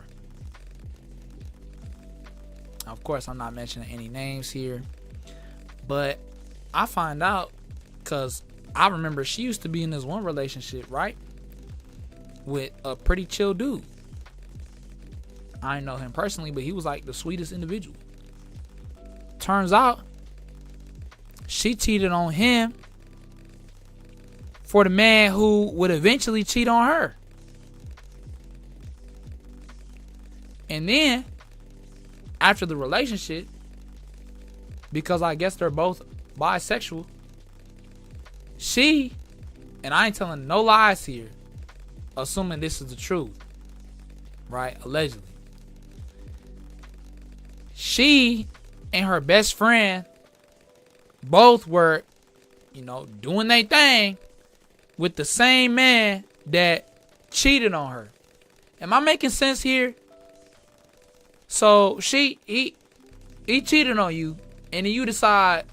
Of course, I'm not mentioning any names here, but I find out because I remember she used to be in this one relationship, right, with a pretty chill dude. I didn't know him personally, but he was like the sweetest individual. Turns out, she cheated on him for the man who would eventually cheat on her. And then, after the relationship, because I guess they're both bisexual, she, and I ain't telling no lies here, assuming this is the truth, right? Allegedly. She and her best friend both were, you know, doing their thing with the same man that cheated on her. Am I making sense here? So he cheated on you, and then you decide,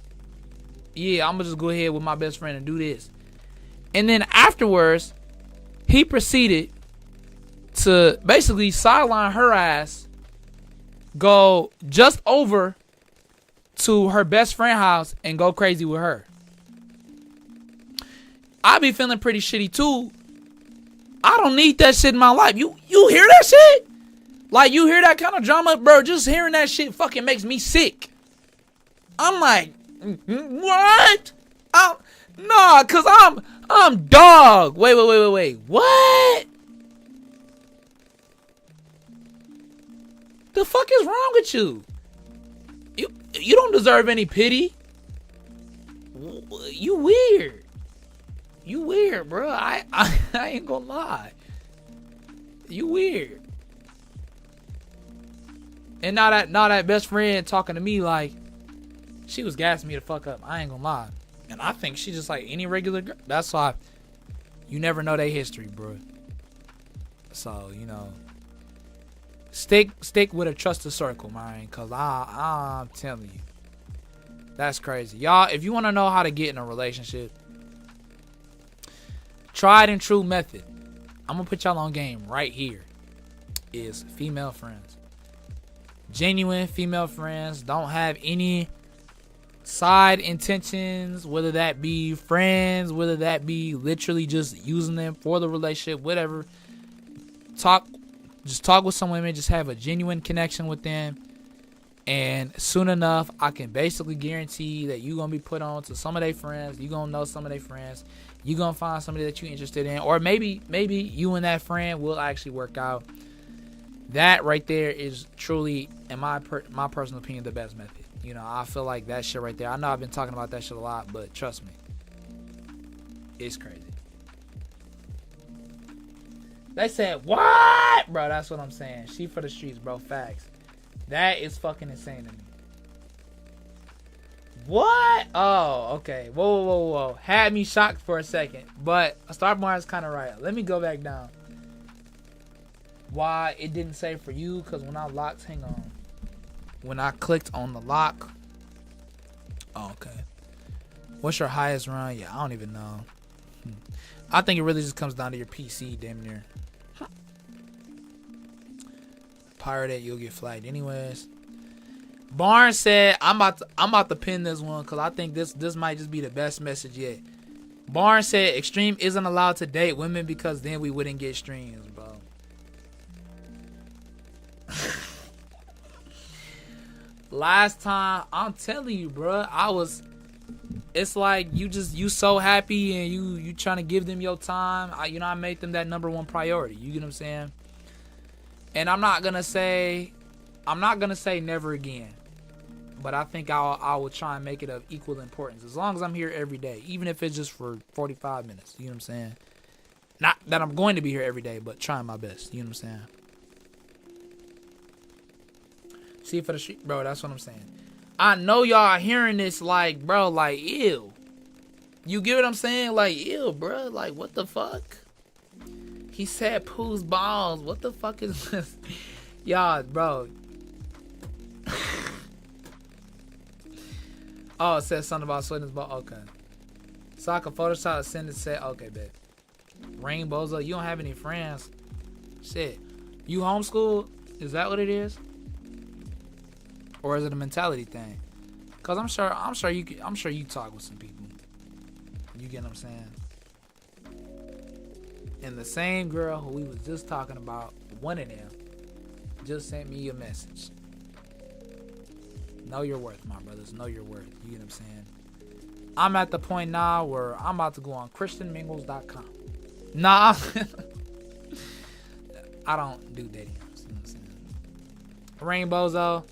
yeah, I'm gonna just go ahead with my best friend and do this. And then afterwards, he proceeded to basically sideline her ass, go just over to her best friend's house and go crazy with her. I be feeling pretty shitty too. I don't need that shit in my life. You hear that shit? Like, you hear that kind of drama, bro? Just hearing that shit fucking makes me sick. I'm like, what? Nah, cause I'm dog. Wait. What? The fuck is wrong with you? You don't deserve any pity. You weird. You weird, bro. I ain't gonna lie. You weird. And now that best friend talking to me like she was gassing me the fuck up. I ain't gonna lie. And I think she's just like any regular girl. That's why you never know their history, bro. So, you know, stick with a trusted circle, man. Cause I'm telling you, that's crazy. Y'all, if you want to know how to get in a relationship, tried and true method, I'm gonna put y'all on game right here, is female friends. Genuine female friends. Don't have any side intentions, whether that be friends, whether that be literally just using them for the relationship, whatever. Just talk with some women, just have a genuine connection with them, and soon enough I can basically guarantee that you're gonna be put on to some of their friends. You're gonna know some of their friends. You're gonna find somebody that you're interested in, or maybe you and that friend will actually work out. That right there is truly, in my personal opinion, the best method. You know, I feel like that shit right there. I know I've been talking about that shit a lot, but trust me, it's crazy. They said, what? Bro, that's what I'm saying. She for the streets, bro. Facts. That is fucking insane to me. What? Oh, okay. Whoa. Had me shocked for a second. But Starborn is kind of right. Let me go back down. Why it didn't say for you? Because when I locked, hang on. When I clicked on the lock. Oh, okay. What's your highest run? Yeah, I don't even know. I think it really just comes down to your PC, damn near. Pirate it, you'll get flagged anyways. Barnes said, I'm about to pin this one because I think this might just be the best message yet. Barnes said, Extreme isn't allowed to date women because then we wouldn't get streams, bro. Last time, I'm telling you, bro, it's like you so happy and you trying to give them your time. I made them that number one priority. You get what I'm saying? And I'm not gonna say never again, But I think I will try and make it of equal importance. As long as I'm here every day. Even if it's just for 45 minutes. You know what I'm saying? Not that I'm going to be here every day, but trying my best. You know what I'm saying? See for the street, bro, that's what I'm saying. I know y'all are hearing this like, bro, like, ew. You get what I'm saying? Like, ew, bro. Like, what the fuck? He said Pooh's balls. What the fuck is this? Y'all, bro. Oh, it says something about sweating his ball. Okay. So I can Photoshop, send it, say, okay, babe. Rainbows, you don't have any friends. Shit. You homeschooled? Is that what it is? Or is it a mentality thing? Cause I'm sure you talk with some people. You get what I'm saying? And the same girl who we was just talking about, one of them, just sent me a message. Know your worth, my brothers. Know your worth. You get what I'm saying? I'm at the point now where I'm about to go on christianmingles.com. Nah. I don't do dating apps. You know what I'm saying? Rainbows, though.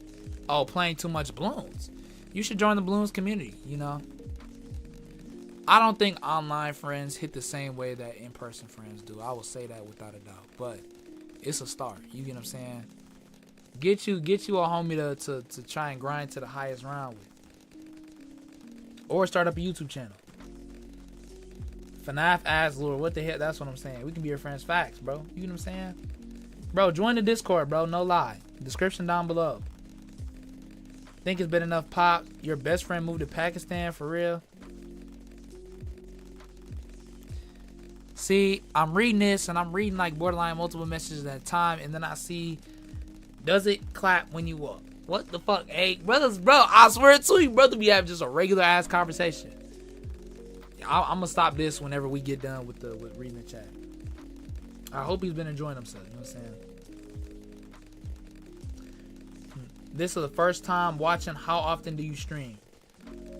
Oh, playing too much balloons. You should join the balloons community, you know? I don't think online friends hit the same way that in-person friends do. I will say that without a doubt. But it's a start. You get what I'm saying? Get you a homie to try and grind to the highest round with. Or start up a YouTube channel. FNAF asks, Lord, what the hell? That's what I'm saying. We can be your friends. Facts, bro. You know what I'm saying? Bro, join the Discord, bro. No lie. Description down below. Think it's been enough pop. Your best friend moved to Pakistan, for real. See, I'm reading this, and I'm reading like borderline multiple messages at a time, and then I see, does it clap when you walk? What the fuck? Hey, brothers, bro, I swear to you, brother, we have just a regular ass conversation. I'm gonna stop this whenever we get done with reading the chat. I hope he's been enjoying himself. You know what I'm saying? This is the first time watching. How often do you stream?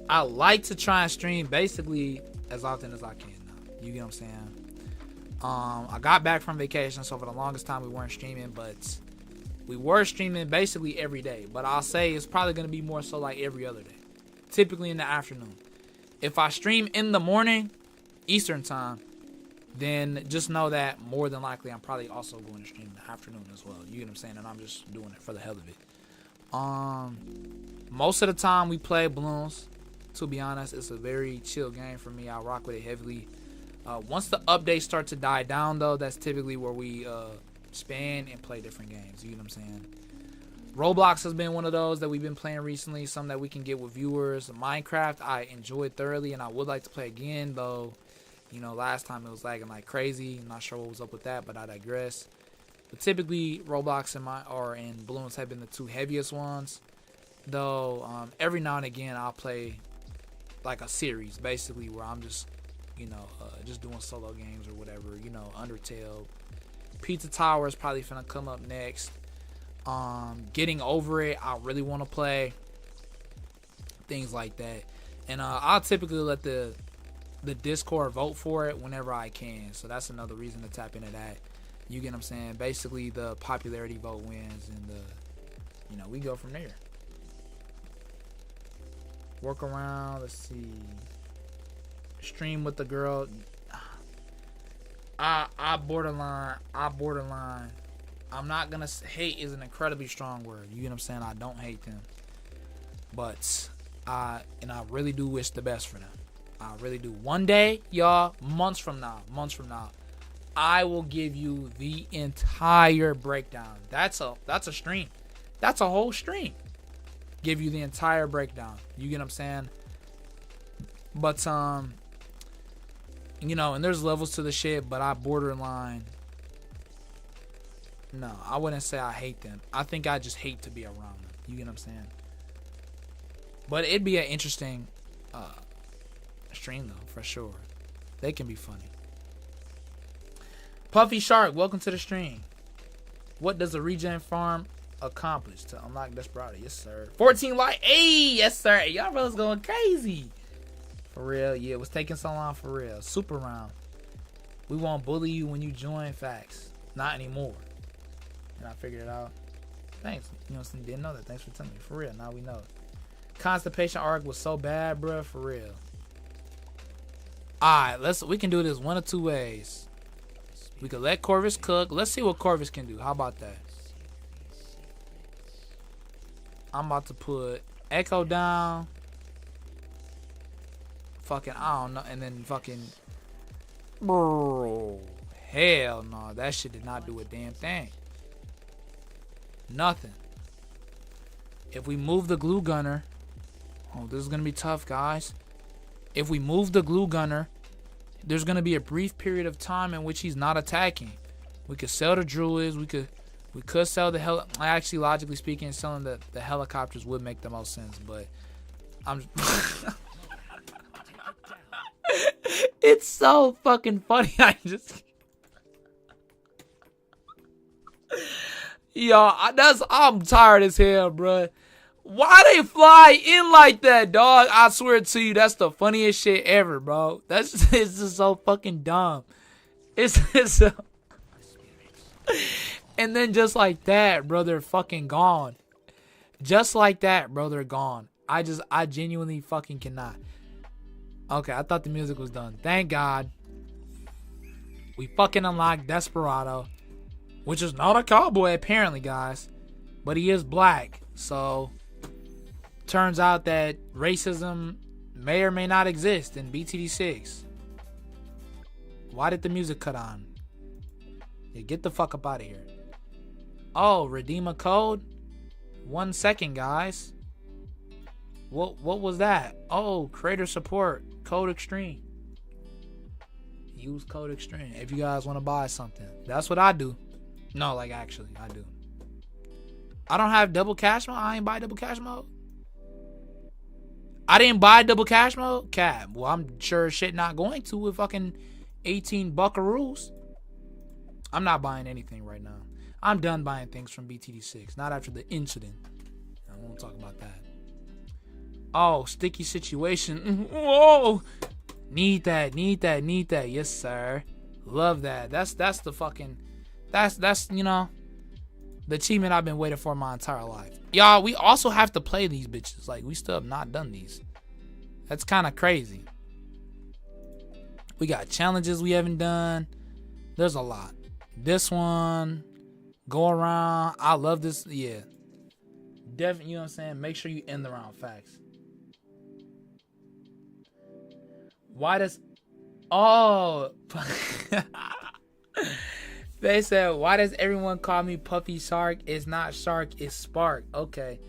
I like to try and stream basically as often as I can now. You get what I'm saying? I got back from vacation, so for the longest time we weren't streaming, but we were streaming basically every day. But I'll say it's probably going to be more so like every other day. Typically in the afternoon. If I stream in the morning, Eastern time, then just know that more than likely I'm probably also going to stream in the afternoon as well. You get what I'm saying? And I'm just doing it for the hell of it. Most of the time we play balloons. To be honest, it's a very chill game for me. I rock with it heavily. Once the updates start to die down, though, that's typically where we span and play different games. You know what I'm saying? Roblox has been one of those that we've been playing recently. Some that we can get with viewers. Minecraft, I enjoyed thoroughly, and I would like to play again, though. You know, last time it was lagging like crazy. I'm not sure what was up with that, but I digress. But typically, Roblox and Balloons have been the two heaviest ones. Though, every now and again, I'll play like a series, basically, where I'm just, you know, just doing solo games or whatever. You know, Undertale. Pizza Tower is probably finna come up next. Getting Over It, I really want to play. Things like that. And I'll typically let the Discord vote for it whenever I can. So that's another reason to tap into that. You get what I'm saying? Basically, the popularity vote wins, and you know, we go from there. Work around. Let's see. Stream with the girl. I borderline. I'm not gonna hate is an incredibly strong word. You get what I'm saying? I don't hate them, but I really do wish the best for them. I really do. One day, y'all, months from now, I will give you the entire breakdown. That's a stream. That's a whole stream. Give you the entire breakdown. You get what I'm saying? But you know, and there's levels to the shit, but I borderline. No, I wouldn't say I hate them. I think I just hate to be around them. You get what I'm saying? But it'd be an interesting stream though, for sure. They can be funny. Puffy Shark, welcome to the stream. What does a regen farm accomplish to unlock Desperado? Yes, sir. 14 light. Hey, yes, sir. Hey, y'all brothers going crazy. For real, yeah. It was taking so long for real. Super round. We won't bully you when you join. Facts. Not anymore. And I figured it out. Thanks. You know, didn't know that. Thanks for telling me. For real. Now we know. Constipation arc was so bad, bro, for real. Alright, we can do this one of two ways. We could let Corvus cook. Let's see what Corvus can do. How about that? I'm about to put Echo down. Fucking, I don't know. And then fucking... Bro. Hell no. That shit did not do a damn thing. Nothing. If we move the glue gunner... Oh, this is going to be tough, guys. If we move the glue gunner, there's going to be a brief period of time in which he's not attacking. We could sell the druids. We could sell the actually, logically speaking, selling the helicopters would make the most sense, but I'm it's so fucking funny. I'm tired as hell, bruh. Why they fly in like that, dog? I swear to you, that's the funniest shit ever, bro. It's just so fucking dumb. It's so... And then just like that, bro, they're fucking gone. Just like that, bro, they're gone. I genuinely fucking cannot. Okay, I thought the music was done. Thank God. We fucking unlocked Desperado, which is not a cowboy apparently, guys. But he is black, so... Turns out that racism may or may not exist in BTD 6. Why did the music cut on? Yeah, get the fuck up out of here. Oh, redeem a code? 1 second, guys. What was that? Oh, creator support. Code Extreme. Use code Extreme if you guys want to buy something. That's what I do. No, like actually, I do. I don't have double cash mode. I ain't buy double cash mode. I didn't buy double cash mode? Cap. Well, I'm sure as shit not going to with fucking 18 buckaroos. I'm not buying anything right now. I'm done buying things from BTD 6. Not after the incident. I won't talk about that. Oh, sticky situation. Whoa. Need that. Yes, sir. Love that. That's the fucking... That's, you know... The achievement I've been waiting for my entire life. Y'all, we also have to play these bitches. Like, we still have not done these. That's kind of crazy. We got challenges we haven't done. There's a lot. This one. Go around. I love this. Yeah. Definitely, you know what I'm saying? Make sure you end the round. Facts. Why does... Oh... They said, why does everyone call me Puffy Shark? It's not Shark, it's Spark. Okay.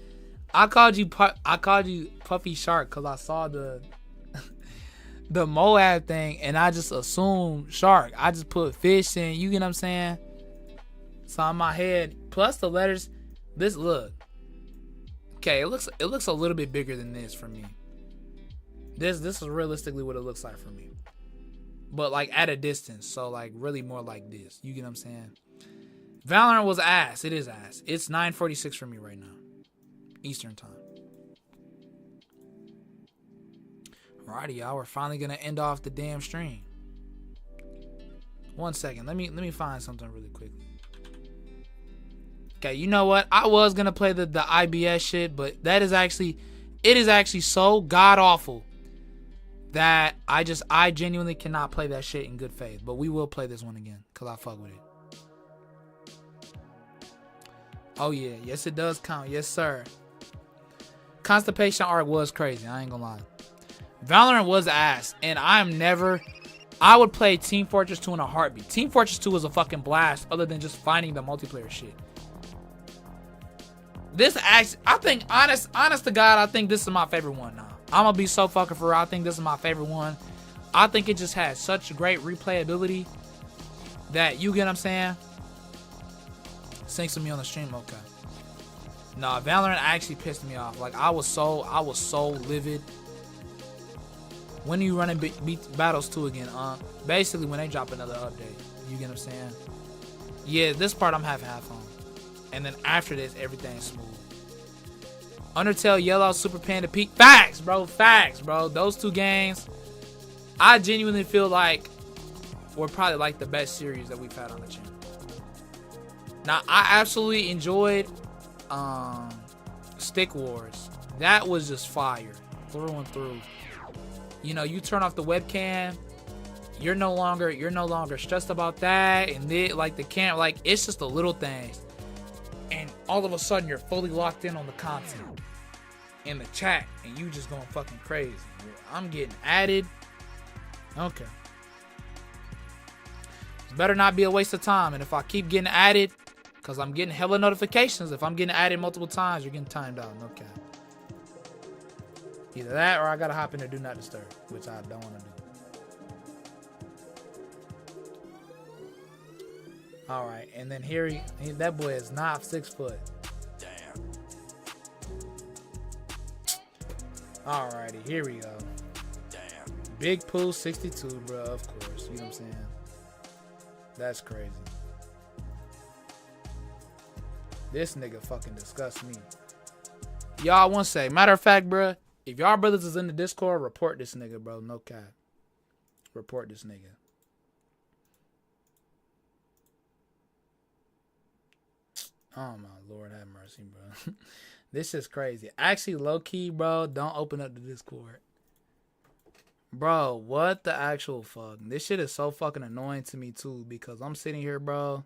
I called you Puffy Shark because I saw the Moab thing and I just assumed Shark. I just put fish in, you get what I'm saying? So in my head, plus the letters, this look. Okay, it looks a little bit bigger than this for me. This is realistically what it looks like for me. But like at a distance, so like really more like this. You get what I'm saying? Valorant was ass. It is ass. It's 9:46 for me right now, Eastern time. Alrighty, y'all. We're finally gonna end off the damn stream. 1 second. Let me find something really quickly. Okay, you know what? I was gonna play the IBS shit, but it is actually so god awful that I genuinely cannot play that shit in good faith. But we will play this one again, because I fuck with it. Oh yeah, yes it does count. Yes sir. Constipation arc was crazy, I ain't gonna lie. Valorant was ass, and I would play Team Fortress 2 in a heartbeat. Team Fortress 2 was a fucking blast, other than just finding the multiplayer shit. This actually, I think, honest to God, I think this is my favorite one now. I'm gonna be so fucking for real. I think this is my favorite one. I think it just has such great replayability that, you get what I'm saying? Syncs with me on the stream, okay. Nah, Valorant actually pissed me off. Like I was so livid. When are you running Battles 2 again? Basically when they drop another update. You get what I'm saying? Yeah, this part I'm half on. And then after this, everything's smooth. Undertale Yellow, Super Panda Peak. Facts, bro. Those two games, I genuinely feel like were probably like the best series that we've had on the channel. Now, I absolutely enjoyed Stick Wars. that was just fire through and through. You know, you turn off the webcam, you're no longer stressed about that, and like the camera, like it's just the little things, and all of a sudden you're fully locked in on the content in the chat, and you just going fucking crazy. I'm getting added. Okay. It better not be a waste of time. And if I keep getting added, because I'm getting hella notifications, if I'm getting added multiple times, you're getting timed out. Okay. Either that or I gotta hop in and do not disturb, which I don't want to do. Alright, and then here that boy is not 6 foot. Damn. Alrighty, here we go. Damn. Big Pooh 62, bro, of course. You know what I'm saying? That's crazy. This nigga fucking disgusts me. Y'all, I want to say, matter of fact, bro, if y'all brothers is in the Discord, report this nigga, bro. No cap. Report this nigga. Oh my Lord, have mercy, bro. This is crazy. Actually, low key, bro, don't open up the Discord. Bro, what the actual fuck? This shit is so fucking annoying to me too, because I'm sitting here, bro.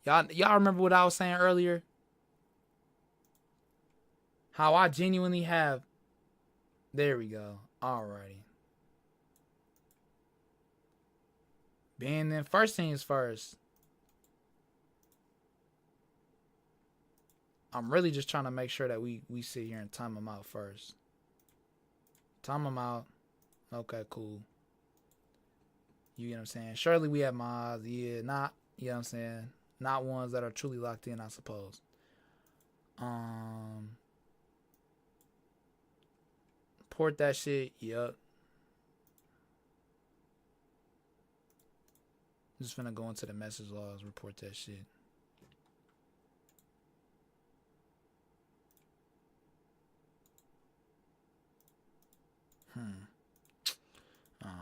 Y'all remember what I was saying earlier? How I genuinely have. There we go. Alrighty. Being then, first things first. I'm really just trying to make sure that we sit here and time them out first. Time them out. Okay, cool. You know what I'm saying? Surely we have mods. Yeah, not, you know what I'm saying? Not ones that are truly locked in, I suppose. Port that shit. Yup. Just finna go into the message logs, report that shit.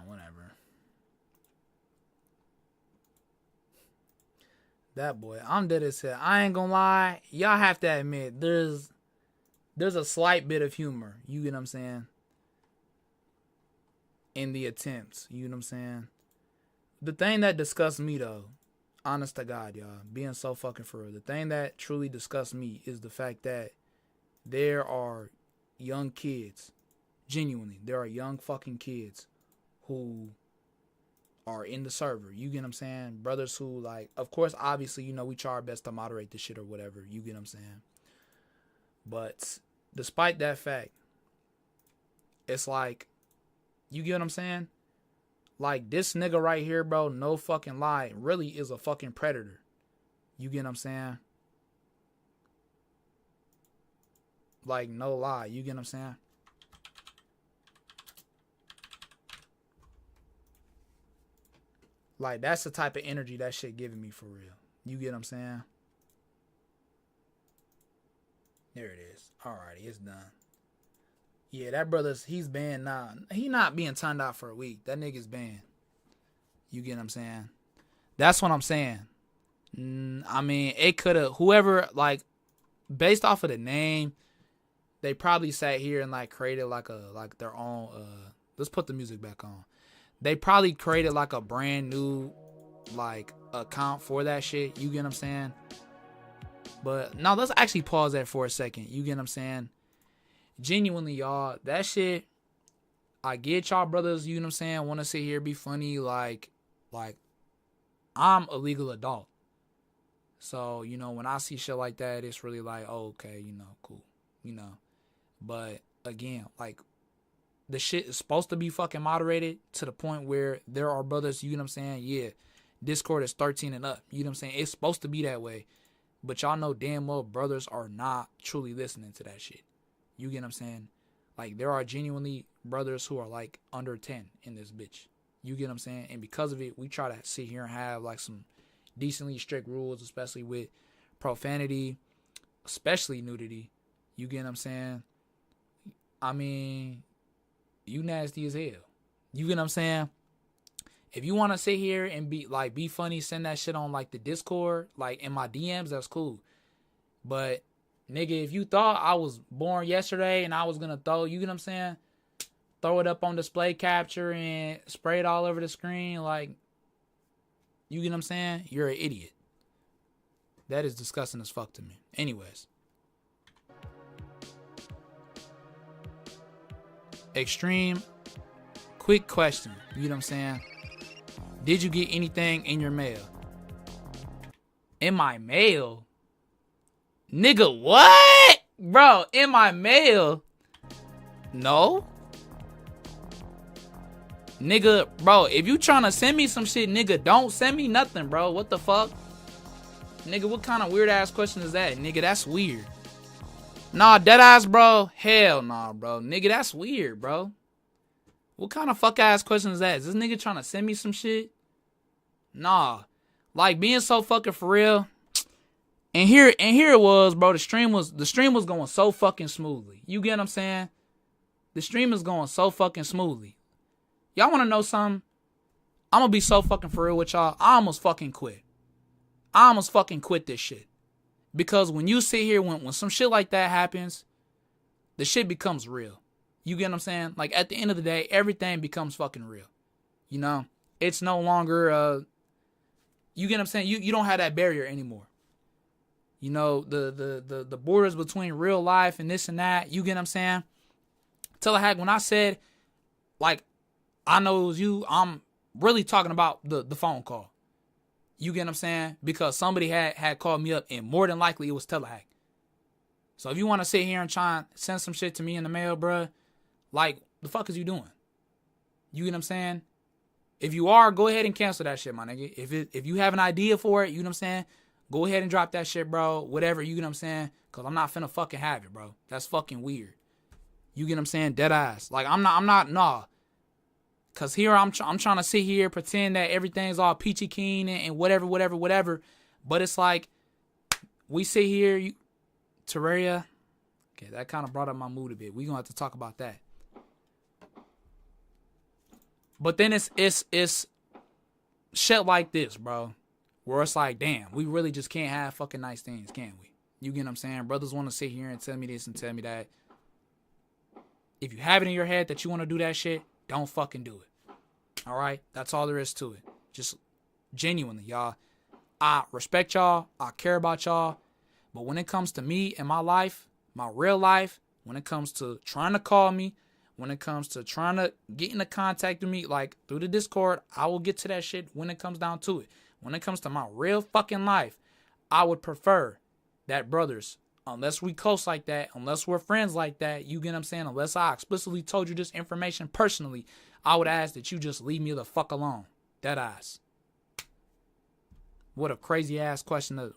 Whatever. That boy, I'm dead as hell. I ain't gonna lie. Y'all have to admit, there's a slight bit of humor. You get what I'm saying? In the attempts. You know what I'm saying? The thing that disgusts me, though, honest to God, y'all, being so fucking for real, the thing that truly disgusts me is the fact that there are young kids, genuinely, there are young fucking kids who are in the server. You get what I'm saying? Brothers who, like, of course, obviously, you know, we try our best to moderate this shit or whatever. You get what I'm saying? But despite that fact, it's like, you get what I'm saying? Like, this nigga right here, bro, no fucking lie, really is a fucking predator. You get what I'm saying? Like, no lie. You get what I'm saying? Like, that's the type of energy that shit giving me for real. You get what I'm saying? There it is. Alrighty, it's done. Yeah, that brother's, he's banned now. He not being timed out for a week. That nigga's banned. You get what I'm saying? That's what I'm saying. I mean, it could have, whoever, like, based off of the name, they probably sat here and, like, created, like, their own, let's put the music back on. They probably created, like, a brand new, like, account for that shit. You get what I'm saying? But, now, let's actually pause that for a second. You get what I'm saying? Genuinely, y'all, that shit, I get y'all brothers, you know what I'm saying, want to sit here, be funny, like, I'm a legal adult. So, you know, when I see shit like that, it's really like, oh, okay, you know, cool, you know. But, again, like, the shit is supposed to be fucking moderated to the point where there are brothers, you know what I'm saying, yeah, Discord is 13 and up, you know what I'm saying, it's supposed to be that way. But y'all know damn well brothers are not truly listening to that shit. You get what I'm saying? Like, there are genuinely brothers who are, like, under 10 in this bitch. You get what I'm saying? And because of it, we try to sit here and have, like, some decently strict rules, especially with profanity, especially nudity. You get what I'm saying? I mean, you nasty as hell. You get what I'm saying? If you want to sit here and be funny, send that shit on, like, the Discord, like, in my DMs, that's cool. But Nigga, if you thought I was born yesterday and I was gonna throw, you get what I'm saying? Throw it up on display capture and spray it all over the screen, like, you get what I'm saying? You're an idiot. That is disgusting as fuck to me. Anyways. Extreme, quick question. You know what I'm saying? Did you get anything in your mail? In my mail? Nigga, what? Bro, in my mail? No. Nigga, bro, if you trying to send me some shit, nigga, don't send me nothing, bro. What the fuck? Nigga, what kind of weird ass question is that? Nigga, that's weird. Nah, deadass, bro. Hell nah, bro. Nigga, that's weird, bro. What kind of fuck ass question is that? Is this nigga trying to send me some shit? Nah. Like, being so fucking for real. And here it was, bro. The stream was going so fucking smoothly. You get what I'm saying? The stream is going so fucking smoothly. Y'all want to know something? I'm going to be so fucking for real with y'all. I almost fucking quit. I almost fucking quit this shit. Because when you sit here, when some shit like that happens, the shit becomes real. You get what I'm saying? Like, at the end of the day, everything becomes fucking real. You know? It's no longer, you get what I'm saying? You don't have that barrier anymore. You know, the borders between real life and this and that, you get what I'm saying? Telehack, when I said, like, I know it was you, I'm really talking about the phone call. You get what I'm saying? Because somebody had called me up, and more than likely it was Telehack. So if you want to sit here and try and send some shit to me in the mail, bruh, like, the fuck is you doing? You get what I'm saying? If you are, go ahead and cancel that shit, my nigga. If you have an idea for it, you know what I'm saying? Go ahead and drop that shit, bro. Whatever, you get what I'm saying? Because I'm not finna fucking have it, bro. That's fucking weird. You get what I'm saying? Dead ass. Like, I'm not, nah. Because here I'm trying to sit here, pretend that everything's all peachy keen and whatever. But it's like, we sit here, Terraria. Okay, that kind of brought up my mood a bit. We're going to have to talk about that. But then it's shit like this, bro. Where it's like, damn, we really just can't have fucking nice things, can we? You get what I'm saying? Brothers want to sit here and tell me this and tell me that. If you have it in your head that you want to do that shit, don't fucking do it. All right? That's all there is to it. Just genuinely, y'all. I respect y'all. I care about y'all. But when it comes to me and my life, my real life, when it comes to trying to call me, when it comes to trying to get into contact with me, like through the Discord, I will get to that shit when it comes down to it. When it comes to my real fucking life, I would prefer that, brothers, unless we close like that, unless we're friends like that, you get what I'm saying? Unless I explicitly told you this information personally, I would ask that you just leave me the fuck alone. Dead ass. What a crazy ass question to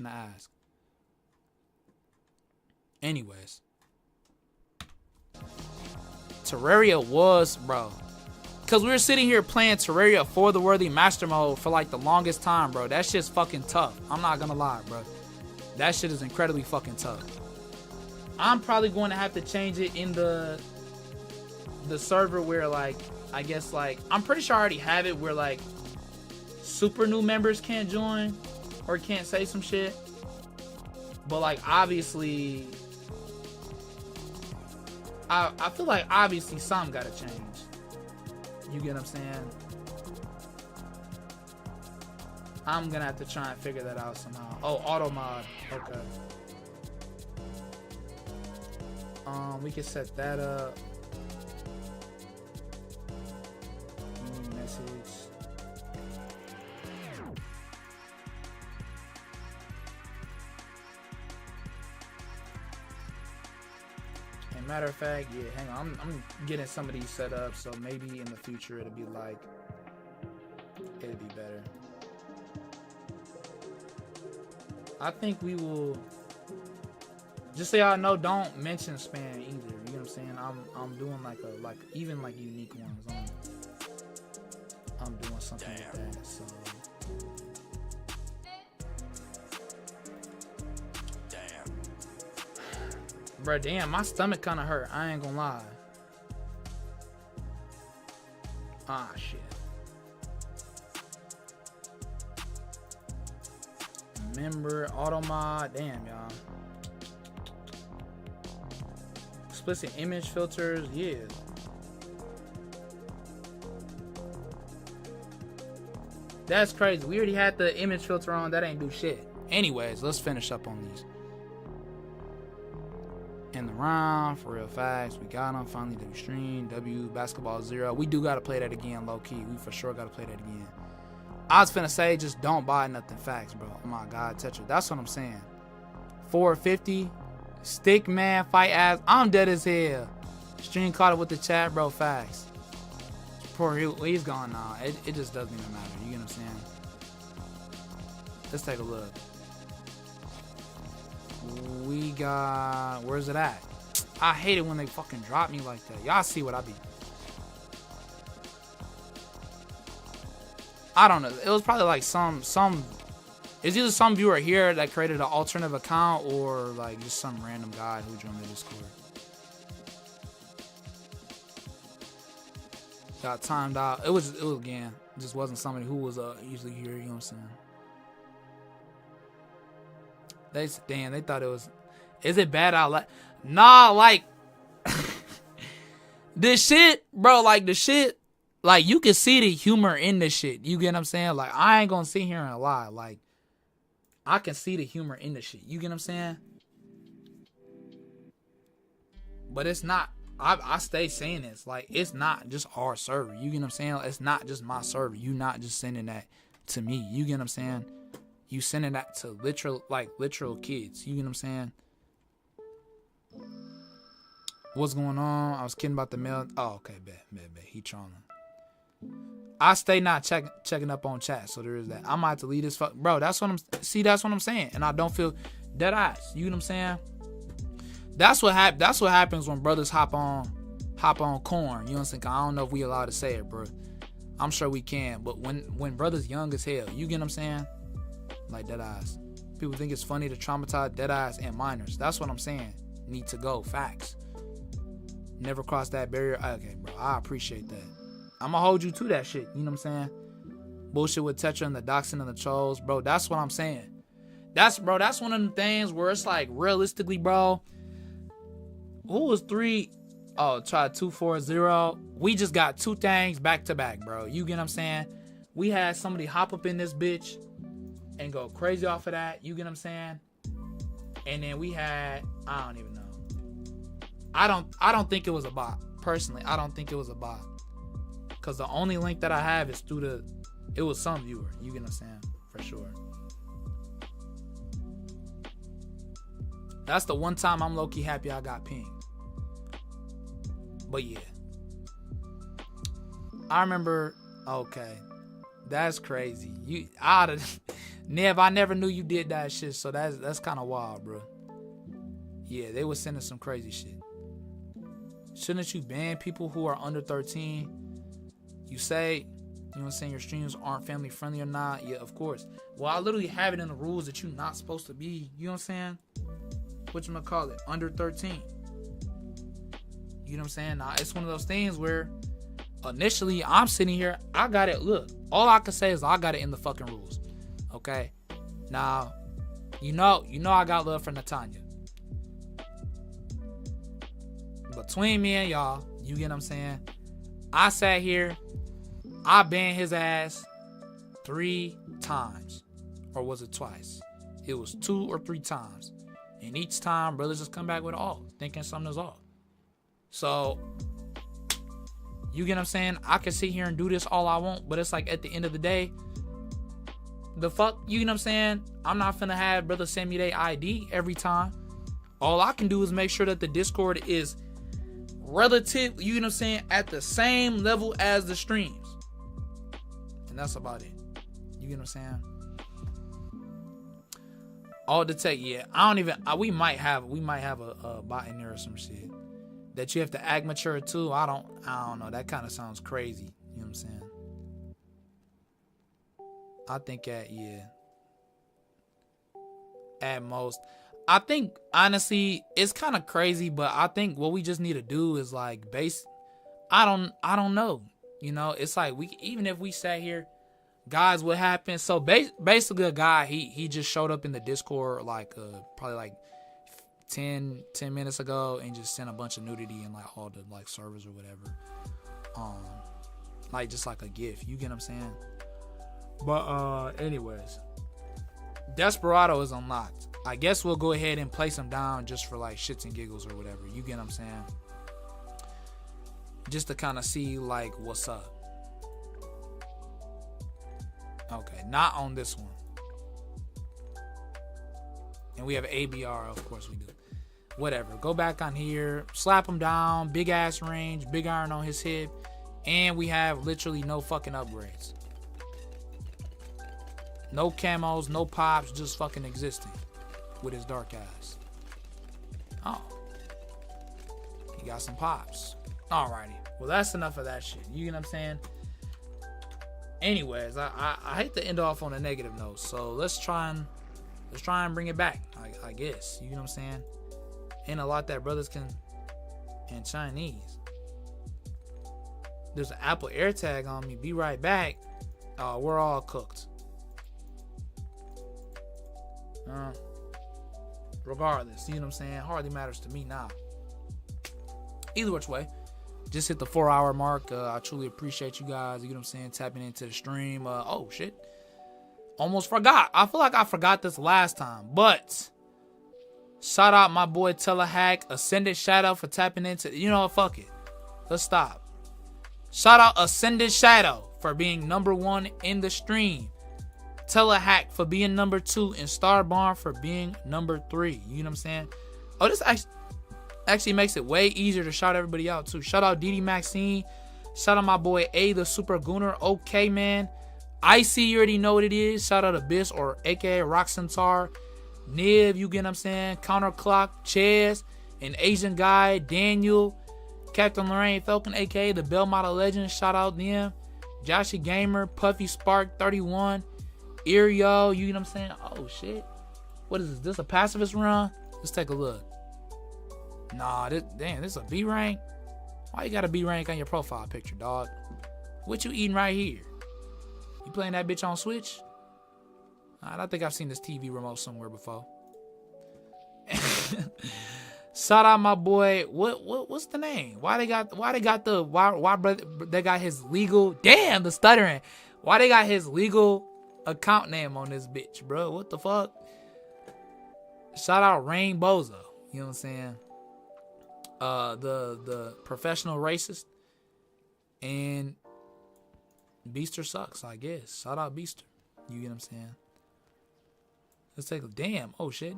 ask. Anyways. Terraria was, bro. Because we were sitting here playing Terraria for the Worthy Master Mode for like the longest time, bro. That shit's fucking tough. I'm not gonna lie, bro. That shit is incredibly fucking tough. I'm probably going to have to change it in the server where, like, I guess, like, I'm pretty sure I already have it where, like, super new members can't join or can't say some shit. But, like, obviously, I feel like obviously something gotta change. You get what I'm saying? I'm gonna have to try and figure that out somehow. Oh, auto mod. Okay. We can set that up. Message. And matter of fact, yeah, hang on. I'm getting some of these set up, so maybe in the future it'll be like, it'll be better. I think we will. Just so y'all know, don't mention spam either. You know what I'm saying? I'm doing like even like unique ones. I'm doing something like that. So. Bro, damn, my stomach kind of hurt. I ain't gonna lie. Ah, shit. Member, auto mod. Damn, y'all. Explicit image filters. Yeah. That's crazy. We already had the image filter on. That ain't do shit. Anyways, let's finish up on these. In the round, for real facts. We got them. Finally, W stream. W basketball 0. We do got to play that again, low key. We for sure got to play that again. I was finna say, just don't buy nothing facts, bro. Oh my God, Tetra. That's what I'm saying. 450. Stick man, fight ass. I'm dead as hell. Stream caught it with the chat, bro. Facts. Poor he's gone now. It just doesn't even matter. You get what I'm saying? Let's take a look. We got... Where's it at? I hate it when they fucking drop me like that. Y'all see what I be... I don't know. It was probably like some... It's either some viewer here that created an alternative account or like just some random guy who joined the Discord. Got timed out. It was again. It just wasn't somebody who was usually here. You know what I'm saying? They thought it was. Is it bad? Nah, like this shit, bro. Like the shit. Like you can see the humor in this shit. You get what I'm saying? Like I ain't gonna sit here and lie. Like I can see the humor in the shit. You get what I'm saying? But it's not. I stay saying this. Like, it's not just our server. You get what I'm saying? It's not just my server. You not just sending that to me. You get what I'm saying? You sending that to literal kids. You get what I'm saying? What's going on? I was kidding about the mail. Oh, okay, bet. He trolling. I stay not checking up on chat, so there is that. I might have to leave this bro. That's what I'm saying. And I don't feel dead eyes. You get what I'm saying? That's what happens when brothers hop on corn. You know what I'm saying? I don't know if we allowed to say it, bro. I'm sure we can. But when brothers young as hell, you get what I'm saying? Like dead eyes. People think it's funny to traumatize dead eyes and minors. That's what I'm saying. Need to go. Facts. Never cross that barrier. Okay, bro. I appreciate that. I'm gonna hold you to that shit. You know what I'm saying? Bullshit with Tetra and the doxing and the trolls, bro. That's what I'm saying. That's one of them things where it's like realistically, bro. Who was 3? Oh, try 240. We just got 2 things back to back, bro. You get what I'm saying? We had somebody hop up in this bitch and go crazy off of that. You get what I'm saying? And then we had, I don't even know. I don't think it was a bot. Personally, I don't think it was a bot. Cause the only link that I have is through it was some viewer. You get what I'm saying? For sure. That's the one time I'm low-key happy I got pinged. But yeah. I remember, okay. That's crazy. Nev, I never knew you did that shit, so that's kind of wild, bro. Yeah, they was sending some crazy shit. Shouldn't you ban people who are under 13? You say, you know what I'm saying, your streams aren't family friendly or not? Yeah, of course. Well, I literally have it in the rules that you're not supposed to be, you know what I'm saying? Whatchamacallit, under 13. You know what I'm saying? Now, it's one of those things where initially I'm sitting here, I got it. Look, all I can say is I got it in the fucking rules. Okay? Now, you know I got love for Natanya. Between me and y'all, you get what I'm saying? I sat here, I banned his ass 3 times. Or was it twice? It was 2 or 3 times. And each time, brothers just come back with all, thinking something is off. So, you get what I'm saying? I can sit here and do this all I want, but it's like at the end of the day, the fuck, you know what I'm saying? I'm not finna have brothers send me their ID every time. All I can do is make sure that the Discord is relative, you know what I'm saying, at the same level as the streams. And that's about it. You get what I'm saying? All the tech, yeah. I don't even. We might have a bot in there or some shit that you have to act mature too. I don't know. That kind of sounds crazy. You know what I'm saying? I think at most. I think honestly, it's kind of crazy, but I think what we just need to do is like I don't know. You know, it's like even if we sat here, guys, what happened? So basically, a guy he just showed up in the Discord like probably like 10 minutes ago and just sent a bunch of nudity in like all the like servers or whatever. Like just like a GIF. You get what I'm saying? But anyways, Desperado is unlocked. I guess we'll go ahead and place him down just for like shits and giggles or whatever. You get what I'm saying? Just to kind of see like what's up. Okay, not on this one. And we have ABR, of course we do. Whatever. Go back on here, slap him down, big ass range, big iron on his hip, and we have literally no fucking upgrades. No camos, no pops, just fucking existing with his dark ass. Oh. He got some pops. Alrighty. Well, that's enough of that shit. You get what I'm saying? Anyways, I hate to end off on a negative note, so let's try and bring it back. I guess. You know what I'm saying? Ain't a lot that brothers can in Chinese. There's an Apple AirTag on me. Be right back. We're all cooked. Regardless, you know what I'm saying? Hardly matters to me now. Either which way. Just hit the 4-hour mark. I truly appreciate you guys, you know what I'm saying, tapping into the stream. Oh shit. Almost forgot. I feel like I forgot this last time. But shout out my boy Telehack. Ascended Shadow for tapping into, you know what, fuck it. Let's stop. Shout out Ascended Shadow for being number 1 in the stream. Telehack for being number 2, and Starbarn for being number 3. You know what I'm saying? Oh, this actually makes it way easier to shout everybody out too. Shout out DD Maxine. Shout out my boy A the Super Gooner. Okay, man. Icy, you already know what it is. Shout out Abyss or aka Rock Centaur. Niv, you get what I'm saying? Counterclock, Chaz, an Asian guy, Daniel, Captain Lorraine Falcon, aka the Bell Model Legend. Shout out them. Joshy Gamer, Puffy Spark 31. Irio, you know what I'm saying? Oh shit. What is this? This a pacifist run? Let's take a look. Nah, this is a B rank. Why you got a B rank on your profile picture, dog? What you eating right here? You playing that bitch on Switch? I think I've seen this TV remote somewhere before. Shout out my boy. What's the name? Why they got his legal? Damn, the stuttering. Why they got his legal account name on this bitch, bro? What the fuck? Shout out Rain Bozo. You know what I'm saying? The professional racist, and Beaster sucks, I guess. Shout out Beaster. You get what I'm saying? Let's take a damn. Oh shit.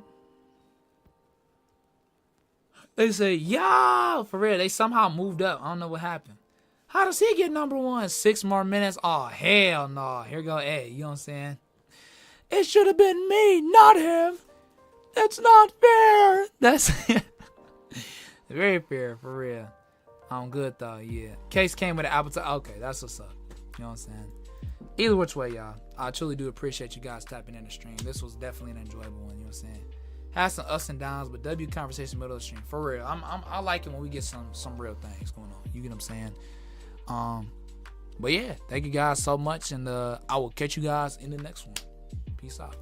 They say, yeah, for real. They somehow moved up. I don't know what happened. How does he get number 1? 6 more minutes. Oh hell no. Here go A. You know what I'm saying? It should have been me, not him. It's not fair. That's very fair, for real. I'm good though, yeah. Case came with an appetite. Okay, that's what's up. You know what I'm saying? Either which way, y'all. I truly do appreciate you guys tapping in the stream. This was definitely an enjoyable one, you know what I'm saying? Had some ups and downs, but W conversation middle of the stream. For real. I like it when we get some real things going on. You get what I'm saying? But yeah, thank you guys so much, and I will catch you guys in the next one. Peace out.